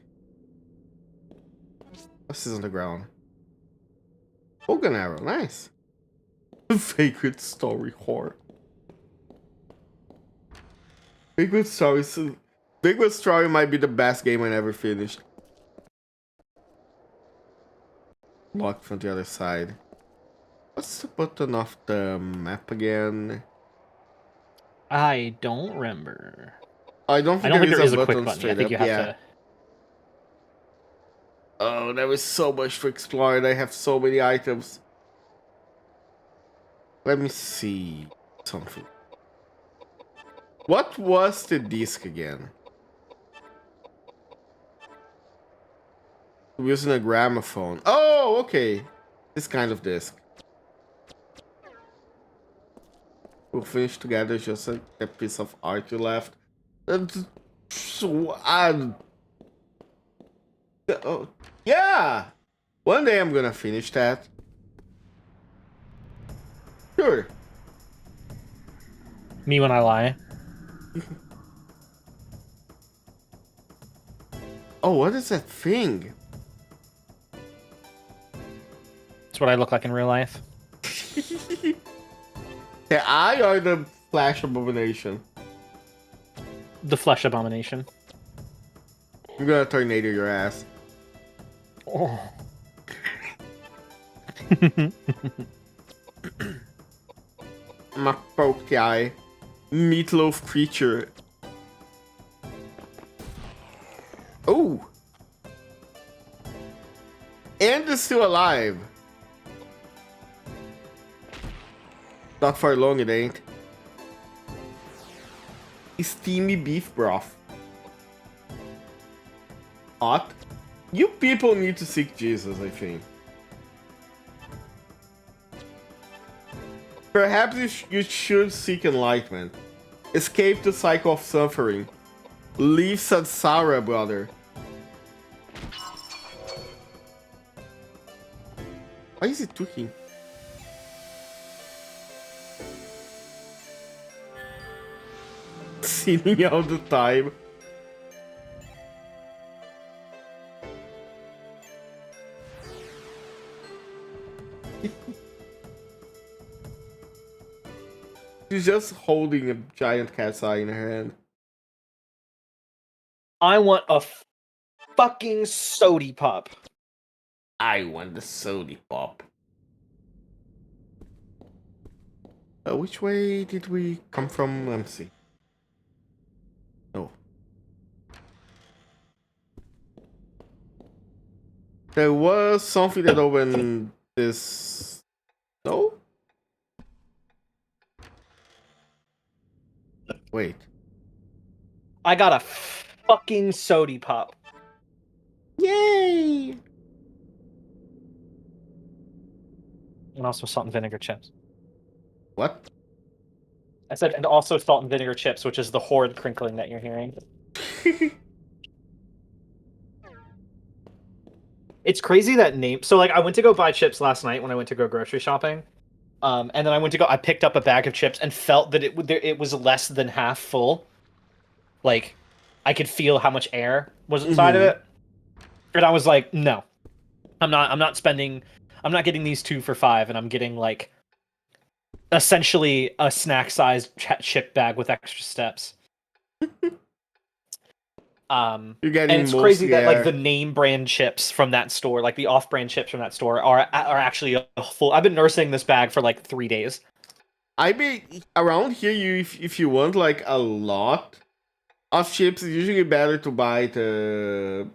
What's this on the ground? Hogan arrow, nice. Vagrant Story horror. Vagrant Story might be the best game I ever finished. Locked from the other side. What's the button of the map again? I don't remember. I don't think there is a quick button button. I straight think up, you have yeah. to. Oh, there is so much to explore and I have so many items. Let me see something. What was the disc again? We're using a gramophone. Oh, okay. This kind of disc. We'll finish together, just a piece of Archie left. Oh, yeah! One day I'm gonna finish that. Sure. Me when I lie. Oh, what is that thing? It's what I look like in real life. The eye or the flash abomination? The flesh abomination. I'm gonna tornado your ass. Oh. I'm a poke the eye. Meatloaf creature. Oh! And is still alive. Not for long, it ain't. Steamy beef broth. Hot? You people need to seek Jesus, I think. Perhaps you should seek enlightenment. Escape the cycle of suffering. Leave Sansara, brother. Why is it talking? Singing all the time. She's just holding a giant cat's eye in her hand. I want a fucking sody pop. I want the sody pop. Which way did we come from? Let me see. Oh. There was something that opened this... No? Wait. I got a fucking sody pop. Yay! And also salt and vinegar chips. What? I said, and also salt and vinegar chips, which is the horde crinkling that you're hearing. It's crazy that name. So, like, I went to go buy chips last night when I went to go grocery shopping. And then I picked up a bag of chips and felt that it was less than half full. Like, I could feel how much air was inside of it. And I was like, no. I'm not getting these 2 for $5, and I'm getting, like, essentially a snack-sized chip bag with extra steps. You're getting and it's crazy that like the name brand chips from that store, like the off-brand chips from that store, are actually a full. I've been nursing this bag for like 3 days. I mean, around here, if you want like a lot of chips, it's usually better to buy the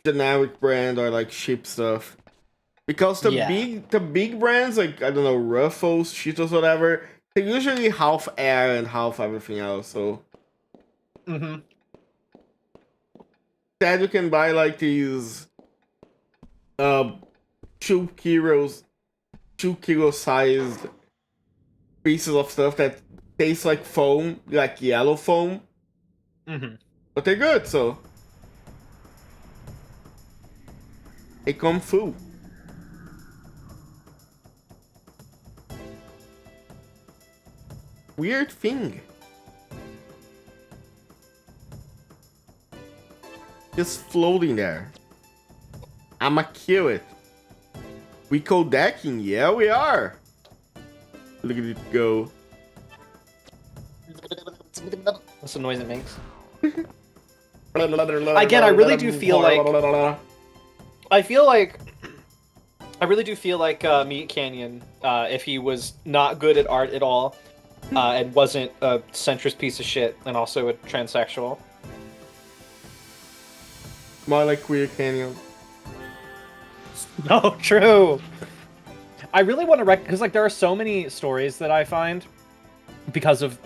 generic brand or like cheap stuff, because the big brands like, I don't know, Ruffles, Cheetos, whatever, they're usually half air and half everything else. So. Mm-hmm. Instead, you can buy like these 2 kilo sized pieces of stuff that taste like foam, like yellow foam. Mm-hmm. But they're good, so they come full. weird thing. Just floating there. I'ma kill it. We koudecking? Yeah, we are. Look at it go. That's the noise it makes. Again, I really do feel like... I really do feel like Meat Canyon, if he was not good at art at all, and wasn't a centrist piece of shit, and also a transsexual. More like Queer Canyon. No, true. I really want to because like there are so many stories that I find because of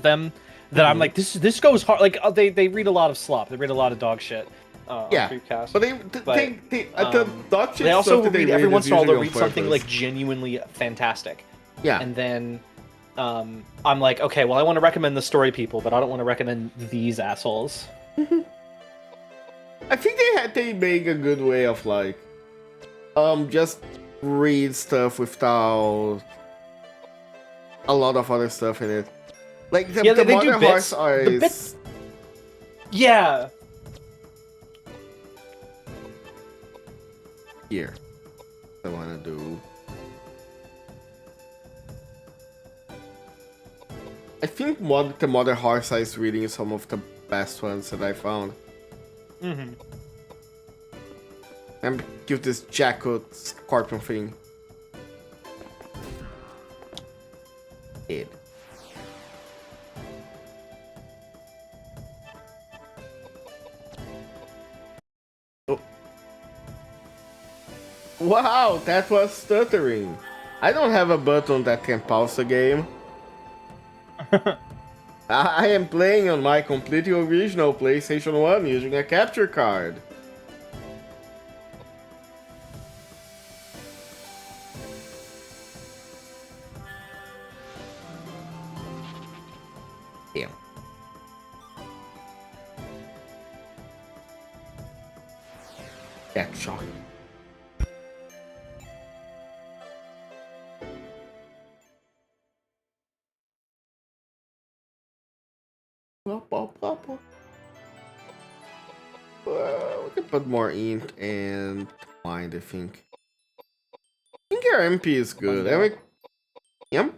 them that I'm like this goes hard. Like they read a lot of slop. They read a lot of dog shit. Yeah, on Creepcast. but the dog shit they also stuff that read they every read once is in a while. They'll usually read on something purpose. like genuinely fantastic. Yeah, And then I'm like, okay, well, I want to recommend the story people, but I don't want to recommend these assholes. I think they make a good way of like, just read stuff without a lot of other stuff in it. Like the Yeah, they do modern bits. horse The eyes. bits- Yeah. Here, I want to do. I think the modern horse eyes reading is some of the best ones that I found. Mm-hmm. And give this jackal scorpion thing. Head. Oh. Wow, that was stuttering. I don't have a button that can pause the game. I am playing on my completely original PlayStation 1 using a capture card. Damn. Back shot. We can put more ink and mind, I think. I think your MP is good. I mean, yep.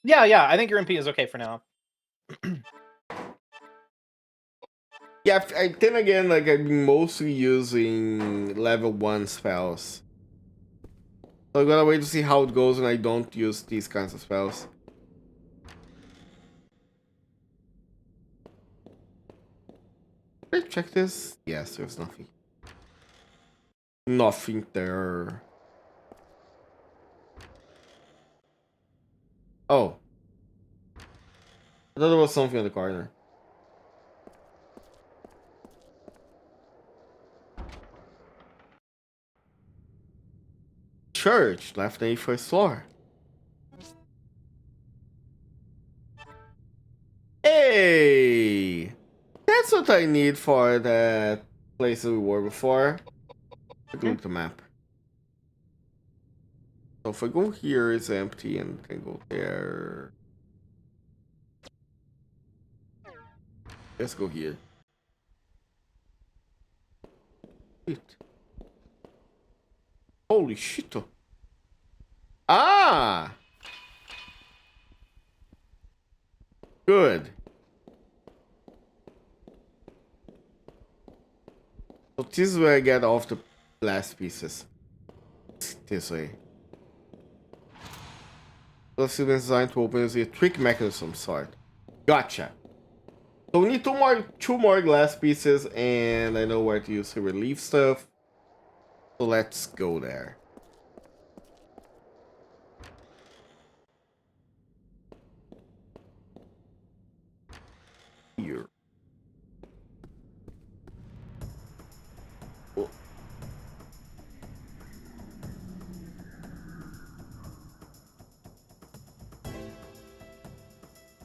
Yeah, I think your MP is okay for now. Yeah, then again, like I've been mostly using level 1 spells. So I'm gonna wait to see how it goes when I don't use these kinds of spells. Did I check this? Yes, there's nothing. Nothing there. Oh. I thought there was something in the corner. Church, left on the first floor. Hey! That's what I need for that place that we were before. Take a look at the map. So if I go here, it's empty, and I go there. Let's go here. Shit. Holy shit. Ah! Good. So this is where I get off the last pieces. This way. The system is designed to open a trick mechanism sort. Gotcha. So we need two more glass pieces, and I know where to use the relief stuff. So let's go there. Here. Oh.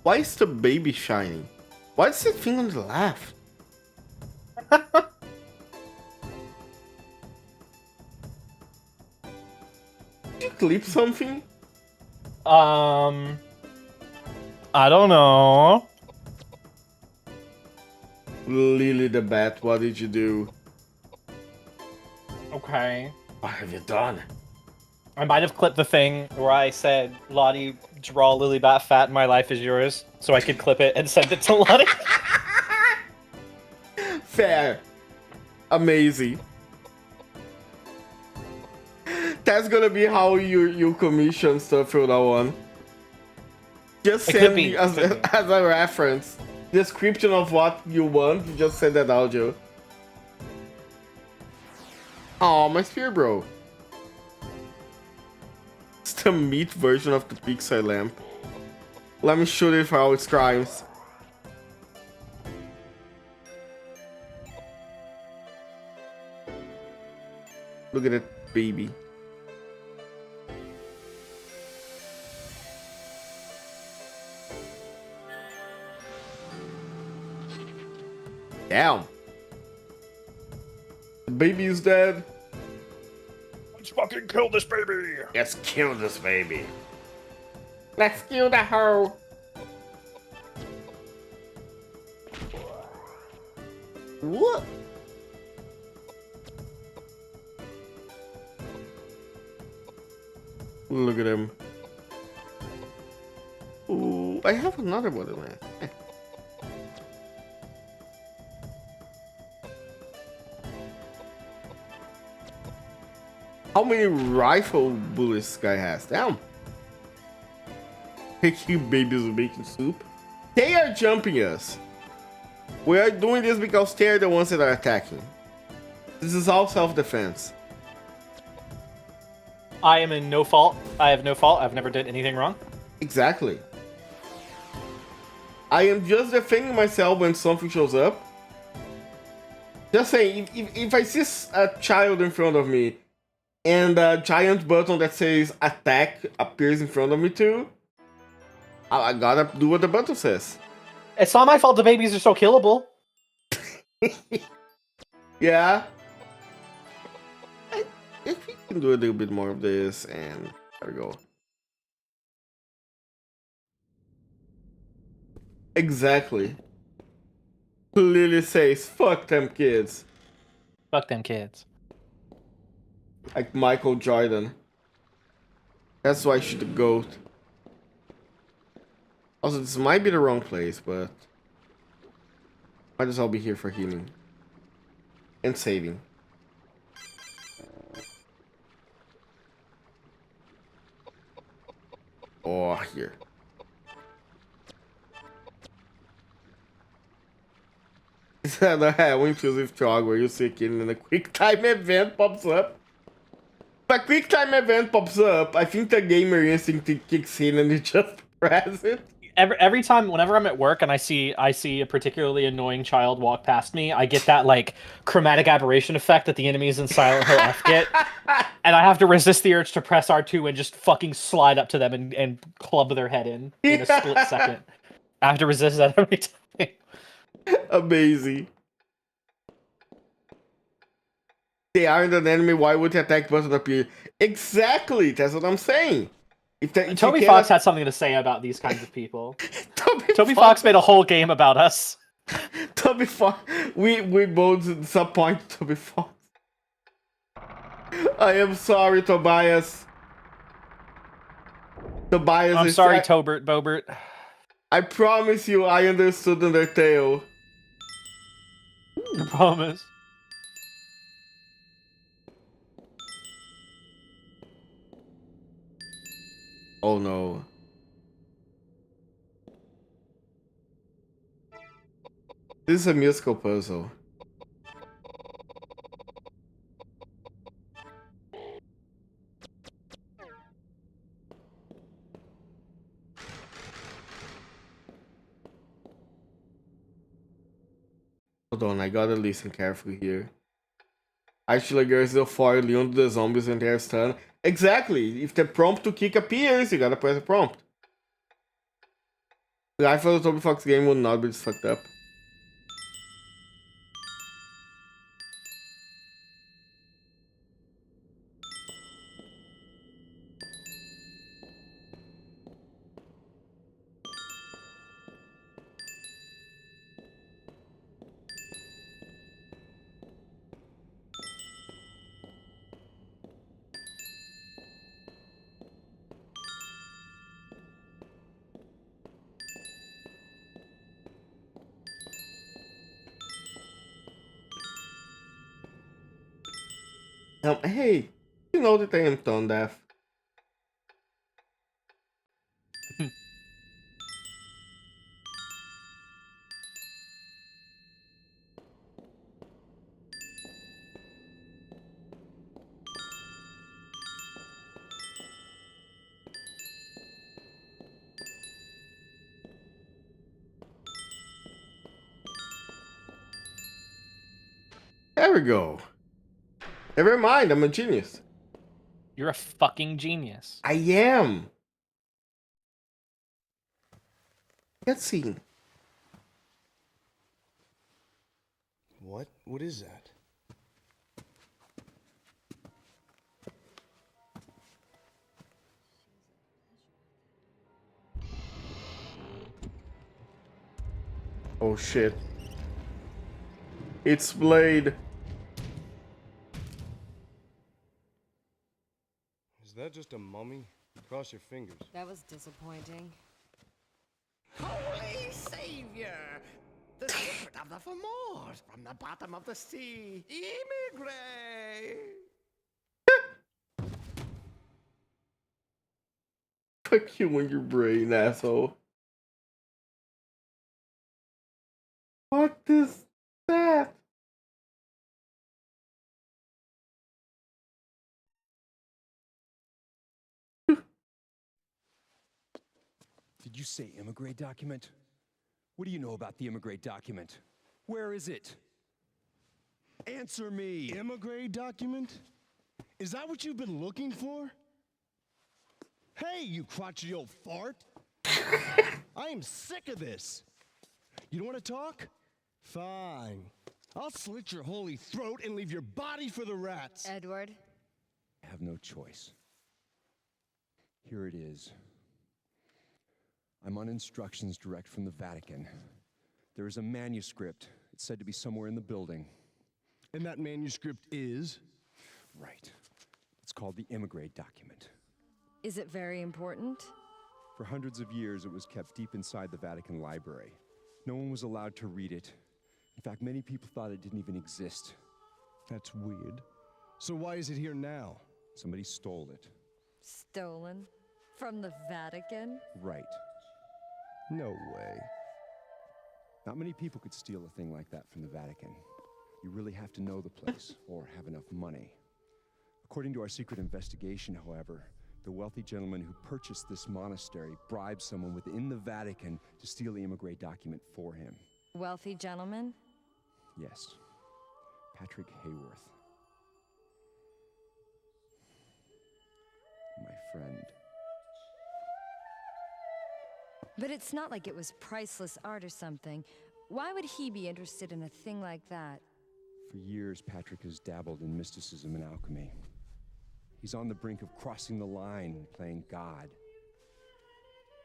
Why is the baby shining? Why is that thing on the left? Did you clip something? I I don't know. Lily the Bat, what did you do? Okay. What have you done? I might have clipped the thing where I said, Lottie, draw Lily Bat Fat, my life is yours, so I could clip it and send it to Lottie. Fair. Amazing. That's gonna be how you commission stuff for that one. Just It could send be, me it as could be. as a reference. Description of what you want, you just send that audio. Oh, my spear bro. It's the meat version of the pixel lamp. Let me shoot it for all its crimes. Look at that baby. Damn. The baby is dead. Let's fucking kill this baby. Let's kill this baby. Let's kill the hoe. What? Look at him. Ooh, I have another Borderlands. How many rifle bullets this guy has? Damn. You babies are making soup. They are jumping us. We are doing this because they are the ones that are attacking. This is all self-defense. I am in no fault. I have no fault. I've never did anything wrong. Exactly. I am just defending myself when something shows up. Just saying, if I see a child in front of me and a giant button that says attack appears in front of me too, I gotta do what the button says. It's not my fault the babies are so killable. Yeah. If we can do a little bit more of this, and there we go. Exactly. Clearly says, fuck them kids. Fuck them kids. Like Michael Jordan. That's why I should the GOAT. Also, this might be the wrong place, but might as well be here for healing. And saving. Oh, here. It's another inclusive jog where you see a kid and a quick time event pops up. If a quick time event pops up, I think the gamer instinct kicks in and you just press it. Every time, whenever I'm at work and I see a particularly annoying child walk past me, I get that like chromatic aberration effect that the enemies in Silent Hill F get, and I have to resist the urge to press R2 and just fucking slide up to them and club their head in a split second. I have to resist that every time. Amazing. They aren't an enemy, why would the attack button appear? Exactly, that's what I'm saying. If Toby Fox had something to say about these kinds of people. Toby Fox Fox made a whole game about us. Toby Fox, we both disappoint Toby Fox. I am sorry, Tobias. Tobias I'm is sorry, Tobert Bobert. I promise you I understood Undertale. I promise. Oh no. This is a musical puzzle. Hold on, I gotta listen carefully here. Actually, there's the fire leon to the zombies when they're stunned. Exactly! If the prompt to kick appears, you gotta press the prompt. The life of the Toby Fox game would not be this fucked up. Hey, you know that I am tone deaf. There we go. Never mind, I'm a genius. You're a fucking genius. I am. Cutscene. What? What is that? Oh shit. It's Blade. Is that just a mummy? Cross your fingers. That was disappointing. Holy Savior! The secret of the Fomors from the bottom of the sea. Immigrate! Fuck you in your brain, asshole. What is that? Did you say immigrate document? What do you know about the immigrate document? Where is it? Answer me! Immigrate document? Is that what you've been looking for? Hey, you crotchety old fart! I am sick of this. You don't want to talk? Fine. I'll slit your holy throat and leave your body for the rats. Edward? I have no choice. Here it is. I'm on instructions direct from the Vatican. There is a manuscript. It's said to be somewhere in the building. And that manuscript is? Right. It's called the immigrate document. Is it very important? For hundreds of years, it was kept deep inside the Vatican library. No one was allowed to read it. In fact, many people thought it didn't even exist. That's weird. So why is it here now? Somebody stole it. Stolen? From the Vatican? Right. No way. Not many people could steal a thing like that from the Vatican. You really have to know the place or have enough money. According to our secret investigation, however, the wealthy gentleman who purchased this monastery bribed someone within the Vatican to steal the immigrate document for him. Wealthy gentleman? Yes. Patrick Hayworth. My friend. But it's not like it was priceless art or something. Why would he be interested in a thing like that? For years, Patrick has dabbled in mysticism and alchemy. He's on the brink of crossing the line, playing God.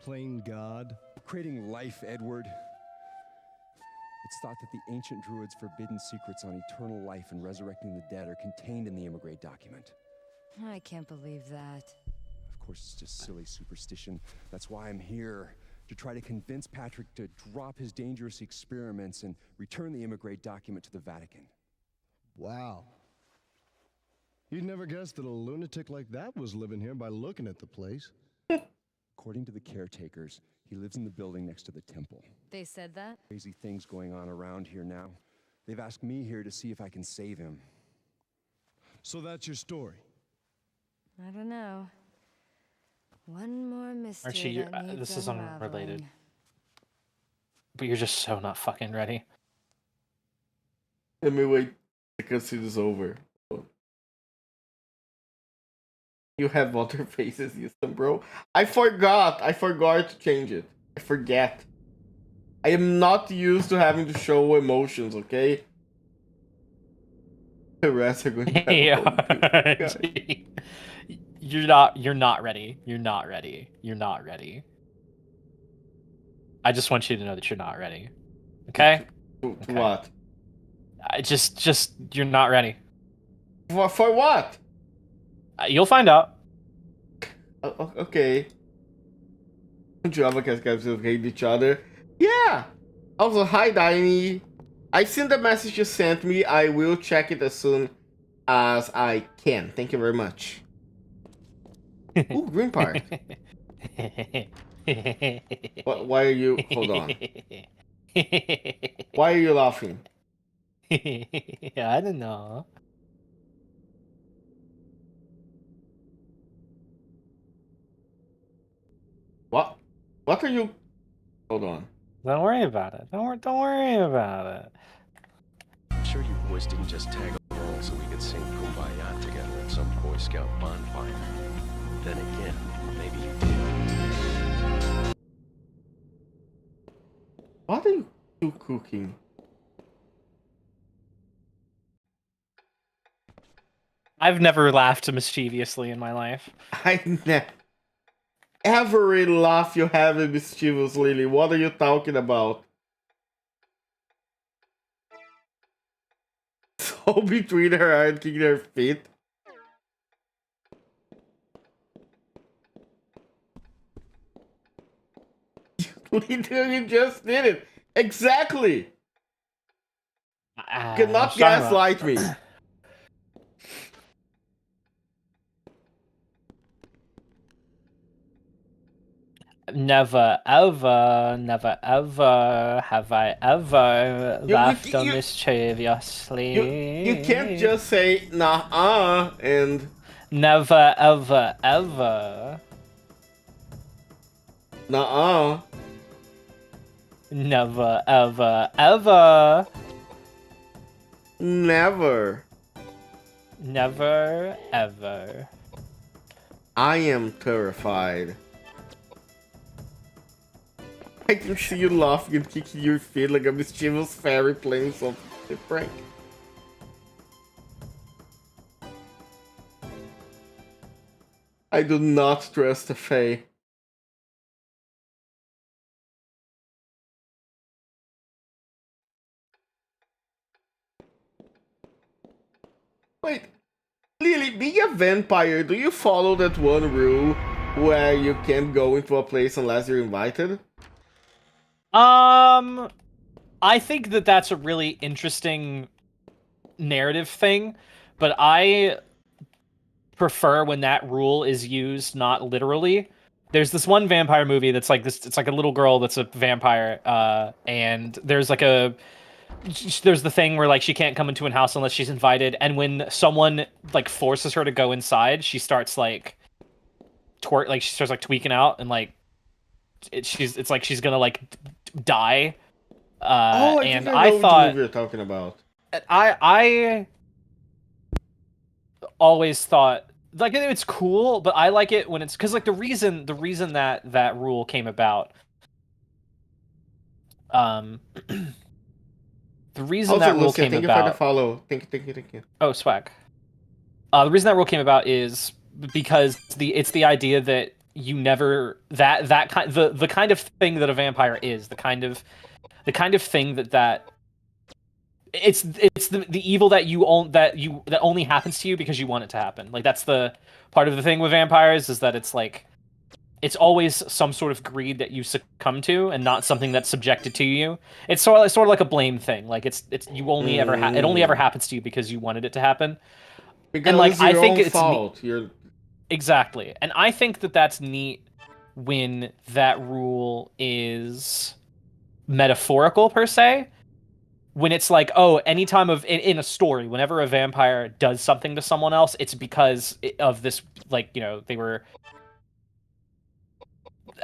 Playing God? Creating life, Edward. It's thought that the ancient druids' forbidden secrets on eternal life and resurrecting the dead are contained in the immigrate document. I can't believe that. Of course, it's just silly superstition. That's why I'm here. To try to convince Patrick to drop his dangerous experiments and return the immigrate document to the Vatican. Wow. You'd never guess that a lunatic like that was living here by looking at the place. According to the caretakers, he lives in the building next to the temple. They said that? Crazy things going on around here now. They've asked me here to see if I can save him. So that's your story? I don't know. One more mystery. Archie, that needs this is unrelated. unraveling. But you're just so not fucking ready. Let me wait. The cutscene is over. You have water faces, Houston, bro. I forgot to change it. I forget. I am not used to having to show emotions, okay? The rest are going to have Archie. You're not ready. You're not ready. You're not ready. I just want you to know that you're not ready. Okay? To Okay. what? I just you're not ready. For what? You'll find out. Okay. Java guys hate each other. Yeah. Also, hi, Diney. I seen the message you sent me. I will check it as soon as I can. Thank you very much. Ooh, green part. Why are you... Hold on. Why are you laughing? I don't know. What? What are you... Hold on. Don't worry about it. Don't worry about it. I'm sure you boys didn't just tag along so we could sing Kumbaya together at some Boy Scout bonfire. Then again, maybe you did. What are you cooking? I've never laughed mischievously in my life. I never... Every laugh you have is mischievous, Lily. What are you talking about? So between her and kicking her feet. You literally just did it. Exactly. Cannot gaslight me. Never ever have I ever laughed mischievously. You can't just say nah and Never ever. nah. Never ever. Never. Never ever. I am terrified. I can see you laughing and kicking your feet like a mischievous fairy playing something prank. I do not trust the Fae. Wait, Lily, being a vampire, do you follow that one rule where you can't go into a place unless you're invited? I think that that's a really interesting narrative thing, but I prefer when that rule is used not literally. There's this one vampire movie that's like this. It's like a little girl that's a vampire, and there's the thing where like she can't come into a house unless she's invited, and when someone like forces her to go inside, she starts like she starts like tweaking out, and like it's like she's gonna like die. And I thought what you're talking about. I always thought like it's cool, but I like it when it's because like the reason that rule came about. The reason Also, that rule Lucia, came thank about. you for the follow. Thank you. Oh, swag. The reason that rule came about is because it's the idea that you never that kind the kind of thing that a vampire is the kind of thing that it's the evil that only happens to you because you want it to happen. Like that's the part of the thing with vampires is that it's like it's always some sort of greed that you succumb to and not something that's subjected to you. It's sort of like a blame thing. Like it's you only ever it only ever happens to you because you wanted it to happen. Because and like it's your I think own it's fault. You're exactly. And I think that that's neat when that rule is metaphorical per se. When it's like, oh, anytime in a story, whenever a vampire does something to someone else, it's because of this, like, you know, they were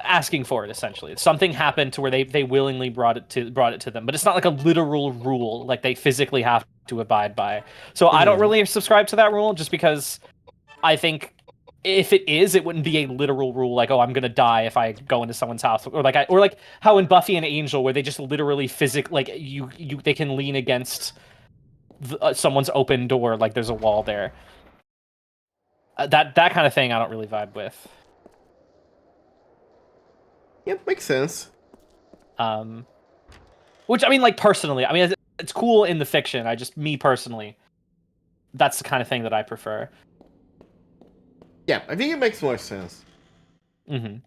asking for it essentially. Something happened to where they willingly brought it to them, but it's not like a literal rule like they physically have to abide by. So I don't really subscribe to that rule just because I think if it is, it wouldn't be a literal rule like, oh, I'm gonna die if I go into someone's house, or like how in Buffy and Angel where they just literally like they can lean against someone's open door like there's a wall there. That kind of thing I don't really vibe with. Yep, makes sense. Which I mean, like personally, I mean it's cool in the fiction. Me personally, that's the kind of thing that I prefer. Yeah, I think it makes more sense. Mm-hmm.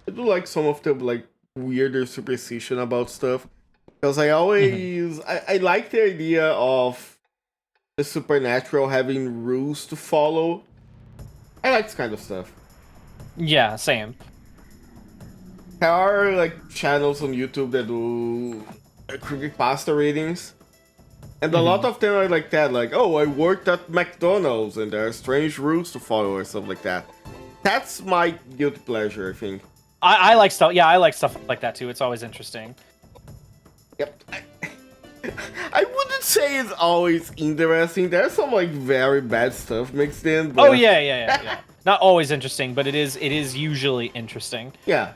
I do like some of the like weirder superstition about stuff. Because I always I like the idea of the supernatural having rules to follow. I like this kind of stuff. Yeah, same. There are like channels on YouTube that do creepypasta readings. And a lot of them are like that, like, oh, I worked at McDonald's and there are strange rules to follow or stuff like that. That's my guilty pleasure, I think. I like stuff. Yeah, I like stuff like that too. It's always interesting. Yep. I wouldn't say it's always interesting. There's some like very bad stuff mixed in. But... Oh yeah. Not always interesting, but it is usually interesting. Yeah.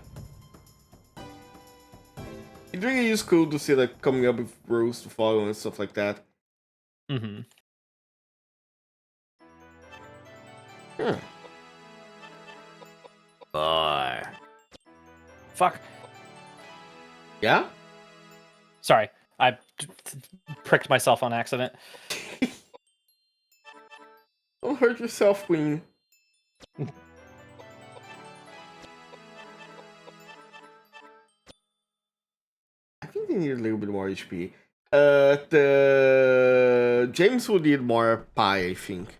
It really is cool to see like coming up with rules to follow and stuff like that. Fuck. Yeah? Sorry, I pricked myself on accident. Don't hurt yourself, Queen. I think they need a little bit more HP. James would need more pie, I think.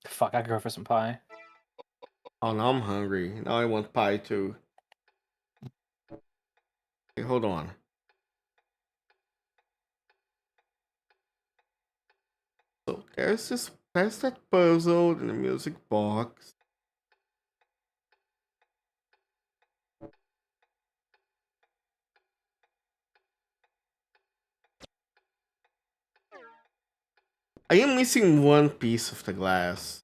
Fuck, I could go for some pie. Oh, now I'm hungry. Now I want pie too. Okay, hold on. So there's that puzzle in the music box. I am missing one piece of the glass.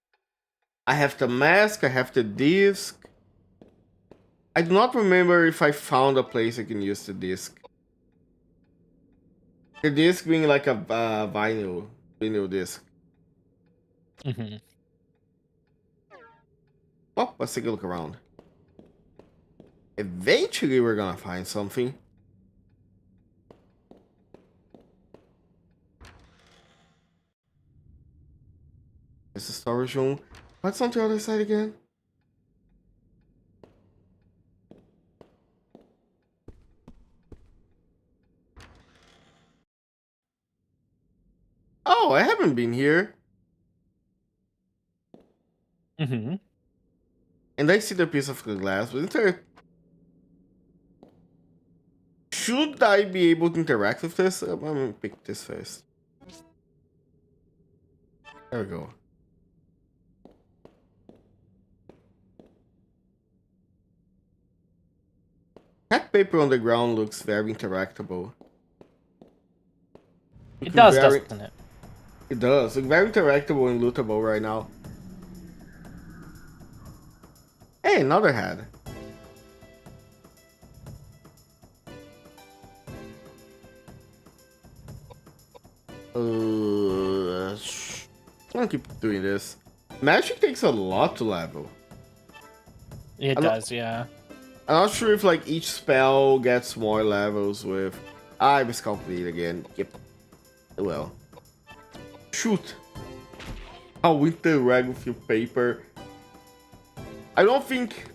I have the mask, I have the disc. I do not remember if I found a place I can use the disc. The disc being like a vinyl disc. Well, let's take a look around. Eventually we're gonna find something. There's the storage room. What's on the other side again? Oh, I haven't been here. And I see the piece of the glass, but should I be able to interact with this? I'm gonna pick this first. There we go. That paper on the ground looks very interactable. It does, doesn't it? It does. Look very interactable and lootable right now. Hey, another head. I'm gonna keep doing this. Magic takes a lot to level. It does, yeah. I'm not sure if like each spell gets more levels with... I miscalculated again. Yep. Well. Shoot. I'll interact with your paper. I don't think...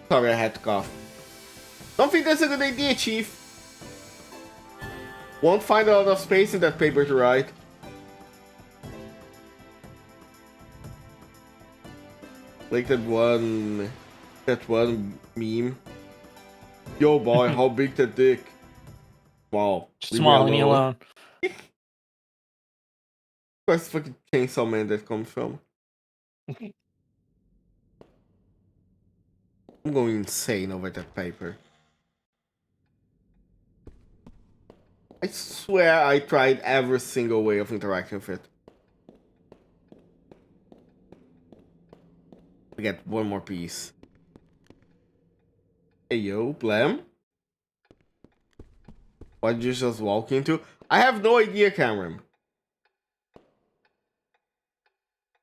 Sorry, I had to cough. Don't think that's a good idea, Chief. Won't find a lot of space in that paper to write. Like that one meme. Yo boy, how big that dick? Wow. Just leave me alone. Where's the fucking Chainsaw Man that comes from? I'm going insane over that paper. I swear I tried every single way of interacting with it. We get one more piece. Hey yo, Blam? What did you just walk into? I have no idea, Cameron.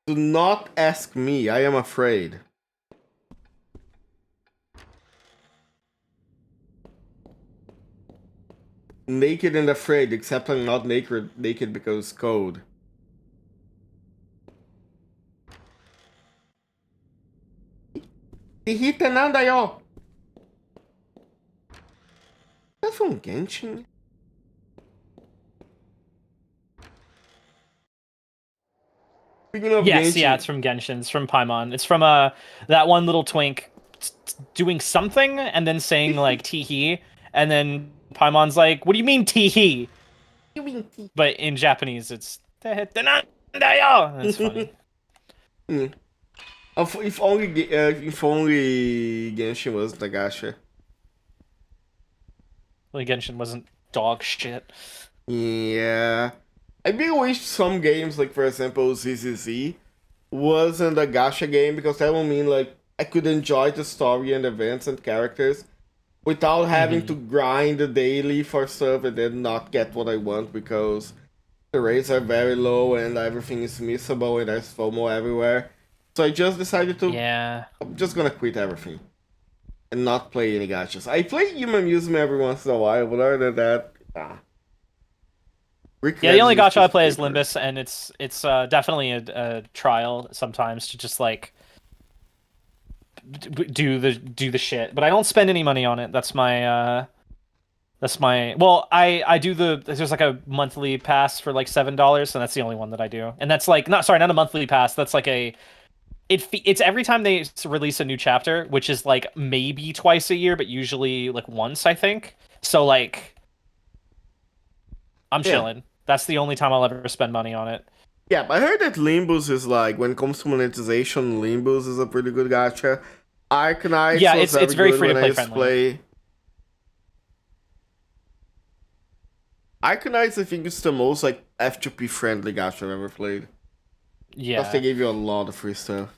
Do not ask me, I am afraid. Naked and afraid, except I'm not naked because code. Irrita nada aí, ó. That's from Genshin. Speaking of Yes, Genshin, yeah, it's from Genshin. It's from Paimon. It's from that one little twink doing something and then saying like tee and then Paimon's like, "What do you mean tee?" But in Japanese, it's it's funny. If only Genshin wasn't a gacha. Well, Genshin wasn't dog shit. Yeah. I really wish some games, like for example ZZZ, wasn't a gacha game because that would mean like I could enjoy the story and events and characters without having to grind daily for stuff and then not get what I want because the rates are very low and everything is missable and there's FOMO everywhere. So I just decided to. Yeah. I'm just gonna quit everything and not play any gachas. I play Human Amusement every once in a while, but other than that, Yeah, the only gacha I play is Limbus, and it's definitely a trial sometimes to just like do the shit. But I don't spend any money on it. That's my well, I do there's like a monthly pass for like $7, and that's the only one that I do. And that's like not a monthly pass. That's like it's every time they release a new chapter, which is like maybe twice a year, but usually like once, I think. So like I'm chilling. That's the only time I'll ever spend money on it. Yeah, I heard that Limbus is like, when it comes to monetization, Limbus is a pretty good gacha. Arcanite it's very free to play friendly. Arcanite, I think, is the most like F2P friendly gacha I've ever played. Yeah. Because they gave you a lot of free stuff.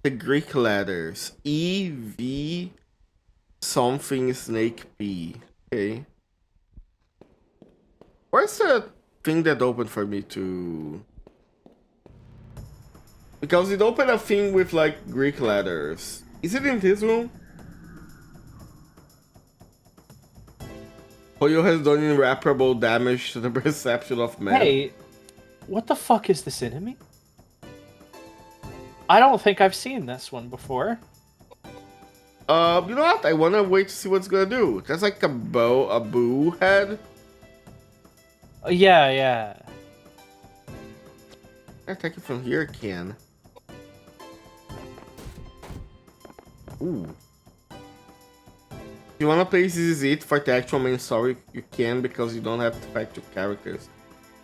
The Greek letters. EV something snake P. Okay. Where's the thing that opened for me to... Because it opened a thing with like Greek letters. Is it in this room? Hoyo has done irreparable damage to the perception of men. Hey, what the fuck is this enemy? I don't think I've seen this one before. You know what? I wanna wait to see what it's gonna do. That's like a boo head. Yeah. I take it from here, can. Ooh. If you wanna play ZZ for the actual main story, you can because you don't have to fight your characters.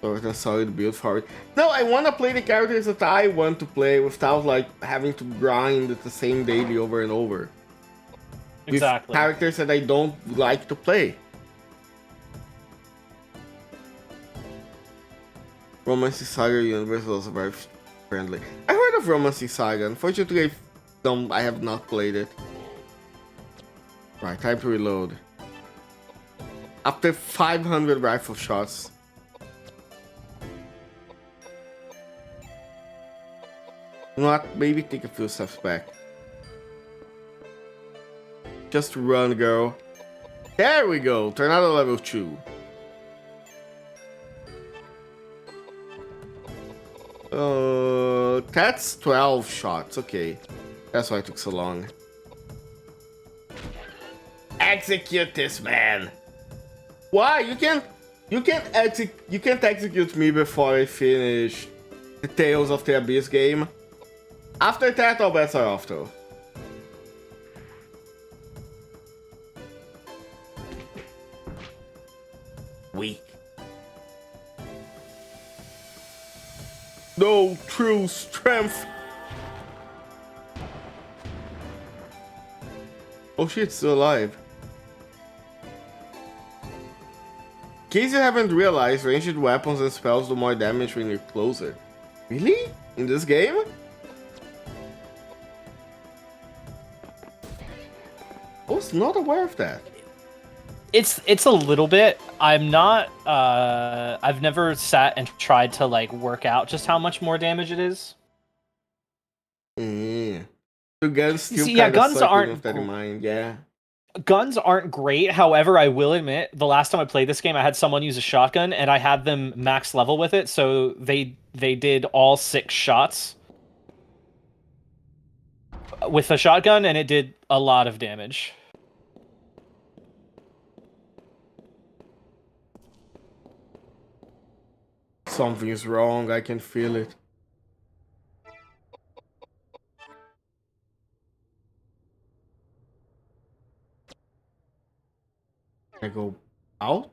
So it's a solid build for it. No, I wanna play the characters that I want to play without like having to grind the same daily over and over. Exactly. With characters that I don't like to play. Romantic Saga universe is also very friendly. I heard of Romantic Saga. Unfortunately, I have not played it. Right, time to reload. After 500 rifle shots. You know what? Maybe take a few steps back. Just run, girl. There we go. Tornado level 2. That's 12 shots. Okay. That's why it took so long. Execute this man. Why? You can't execute me before I finish the Tales of the Abyss game. After that, all bets are off though. Weak. No true strength. Oh shit, still alive. In case you haven't realized, ranged weapons and spells do more damage when you're closer. Really? In this game? I was not aware of that. It's a little bit. I'm not I've never sat and tried to like work out just how much more damage it is. The guns still guns aren't with that in mind, yeah. Guns aren't great. However, I will admit, the last time I played this game, I had someone use a shotgun, and I had them max level with it, so they did all 6 shots. with a shotgun, and it did a lot of damage. Something's wrong. I can feel it. I go out?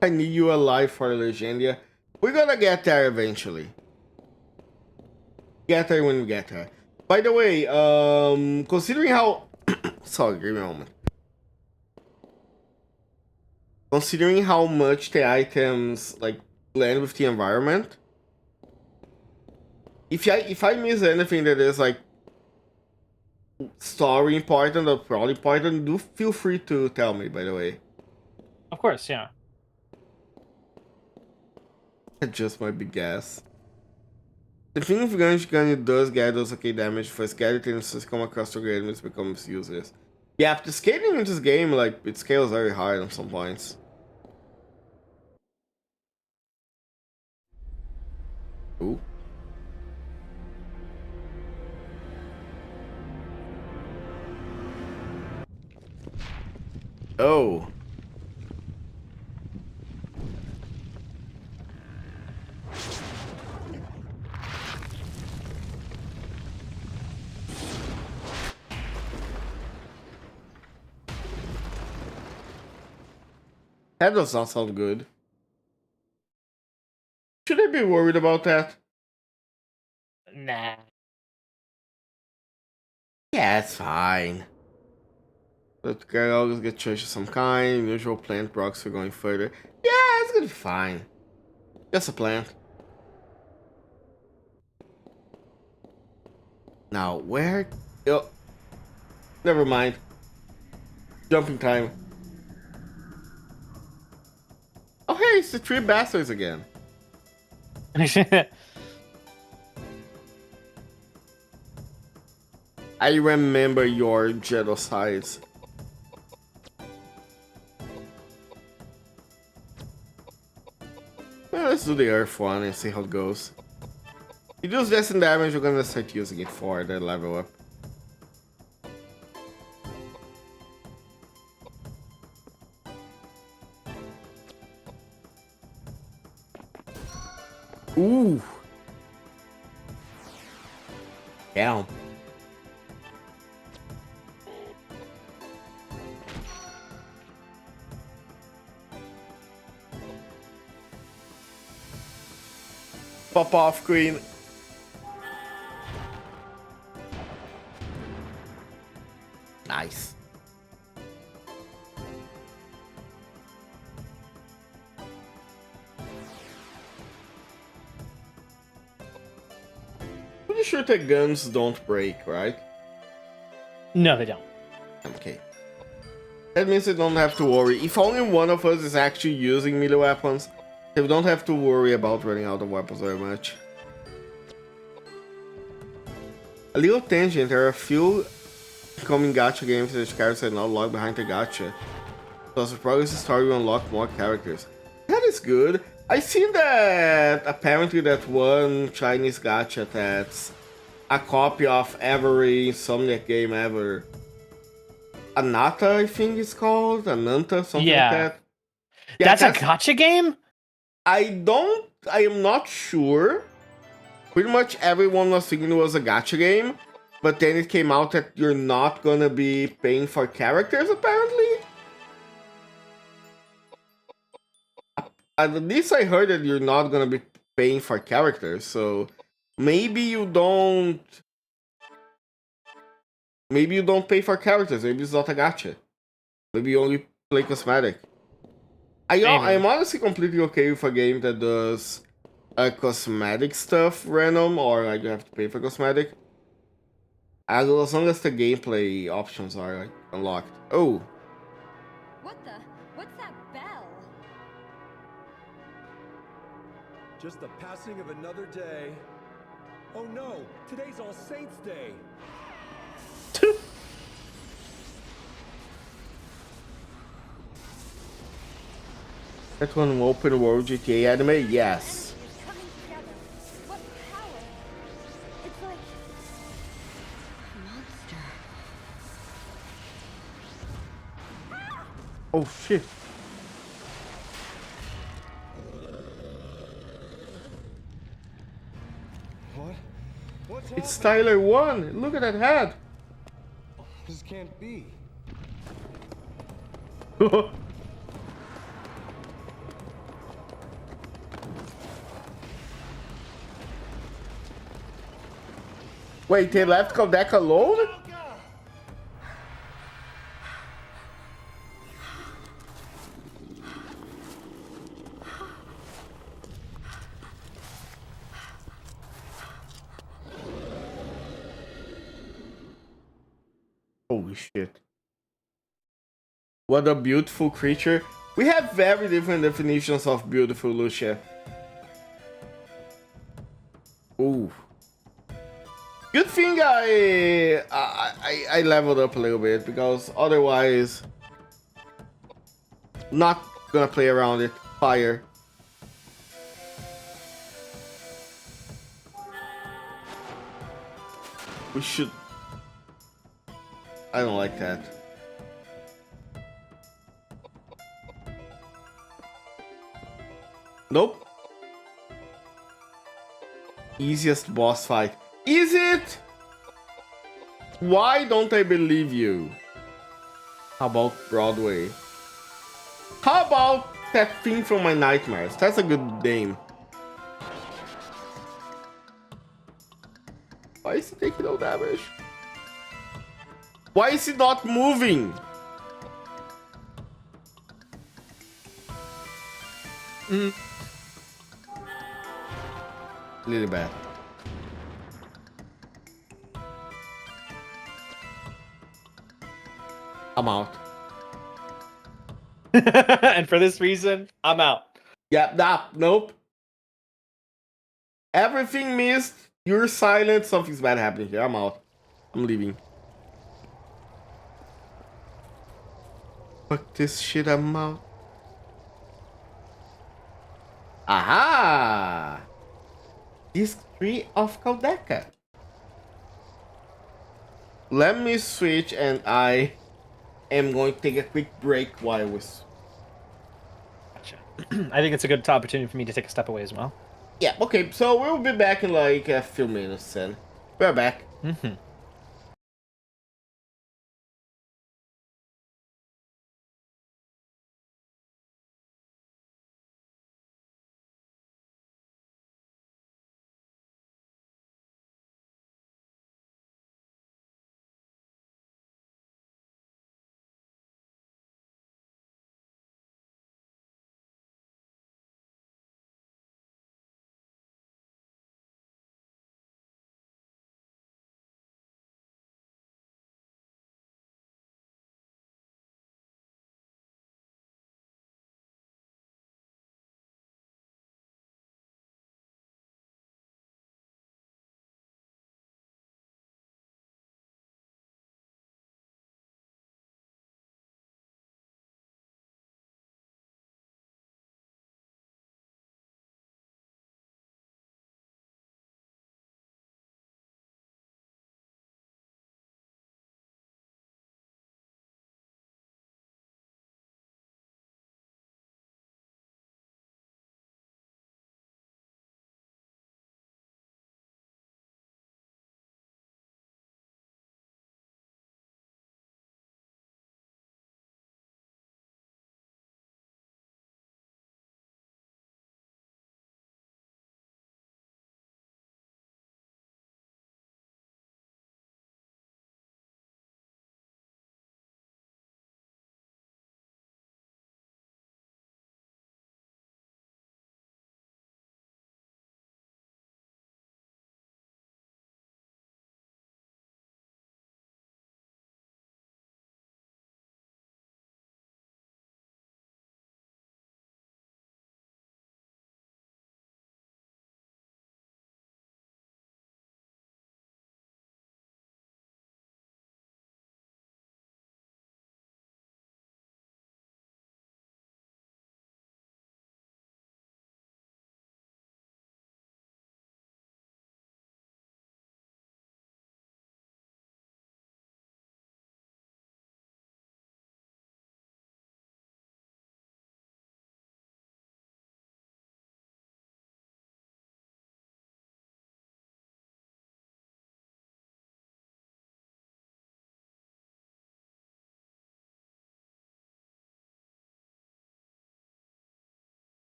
I need you alive for Legendia. We're gonna get there eventually. Get there when we get there. By the way, considering how... Sorry, give me a moment. Considering how much the items, like, blend with the environment, if I miss anything that is, like, story important or plot important, do feel free to tell me, by the way. Of course, yeah. That just might be guess. The thing with gun does get those okay damage for skeleton, so come across to enemies becomes useless. Yeah, the scaling in this game, like, it scales very high on some points. Ooh. Oh. That does not sound good. Should I be worried about that? Nah. Yeah, it's fine. But I always get church of some kind, usual plant rocks for going further. Yeah, it's gonna be fine. Just a plant. Now, where? Oh, never mind. Jumping time. Oh, hey, it's the three bastards again. I remember your genocides. Well, let's do the earth one and see how it goes. You do less than damage, you're gonna start using it for the level up. Ooh. Damn. Pop off, queen. Nice. Pretty sure that guns don't break, right? No, they don't. Okay. That means we don't have to worry. If only one of us is actually using melee weapons, then we don't have to worry about running out of weapons very much. A little tangent, there are a few coming gacha games that characters are now locked behind the gacha. So as the progress is starting to unlock more characters. That is good. I seen that apparently that one Chinese gacha that's a copy of every Insomniac game ever. Anata, I think it's called. Ananta, something like that. Yeah, that's a gacha game? I am not sure. Pretty much everyone was thinking it was a gacha game, but then it came out that you're not gonna be paying for characters, apparently. At least I heard that you're not gonna be paying for characters, so maybe you don't pay for characters. Maybe it's not a gacha. Maybe you only play cosmetic. I am honestly completely okay with a game that does cosmetic stuff random, or like you have to pay for cosmetic. As long as the gameplay options are like unlocked. Oh. What's that bell? Just the passing of another day. Oh no, today's All Saints Day. That one open world GTA anime? Yes. Oh shit. What? What's It's happening? Tyler 1. Look at that head. This can't be. Wait, they left KOUDELKA alone? Holy shit. What a beautiful creature. We have very different definitions of beautiful, Lucia. Ooh. Good thing I leveled up a little bit, because otherwise not gonna play around it. Fire. We should. I don't like that. Nope. Easiest boss fight. Is it? Why don't I believe you? How about Broadway? How about that thing from my nightmares? That's a good name. Why is he taking no damage? Why is he not moving? Really bad. I'm out. And for this reason, I'm out. Yeah, nah, nope. Everything missed. You're silent. Something's bad happening here. I'm out. I'm leaving. Fuck this shit, I'm out. Aha! Disc 3 of KOUDELKA. Let me switch, and I am going to take a quick break while I was... Gotcha. I think it's a good opportunity for me to take a step away as well. Yeah, okay, so we'll be back in like a few minutes, and we're back. Mm-hmm.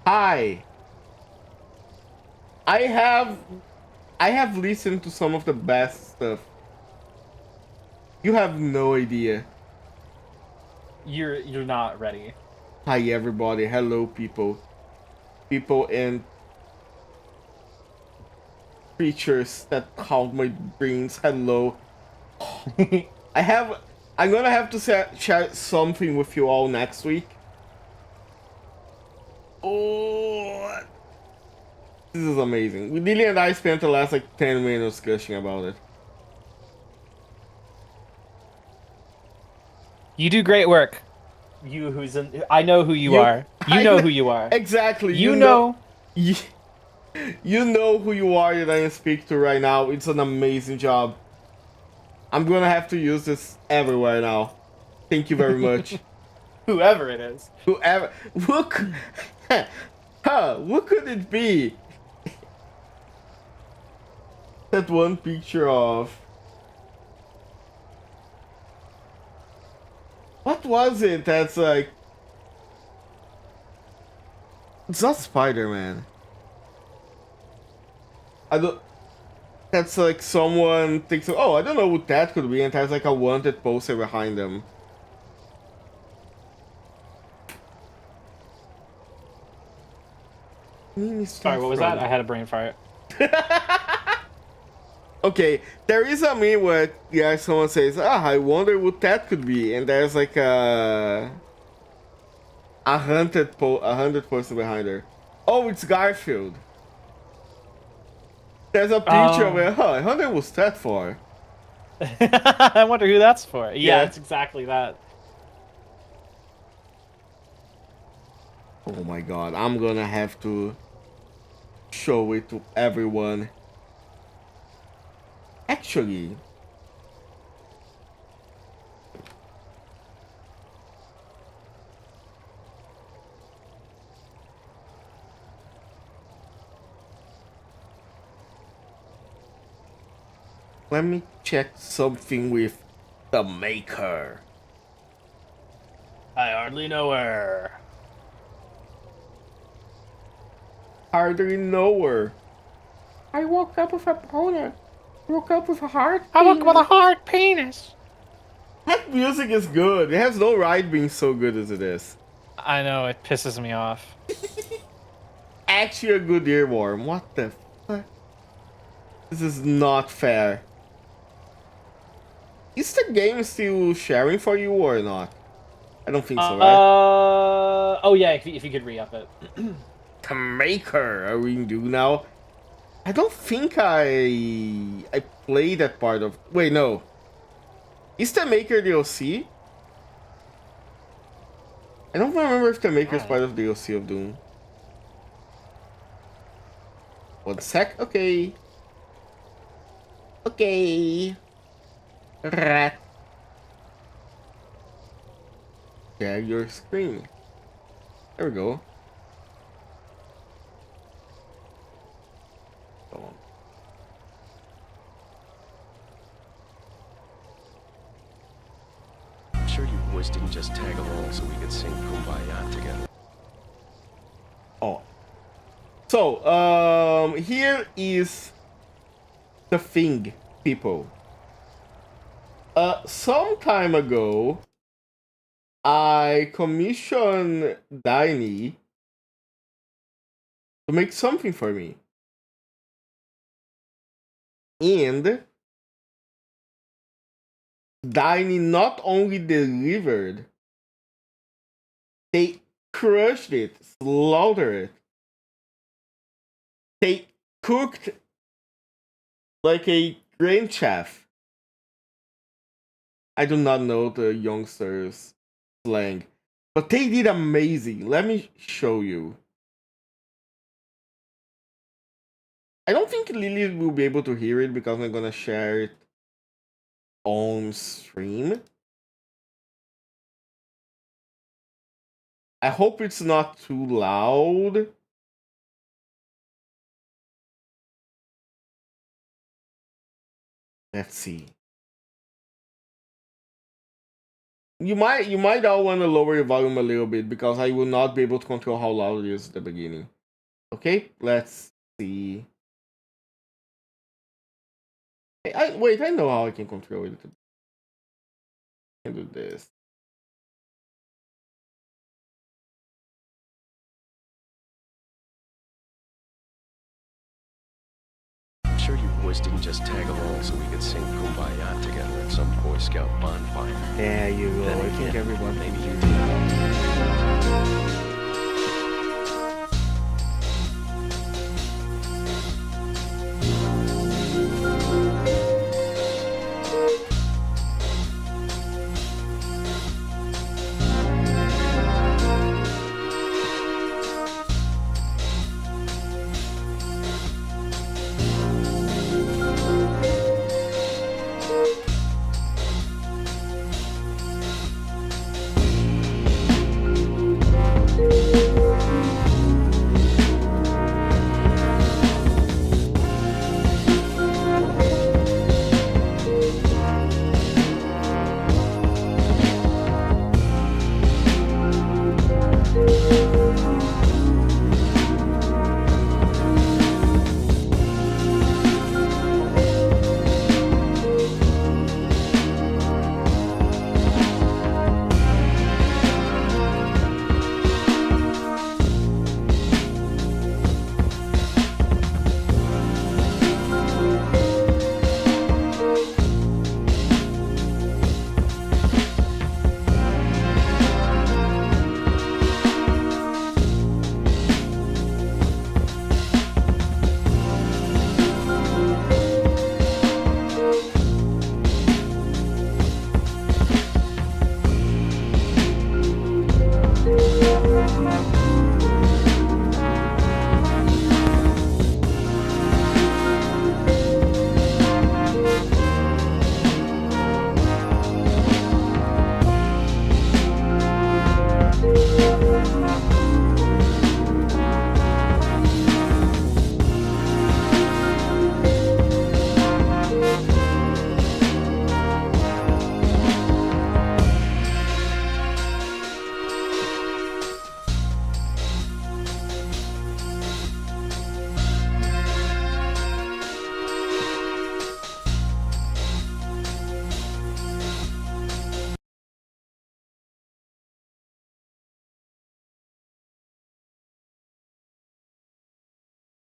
Hi. I have listened to some of the best stuff. You have no idea. You're not ready. Hi everybody. Hello people. People and creatures that called my brains. Hello. I'm gonna have to share something with you all next week. Oh, this is amazing. Lily and I spent the last like 10 minutes gushing about it. You do great work. You who's in I know who you are. I Know who you are. Exactly. You know. You know who you are that I speak to right now. It's an amazing job. I'm gonna have to use this everywhere now. Thank you very much. Whoever it is. Whoever. Look. Huh, what could it be? That one picture of. What was it that's like. It's not Spider-Man. I don't. That's like someone thinks, oh, I don't know what that could be, and has like a wanted poster behind them. Sorry, what was that? I had a brain fart. Okay, there is a meme where someone says, I wonder what that could be, and there's like a hunted person behind her. Oh, it's Garfield. There's a picture where, I wonder what's that for. I wonder who that's for. Yeah, it's exactly that. Oh my god, I'm gonna have to show it to everyone. Actually, let me check something with the maker. I hardly know her. Hardly know her. I woke up with a boner. Woke up with a hard penis. I woke up with a hard penis. That music is good. It has no right being so good as it is. I know, it pisses me off. Actually a good earworm. What the fuck? This is not fair. Is the game still sharing for you or not? I don't think so, right? Oh yeah, if you could re-up it. The maker, are we do now? I don't think I played that part of. Wait, no. Is the maker DLC? I don't remember if the maker is part of DLC of Doom. 1 sec. Okay. Okay. Rat. Share your screen. There we go. Go on. I'm sure you boys didn't just tag along so we could sing Kumbaya together. Oh. So, here is the thing, people. Some time ago, I commissioned Diney to make something for me. And Diney not only delivered, they crushed it, slaughtered it. They cooked like a grand chef. I do not know the youngsters' slang, but they did amazing. Let me show you. I don't think Lily will be able to hear it because I'm gonna share it on stream. I hope it's not too loud. Let's see. You might all want to lower your volume a little bit because I will not be able to control how loud it is at the beginning. Okay, let's see. Wait, I know how I can control it. I can do this. I'm sure you boys didn't just tag along so we could sing Kumbaya together at some Boy Scout bonfire. There you go. Then I think again, everyone maybe can you do did.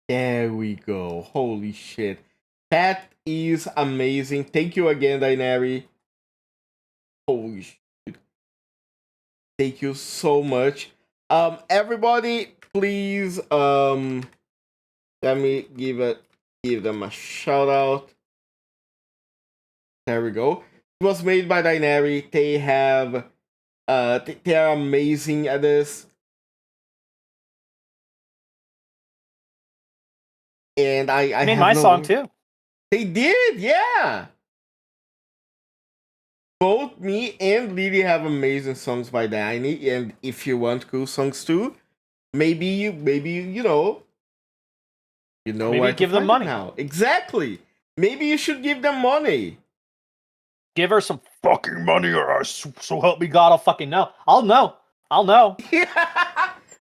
There we go. Holy shit. That is amazing. Thank you again, Dainari. Holy shit. Thank you so much. Everybody, please, let me give them a shout out. There we go. It was made by Dainari. They have, they are amazing at this. And I made have my no song word- too. They did, yeah. Both me and Lily have amazing songs by Daini, and if you want cool songs too, maybe you know Maybe where give to them find money. now. Exactly. Maybe you should give them money. Give her some fucking money, or so help me God, I'll fucking know. I'll know.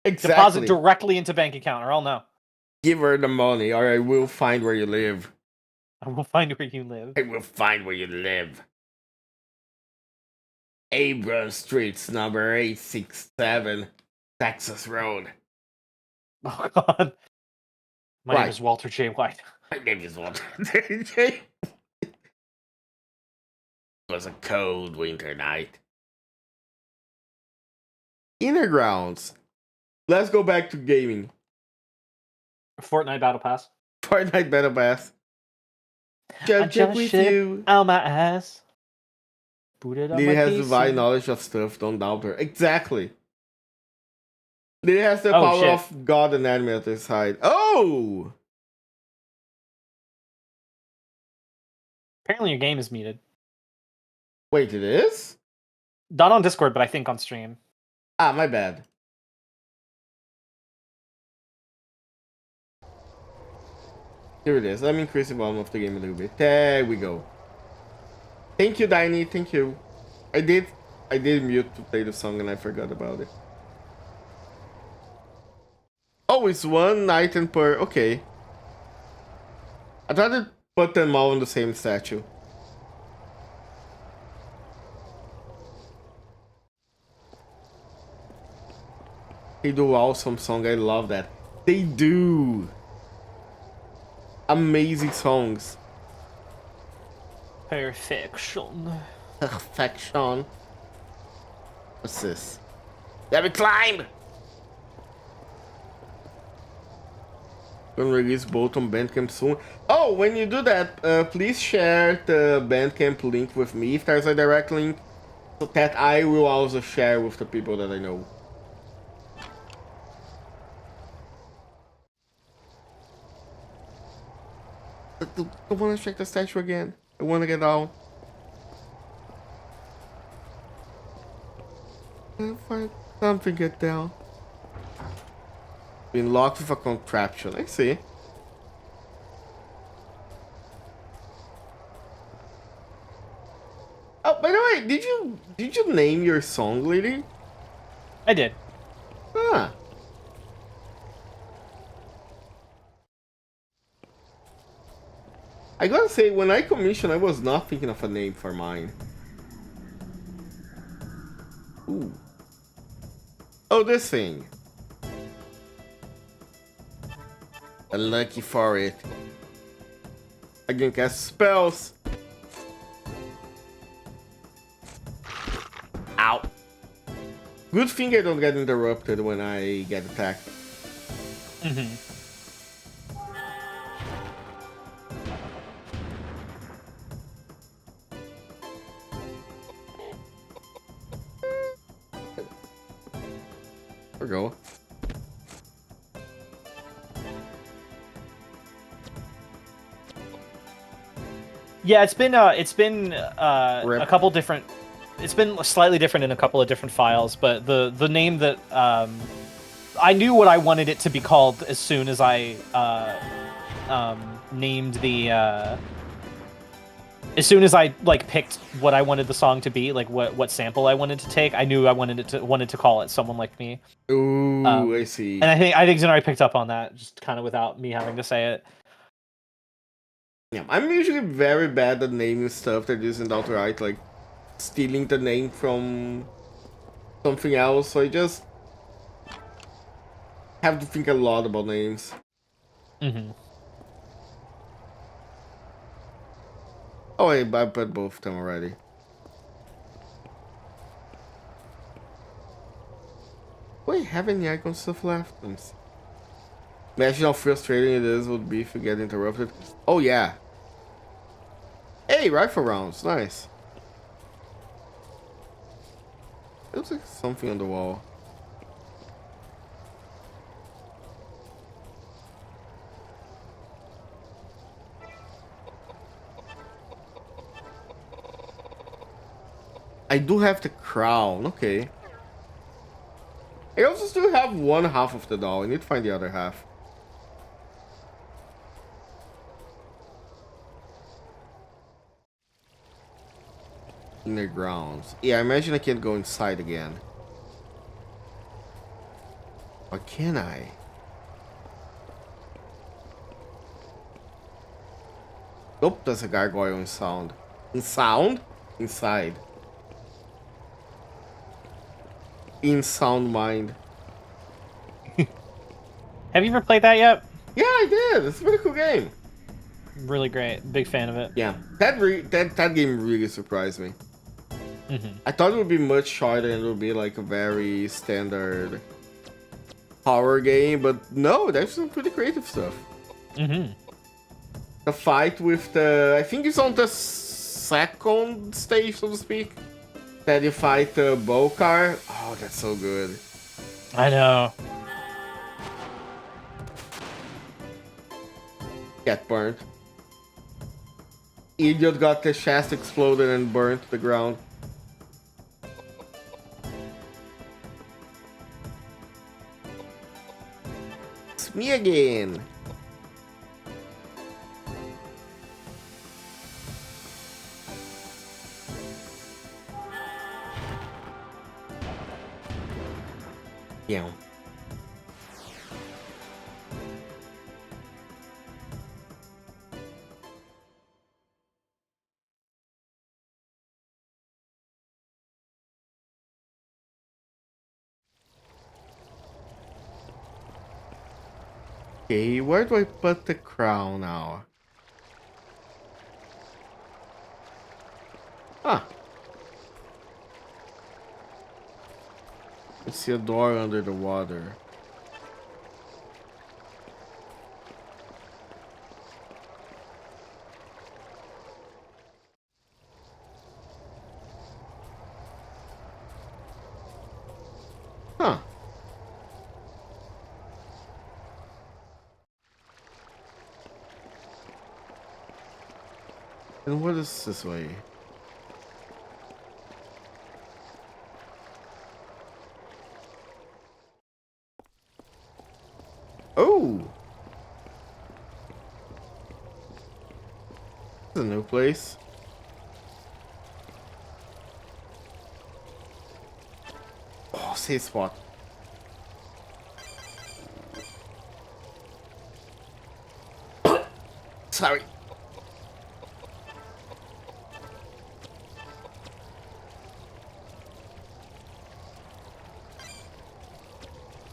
Exactly. Deposit directly into bank account, or I'll know. Give her the money, or I will find where you live. I will find where you live. I will find where you live. Abram Streets, number 867, Texas Road. Oh God. My name Right. is Walter J. White. My name is Walter J. It was a cold winter night. Inner Grounds. Let's go back to gaming. Fortnite Battle Pass. Fortnite Battle Pass. Check with shit you. out my ass. Booted on Lily my has PC. divine knowledge of stuff, don't doubt her. Exactly. Lily has the Oh, power shit. of God and enemy at her side. Oh! Apparently your game is muted. Wait, it is? Not on Discord, but I think on stream. Ah, my bad. Here it is. Let me increase the volume of the game a little bit. There we go. Thank you, Daini. Thank you. I did I did mute to play the song and I forgot about it. Oh, it's one item per... Okay. I thought it put them all in the same statue. They do awesome song. I love that. They do. Amazing songs. Perfection. Perfection. What's this? Let me climb! Gonna release both on Bandcamp soon. Oh, when you do that, please share the Bandcamp link with me if there's a direct link, so that I will also share with the people that I know. I want to check the statue again. I want to get out. I'll find something, get down. Been locked with a contraption. I see. Oh, by the way, did you name your song, lady? I did. Ah. I gotta say, when I commissioned, I was not thinking of a name for mine. Ooh. Oh, this thing. Unlucky for it. I can cast spells. Ow. Good thing I don't get interrupted when I get attacked. Mm-hmm. There we go. Yeah, it's been a couple different. It's been slightly different in a couple of different files, but the name that I knew what I wanted it to be called as soon as I named the. As soon as I like picked what I wanted the song to be, like what sample I wanted to take, I knew I wanted to call it "Someone Like Me." Ooh, I see. And I think Zenari picked up on that, just kind of without me having to say it. Yeah, I'm usually very bad at naming stuff that isn't outright, like stealing the name from something else, so I just have to think a lot about names. Mm-hmm. Oh, I put both of them already. Wait, have any icon stuff left? Imagine how frustrating it is would be if you get interrupted. Oh yeah. Hey, rifle rounds, nice. It looks like something on the wall. I do have the crown, okay. I also still have one half of the doll. I need to find the other half. Inner grounds. Yeah, I imagine I can't go inside again. Or can I? Nope, there's a gargoyle in sound. In sound? Inside. In sound mind. Have you ever played that yet? Yeah, I did. It's a pretty cool game. Really great. Big fan of it. Yeah, that game really surprised me. Mm-hmm. I thought it would be much shorter and it would be like a very standard horror game, but no, there's some pretty creative stuff. Mm-hmm. The fight with the... I think it's on the second stage, so to speak, that you fight the Bokar. Oh, that's so good. I know. Get burnt. Idiot got the chest exploded and burnt to the ground. It's me again. Yeah. Okay, where do I put the crown now? Ah. I see a door under the water. Huh. And what is this way? Oh! This is a new place. Oh, safe spot. Sorry.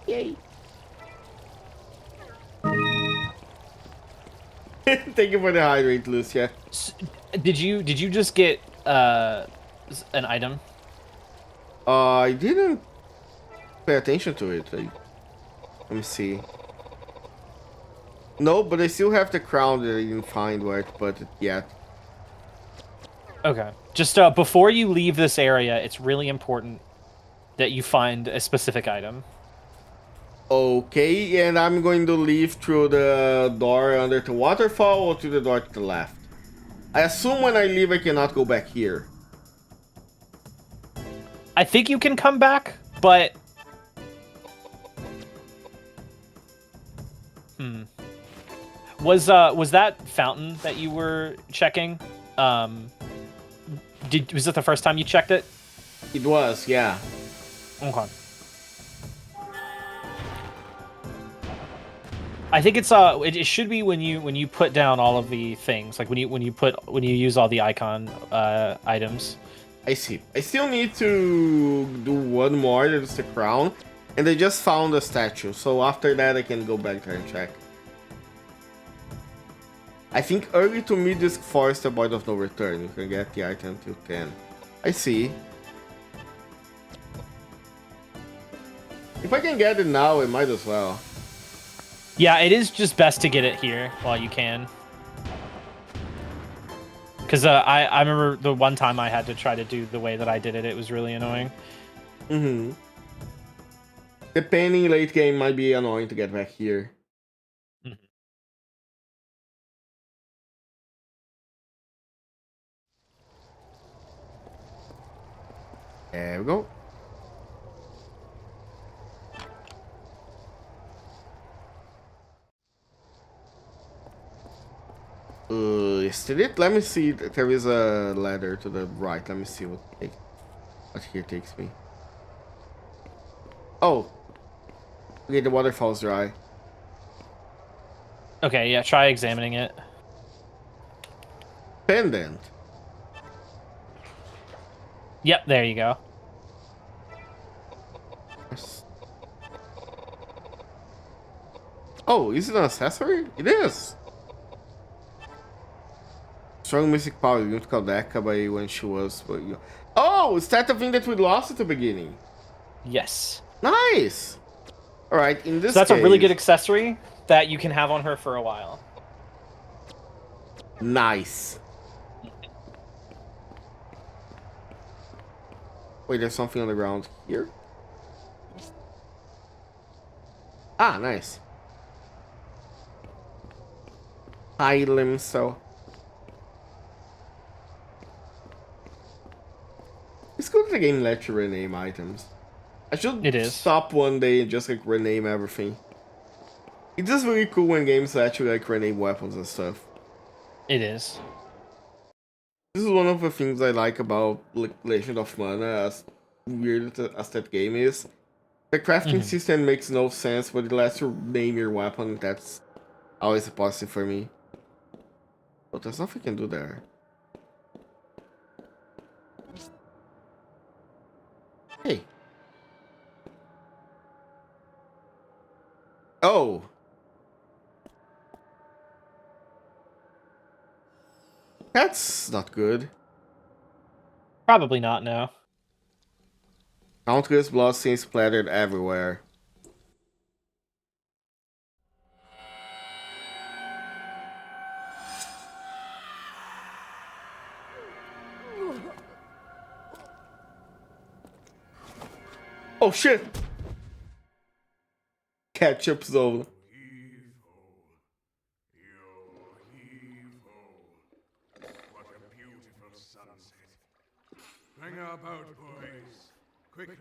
Yay. Thank you for the hydrate, Lucia. Did you just get an item? I didn't pay attention to it. Let me see. No, but I still have the crown that I didn't find where to put it yet. Okay. Just before you leave this area, it's really important that you find a specific item. Okay, and I'm going to leave through the door under the waterfall or to the door to the left. I assume when I leave I cannot go back here. I think you can come back, but... Was that fountain that you were checking? Was it the first time you checked it? It was, yeah. Okay. I think it's it should be when you put down all of the things, like when you use all the icon items. I see. I still need to do one more, that is the crown, and I just found a statue, so after that I can go back there and check. I think early to mid disc 4 is the point of no return. You can get the item till 10. I see. If I can get it now, I might as well. Yeah, it is just best to get it here while you can. Because I remember the one time I had to try to do the way that I did it, it was really annoying. Mm-hmm. Depending late game might be annoying to get back here. There we go. Is it? Let me see. There is a ladder to the right. Let me see what here takes me. Oh. Okay, the waterfall's dry. Okay, yeah, try examining it. Pendant. Yep, there you go. Yes. Oh, is it an accessory? It is. Strong mystic power, you KOUDELKA by when she was. Oh, is that the thing that we lost at the beginning? Yes. Nice. All right, in this. So that's case, a really good accessory that you can have on her for a while. Nice. Wait, there's something on the ground here. Ah, nice. Item, so. It's good that the game lets you rename items. I should stop one day and just like rename everything. It's just really cool when games let you like rename weapons and stuff. It is. This is one of the things I like about like, Legend of Mana, as weird as that game is. The crafting system makes no sense, but it lets you name your weapon. That's always a positive for me. But there's nothing I can do there. Hey. Oh. That's not good. Probably not, no. Countless blood stains splattered everywhere. Oh shit! Ketchup zone. What a beautiful sunset. Bring our boat, boys. Quickly.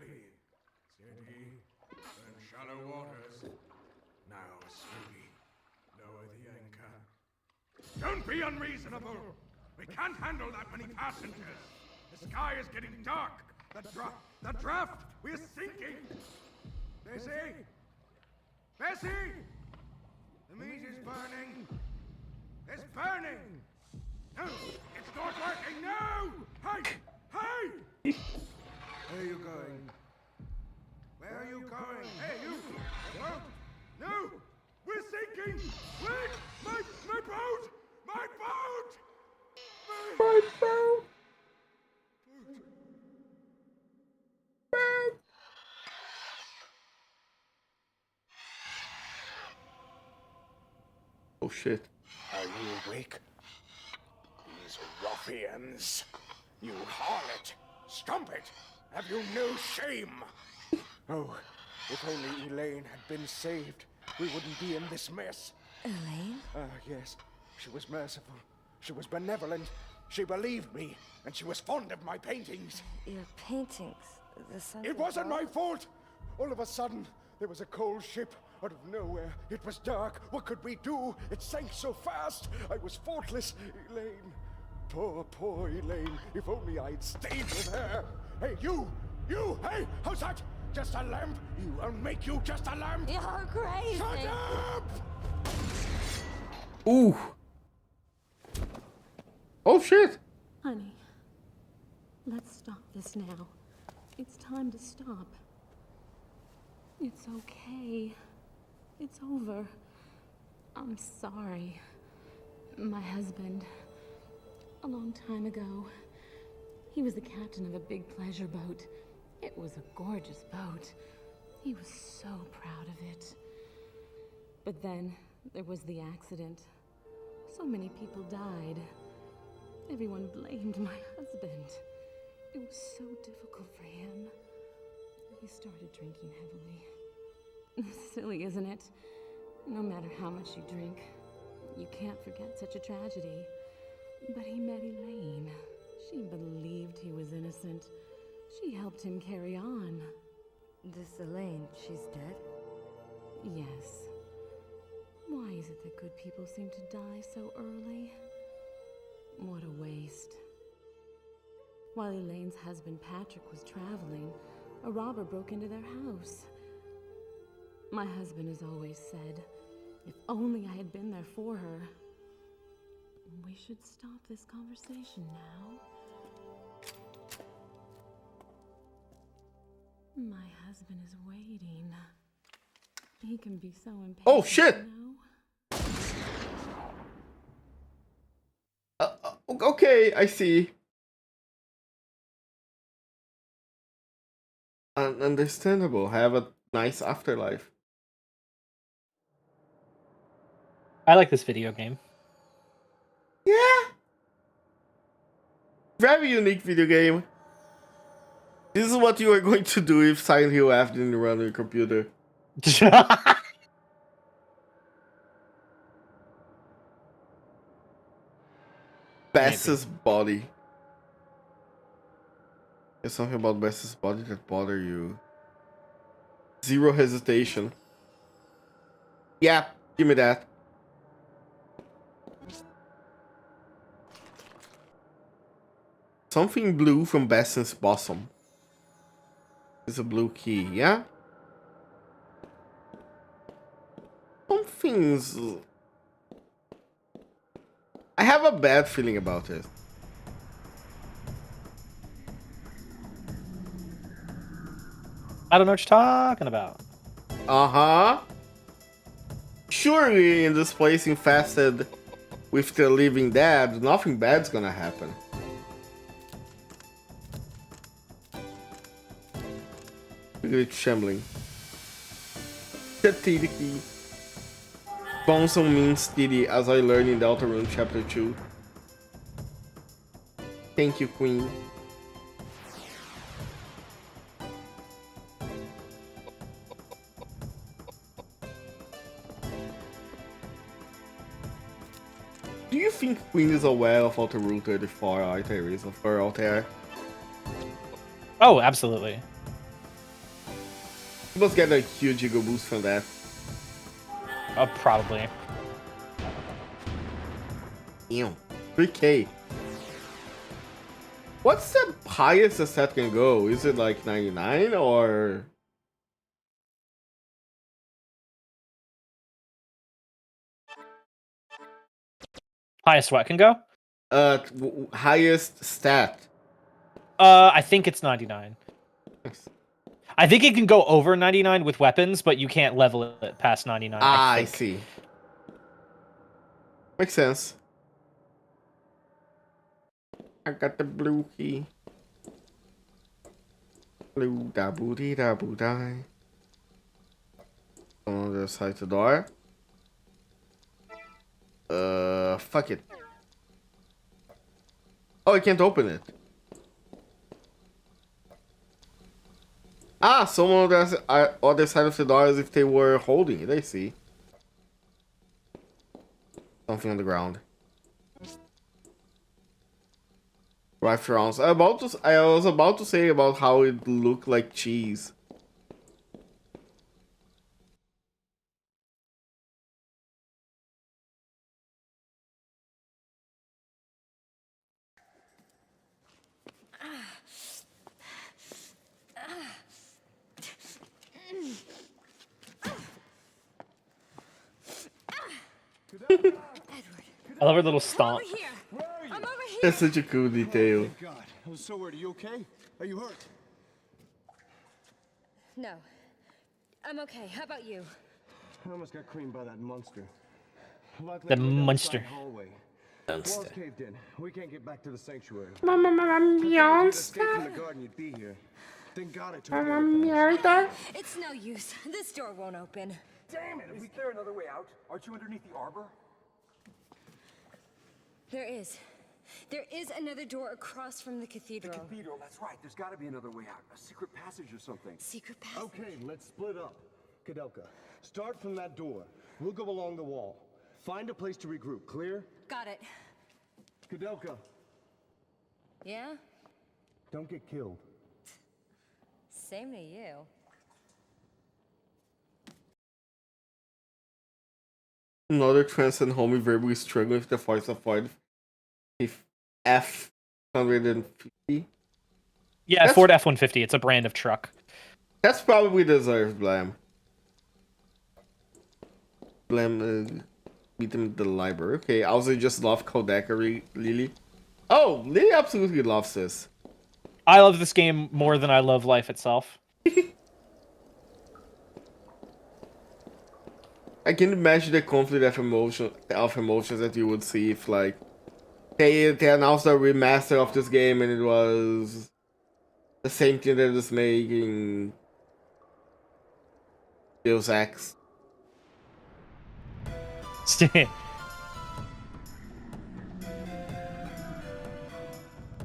Steady. And shallow waters. Now, slowly. Lower the anchor. Don't be unreasonable. We can't handle that many passengers. The sky is getting dark. The draft. We're sinking. Bessie? Bessie? The meat is burning. It's burning. No, it's not working. No! Hey! Hey! Where are you going? Where are you going? Hey, you! The boat! No! We're sinking! Wait! My boat! My boat! My boat! Oh shit. Are you awake? These ruffians! You harlot! Strumpet! Have you no shame? Oh, if only Elaine had been saved, we wouldn't be in this mess. Elaine? Yes. She was merciful. She was benevolent. She believed me, and she was fond of my paintings. Your paintings. The sun. It wasn't my fault! All of a sudden, there was a cold ship out of nowhere. It was dark. What could we do? It sank so fast. I was faultless. Elaine. Poor Elaine. If only I'd stayed with her. Hey, you! Hey, how's that? Just a lamp? I'll make you just a lamp. You're crazy. Shut up! Ooh. Oh shit. Honey, let's stop this now. It's time to stop. It's okay. It's over. I'm sorry. My husband, a long time ago, he was the captain of a big pleasure boat. It was a gorgeous boat. He was so proud of it. But then there was the accident. So many people died. Everyone blamed my husband. It was so difficult for him. He started drinking heavily. Silly, isn't it? No matter how much you drink, you can't forget such a tragedy. But he met Elaine. She believed he was innocent. She helped him carry on. This Elaine, she's dead? Yes. Why is it that good people seem to die so early? What a waste. While Elaine's husband Patrick was traveling, a robber broke into their house. My husband has always said, if only I had been there for her. We should stop this conversation now. My husband is waiting. He can be so impatient. Oh shit! You know? Okay, I see. Understandable. Have a nice afterlife. I like this video game. Yeah. Very unique video game. This is what you are going to do if Silent Hill F didn't run on your computer. Bess's body. There's something about Bess's body that bother you. Zero hesitation. Yeah, give me that. Something blue from Bess's bosom. It's a blue key, yeah? seems... I have a bad feeling about it. I don't know what you're talking about. Uh-huh. Surely in this place infested with the living dead, nothing bad's gonna happen. Look at it shambling. Tatidiki. Bonson means Titty, as I learned in Deltarune Chapter 2. Thank you, Queen. Do you think Queen is aware of what the Rule 34 item is of her out there? Oh, absolutely. You must get a huge ego boost from that. Probably. Damn. 3K. What's the highest a set can go? Is it like 99 or... Highest what can go? Highest stat. I think it's 99. I think it can go over 99 with weapons, but you can't level it past 99. I see. Makes sense. I got the blue key. Blue da boo dee da boo die. On the other side of the door. Fuck it. Oh, I can't open it. Ah, someone on the other side of the door as if they were holding it. I see. Something on the ground. Rifle rounds. I was about to say about how it looked like cheese. I love her little stomp. That's such a cool detail. Oh, God. I was so worried. Are you okay? Are you hurt? No. I'm okay. How about you? I almost got creamed by that monster. The monster. Walls caved in. We can't get back to the sanctuary. Monster. From the garden, you'd be here. Thank God I took It's no use. This door won't open. Damn it! Is there another way out? Aren't you underneath the arbor? There is. There is another door across from the cathedral. The cathedral, that's right. There's got to be another way out. A secret passage or something. Secret passage? Okay, let's split up. KOUDELKA, start from that door. We'll go along the wall. Find a place to regroup. Clear? Got it. KOUDELKA, Yeah? don't get killed. Same to you. Another transcend homie verbally struggling with the force of Ford. F-150. Yeah, That's- Ford F-150. It's a brand of truck. That's probably deserved, Blam. Blam, meet him at the library. Okay, I also just love KOUDELKA, Lily. Oh, Lily absolutely loves this. I love this game more than I love life itself. I can imagine the conflict of emotions that you would see if, like, they announced a remaster of this game and it was the same thing that is making Deus Ex.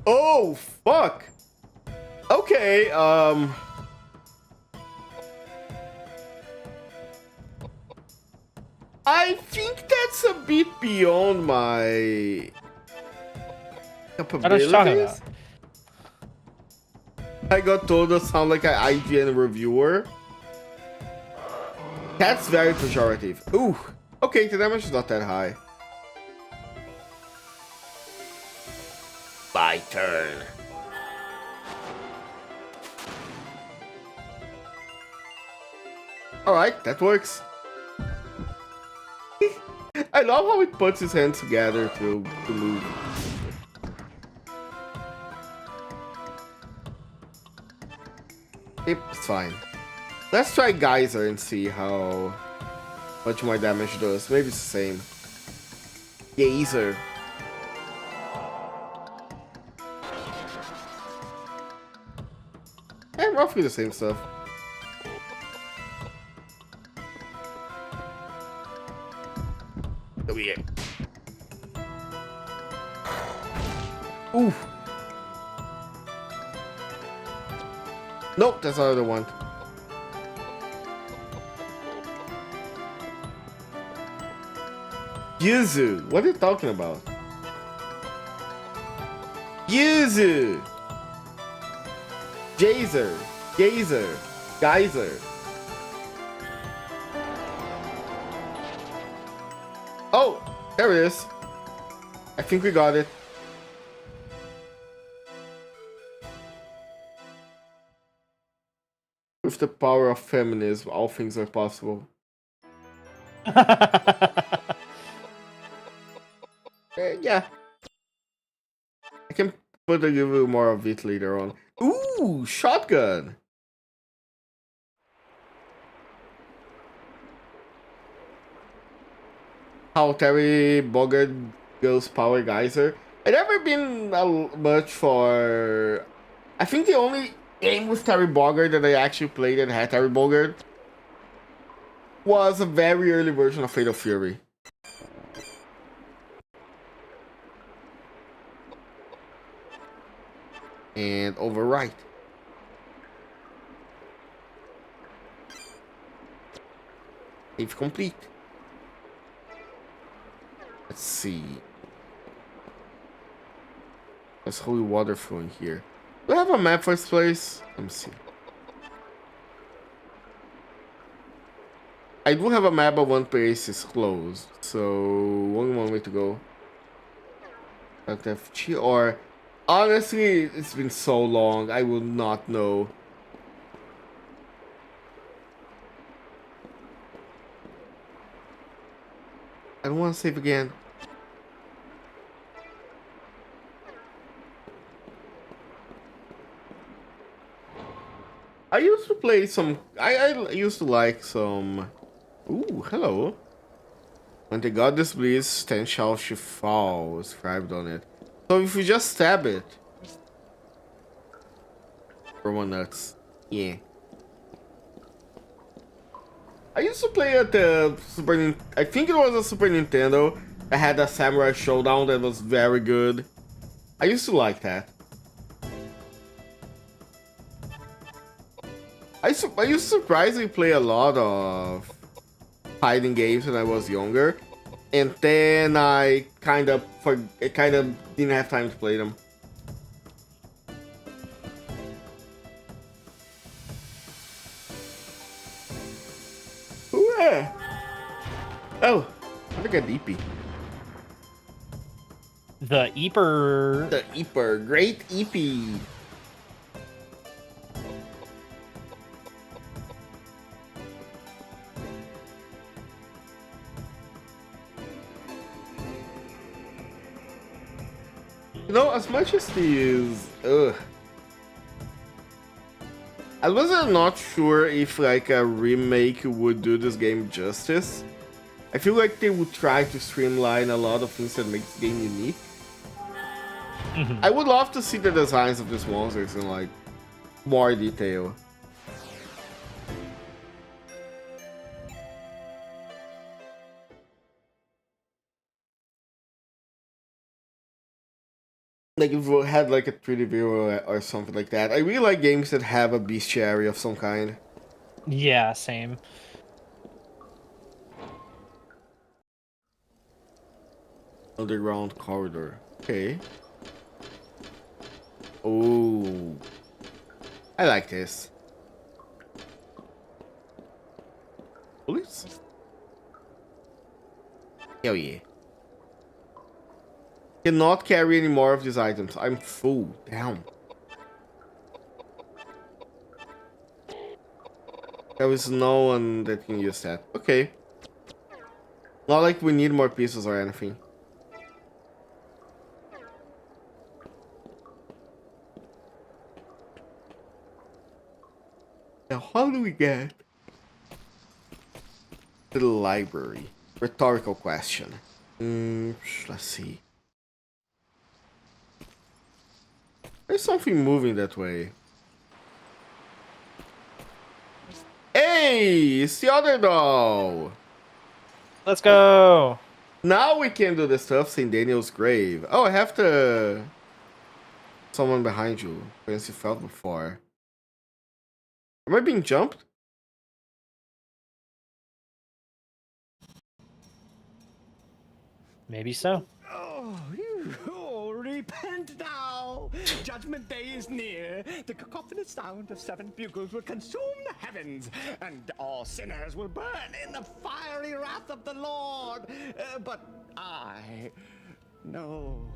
Oh, fuck! Okay, I think that's a bit beyond my capabilities. I don't know what you're talking I got told to sound like an IGN reviewer. That's very pejorative. Ooh, okay, the damage is not that high. My turn. Alright, that works. I love how it puts his hands together to move. Yep, it's fine. Let's try Geyser and see how much more damage does. Maybe it's the same. Geyser. Yeah, roughly the same stuff. Oh yeah. Ooh. Nope, that's not the one. Yuzu, what are you talking about? Yuzu! Jazer, Gazer, Geyser. Oh, there it is. I think we got it. With the power of feminism, all things are possible. Yeah. I can put a little more of it later on. Ooh, shotgun. How Terry Bogard goes power geyser. I've never been much for. I think the only game with Terry Bogard that I actually played that had Terry Bogard was a very early version of Fatal Fury. And overwrite. Save complete. Let's see. There's holy water flowing here. Do I have a map for this place? Let me see. I do have a map, but one place is closed. So only one way to go. FG or honestly, it's been so long, I will not know. I don't want to save again. I used to play some. I used to like some. Ooh, hello. When the goddess bleeds, then shall she fall. Scribed on it. So if we just stab it. Roman nuts. Yeah. I used to play at the I think it was a Super Nintendo. I had a Samurai Showdown that was very good. I used to like that. I used to surprisingly play a lot of fighting games when I was younger, and then I kind of didn't have time to play them. Ooh, yeah. Oh, look at EP. The Eeper. The Eeper, great EP. You know, as much as these, I was not sure if like a remake would do this game justice. I feel like they would try to streamline a lot of things that make this game unique. I would love to see the designs of these monsters in like more detail. Like if we had like a 3D view or something like that. I really like games that have a bestiary of some kind. Yeah, same. Underground corridor. Okay. Oh, I like this. Police? Hell yeah. Cannot carry any more of these items. I'm full. Damn. There is no one that can use that. Okay. Not like we need more pieces or anything. Now, how do we get to the library? Rhetorical question. Let's see. There's something moving that way. Hey, it's the other doll. Let's go. Now we can do the stuff in Daniel's grave. Oh, I have to... Someone behind you. As you felt before. Am I being jumped? Maybe so. Oh, repent now! Judgment Day is near. The cacophonous sound of 7 bugles will consume the heavens, and all sinners will burn in the fiery wrath of the Lord. But I... No,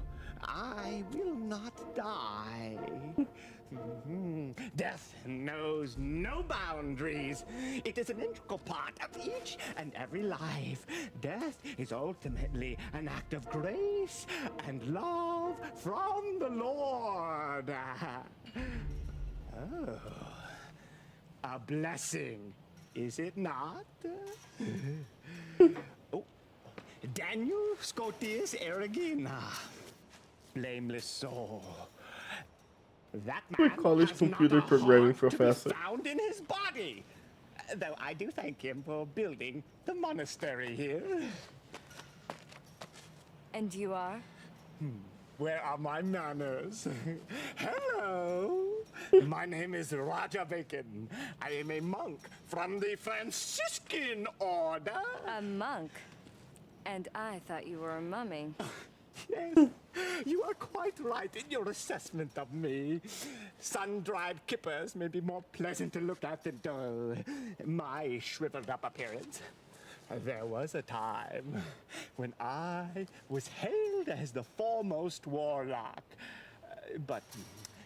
I will not die. Death knows no boundaries. It is an integral part of each and every life. Death is ultimately an act of grace and love from the Lord. Oh, a blessing, is it not? Oh, Daniel Scotius Erigina, blameless soul. That man college has computer not a programming heart to be professor. found in his body. Though I do thank him for building the monastery here. And you are? Where are my manners? Hello. My name is Raja Bacon. I am a monk from the Franciscan order. A monk? And I thought you were a mummy. Yes, you are quite right in your assessment of me. Sun-dried kippers may be more pleasant to look at than my shriveled-up appearance. There was a time when I was hailed as the foremost warlock, but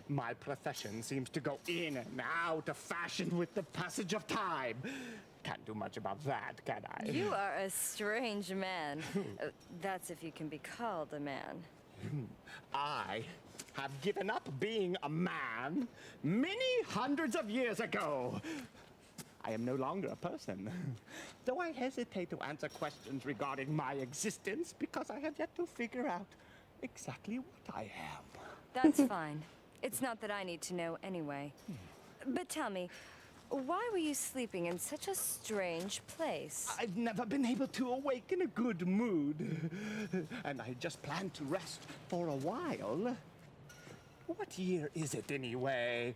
my profession seems to go in and out of fashion with the passage of time. Can't do much about that, can I? You are a strange man. That's if you can be called a man. I have given up being a man many hundreds of years ago. I am no longer a person, though I hesitate to answer questions regarding my existence because I have yet to figure out exactly what I am. That's fine. It's not that I need to know anyway. But tell me, why were you sleeping in such a strange place? I've never been able to awake in a good mood, and I just planned to rest for a while. What year is it anyway?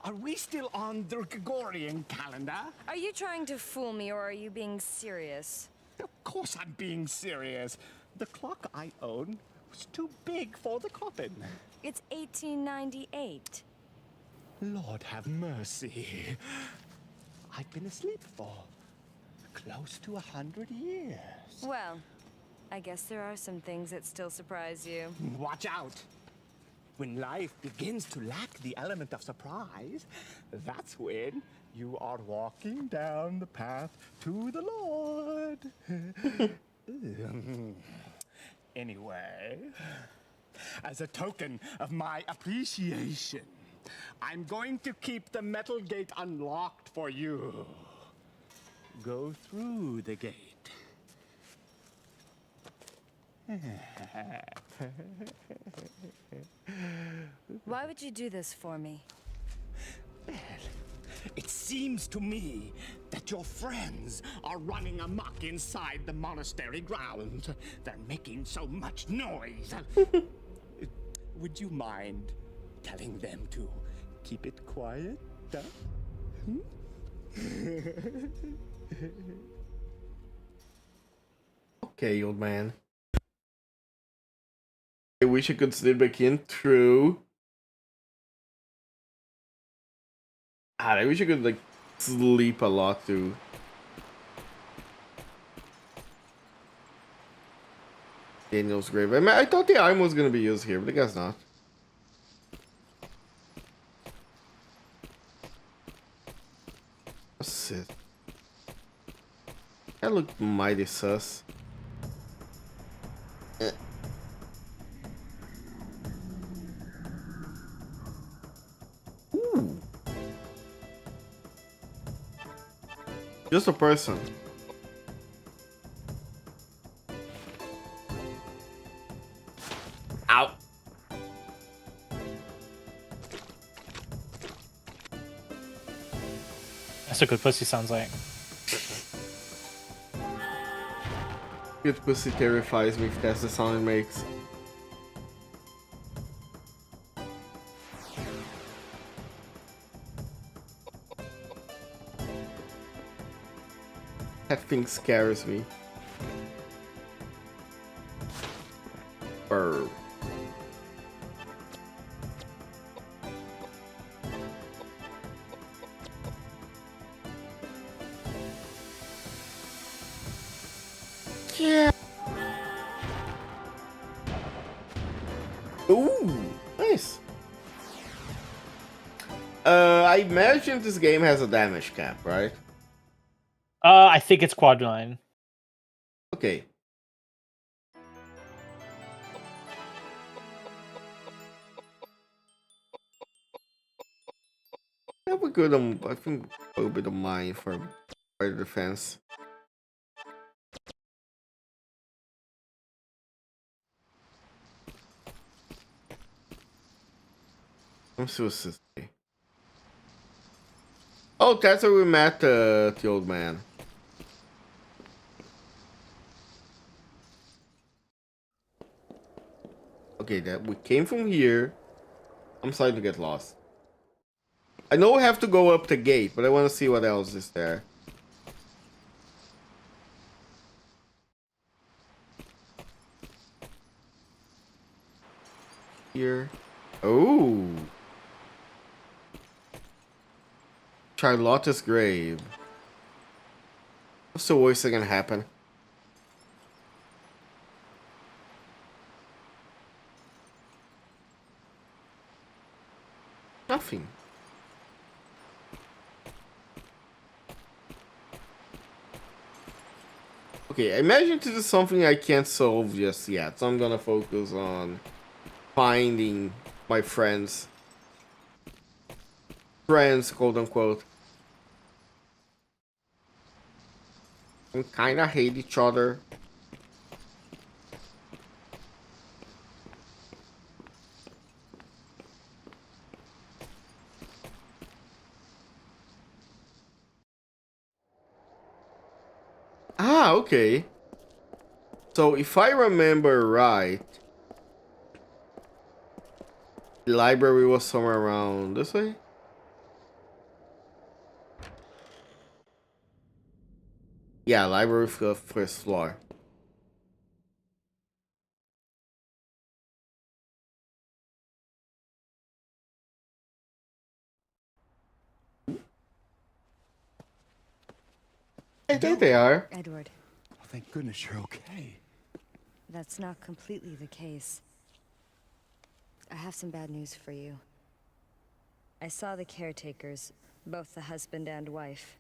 Are we still on the Gregorian calendar? Are you trying to fool me, or are you being serious? Of course I'm being serious. The clock I own was too big for the coffin. It's 1898. Lord have mercy. I've been asleep for close to 100 years. Well, I guess there are some things that still surprise you. Watch out. When life begins to lack the element of surprise, that's when you are walking down the path to the Lord. Anyway, as a token of my appreciation, I'm going to keep the metal gate unlocked for you. Go through the gate. Why would you do this for me? Well, it seems to me that your friends are running amok inside the monastery grounds. They're making so much noise. Would you mind telling them to keep it quiet? Okay, old man. I wish I could sleep back in. True. God, I wish I could like sleep a lot too. Daniel's grave. I mean, I thought the iron was gonna be used here, but I guess not. What's it? That looked mighty sus. Eh. Ooh. Just a person. Ow. That's what good pussy sounds like. Good pussy terrifies me if that's the sound it makes. That thing scares me. Burr. Yeah. Ooh, nice. I imagine this game has a damage cap, right? I think it's quad 9. Okay. Yeah, we're good on, I think, a little bit of mine for the defense. I'm so sick. Oh, that's where we met the old man. Okay, that we came from here. I'm starting to get lost. I know we have to go up the gate, but I want to see what else is there. Here. Oh. Charlotta's grave. What's the worst that can happen? Nothing. Okay, I imagine this is something I can't solve just yet, so I'm gonna focus on finding my friends. Friends, quote unquote. We kinda hate each other. Ah, okay. So if I remember right, the library was somewhere around this way? Yeah, library for the first floor. Hey, there they are. Edward, Oh, thank goodness you're okay. that's not completely the case. I have some bad news for you. I saw the caretakers, both the husband and wife.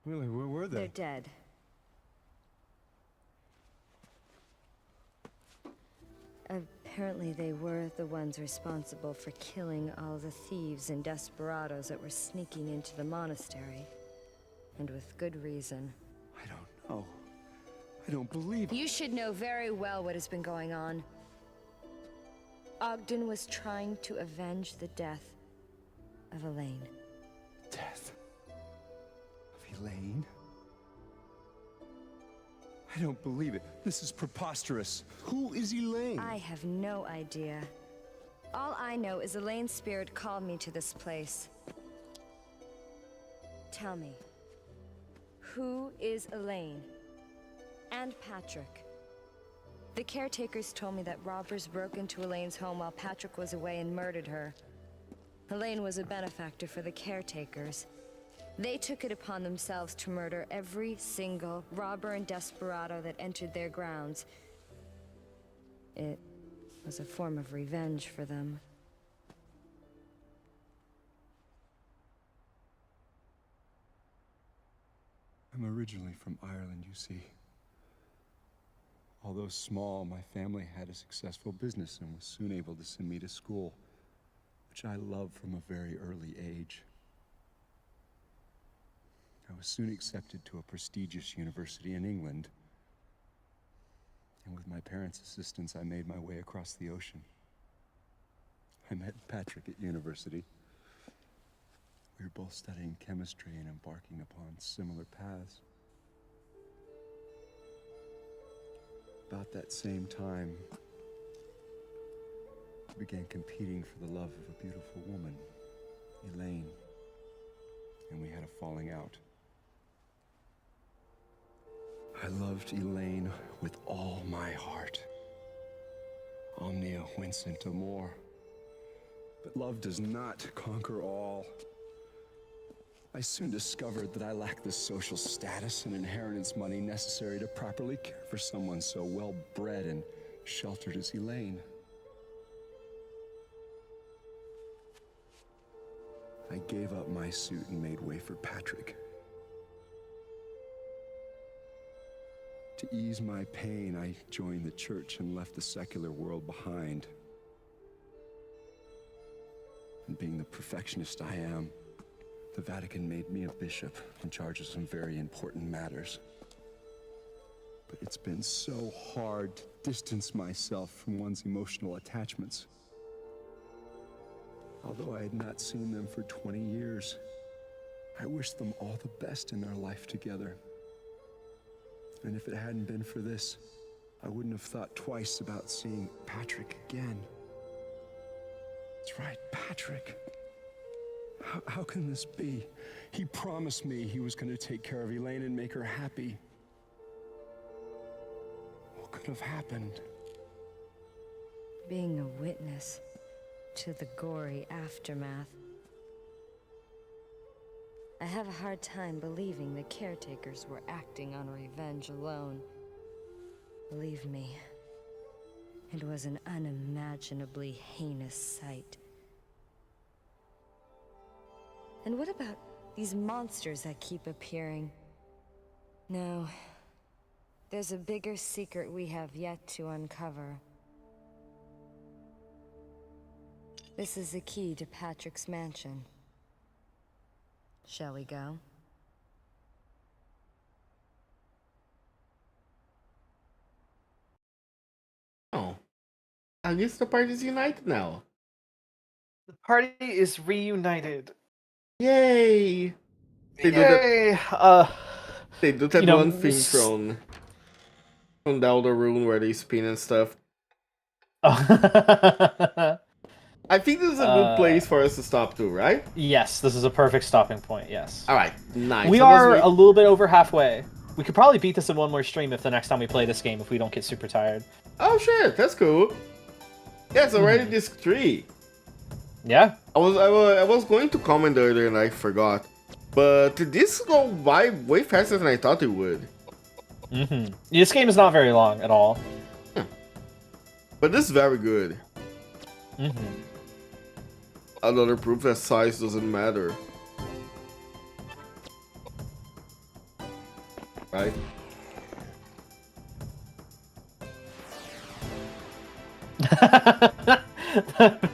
Really, where were They're they? dead. Apparently they were the ones responsible for killing all the thieves and desperados that were sneaking into the monastery. And with good reason. I don't know. I don't believe it. You should know very well what has been going on. Ogden was trying to avenge the death of Elaine. Death of Elaine? I don't believe it. This is preposterous. Who is Elaine? I have no idea. All I know is Elaine's spirit called me to this place. Tell me, who is Elaine? And Patrick? The caretakers told me that robbers broke into Elaine's home while Patrick was away and murdered her. Elaine was a benefactor for the caretakers. They took it upon themselves to murder every single robber and desperado that entered their grounds. It was a form of revenge for them. I'm originally from Ireland, you see. Although small, my family had a successful business and was soon able to send me to school, which I loved from a very early age. I was soon accepted to a prestigious university in England, and with my parents' assistance, I made my way across the ocean. I met Patrick at university. We were both studying chemistry and embarking upon similar paths. About that same time, I began competing for the love of a beautiful woman, Elaine, and we had a falling out. I loved Elaine with all my heart. Omnia Vincent Amor. But love does not conquer all. I soon discovered that I lacked the social status and inheritance money necessary to properly care for someone so well-bred and sheltered as Elaine. I gave up my suit and made way for Patrick. To ease my pain, I joined the church and left the secular world behind. And being the perfectionist I am, the Vatican made me a bishop in charge of some very important matters. But it's been so hard to distance myself from one's emotional attachments. Although I had not seen them for 20 years, I wish them all the best in their life together. And if it hadn't been for this, I wouldn't have thought twice about seeing Patrick again. That's right, Patrick. How can this be? He promised me he was going to take care of Elaine and make her happy. What could have happened? Being a witness to the gory aftermath. I have a hard time believing the caretakers were acting on revenge alone. Believe me, it was an unimaginably heinous sight. And what about these monsters that keep appearing? No, there's a bigger secret we have yet to uncover. This is the key to Patrick's mansion. Shall we go? Oh. I guess the party's united now. The party is reunited. Yay! They Yay! they do that one thing from the Elder Rune where they spin and stuff. I think this is a good place for us to stop too, right? Yes, this is a perfect stopping point, yes. Alright, nice. We are a little bit over halfway. We could probably beat this in one more stream if the next time we play this game, if we don't get super tired. Oh shit, that's cool. Yeah, it's already disc 3. Yeah. I was going to comment earlier and I forgot. But this go by way faster than I thought it would. This game is not very long at all. But this is very good. Another proof that size doesn't matter. Right?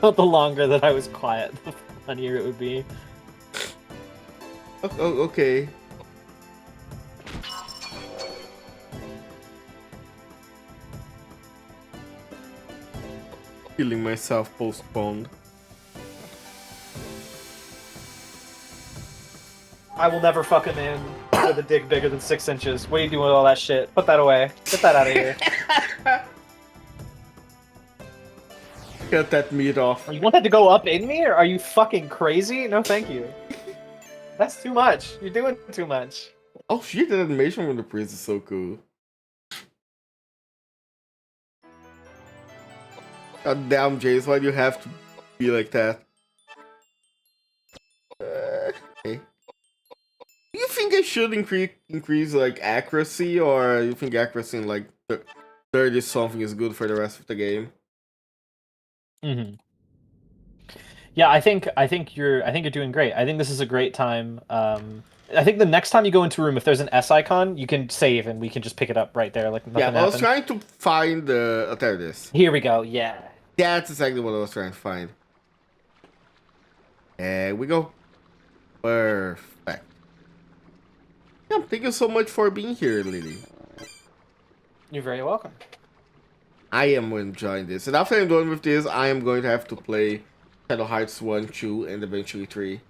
The longer that I was quiet, the funnier it would be. Oh, okay. Killing myself postponed. I will never fuck him in with a dick bigger than 6 inches. What are you doing with all that shit? Put that away. Get that out of here. Get that meat off. You want that to go up in me, or are you fucking crazy? No, thank you. That's too much. You're doing too much. Oh shit, that animation from the priest is so cool. God damn, Jace, why do you have to be like that? Okay. Do you think I should increase like accuracy, or you think accuracy in like 30 something is good for the rest of the game? Yeah, I think you're doing great. I think this is a great time. I think the next time you go into a room, if there's an S icon, you can save and we can just pick it up right there, like Yeah, nothing I was happened. trying to find the. Oh, there it is. Here we go. Yeah. That's exactly what I was trying to find. There we go. Perfect. Yeah, thank you so much for being here, Lily. You're very welcome. I am enjoying this. And after I'm done with this, I am going to have to play Shadow Hearts 1, 2, and eventually 3.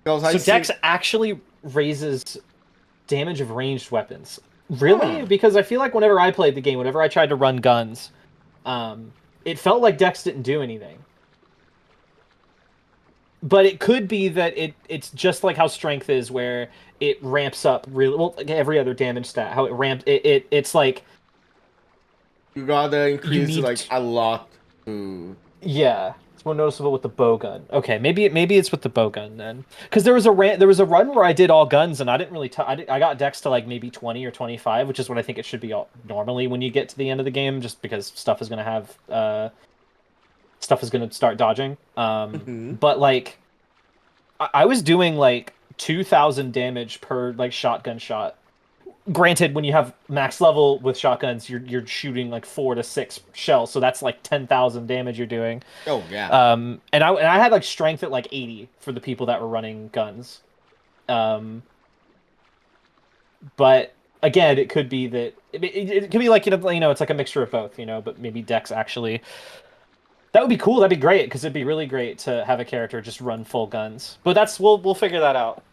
So Dex actually raises damage of ranged weapons. Really? Because I feel like whenever I played the game, whenever I tried to run guns, it felt like Dex didn't do anything. But it could be that it's just like how strength is, where it ramps up really well, like every other damage stat. How it ramps it's like you gotta increase need like a lot to... Yeah, it's more noticeable with the bow gun. Okay, maybe it's with the bow gun then, because there was a run where I did all guns and I didn't really I got Dex to like maybe 20 or 25, which is what I think it should be normally when you get to the end of the game, just because stuff is gonna have stuff is gonna start dodging. But like I was doing like 2,000 damage per like shotgun shot. Granted, when you have max level with shotguns, you're shooting like 4 to 6 shells, so that's like 10,000 damage you're doing. Oh yeah. And I had like strength at like 80 for the people that were running guns. But again, it could be that it could be like it's like a mixture of both, But maybe Dex actually. That would be cool. That'd be great because it'd be really great to have a character just run full guns. But we'll figure that out.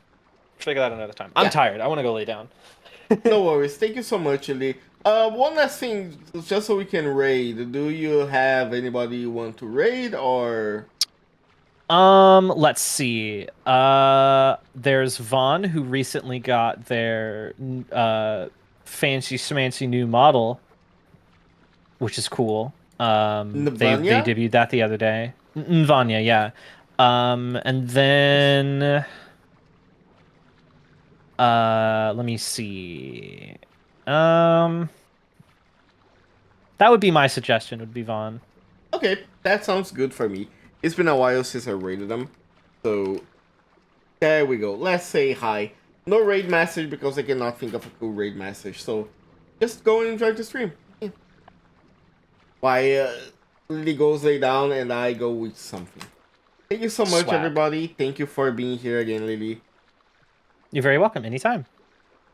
Figure that out another time. I'm tired. I want to go lay down. No worries. Thank you so much, Lee. One last thing, just so we can raid. Do you have anybody you want to raid or? Let's see. There's Vaughn, who recently got their fancy schmancy new model, which is cool. They debuted that the other day. Vanya, yeah. And then let me see. That would be my suggestion, would be Vaughn. Okay, that sounds good for me. It's been a while since I raided them. So there we go. Let's say hi. No raid message because I cannot think of a cool raid message. So just go and enjoy the stream. Yeah. Why Lily goes lay down and I go with something. Thank you so much, everybody. Thank you for being here again, Lily. You're very welcome. Anytime.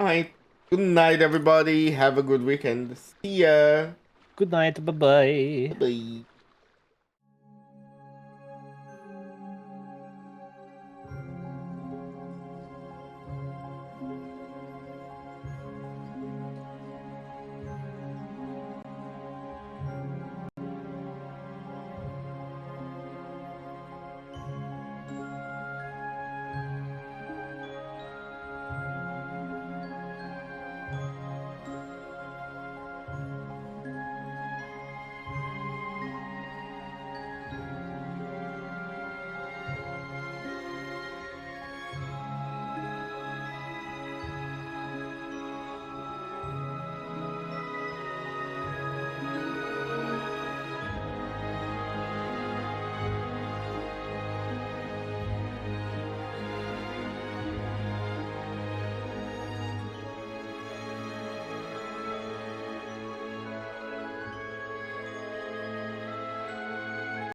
Alright. Good night, everybody. Have a good weekend. See ya. Good night. Bye-bye. Bye.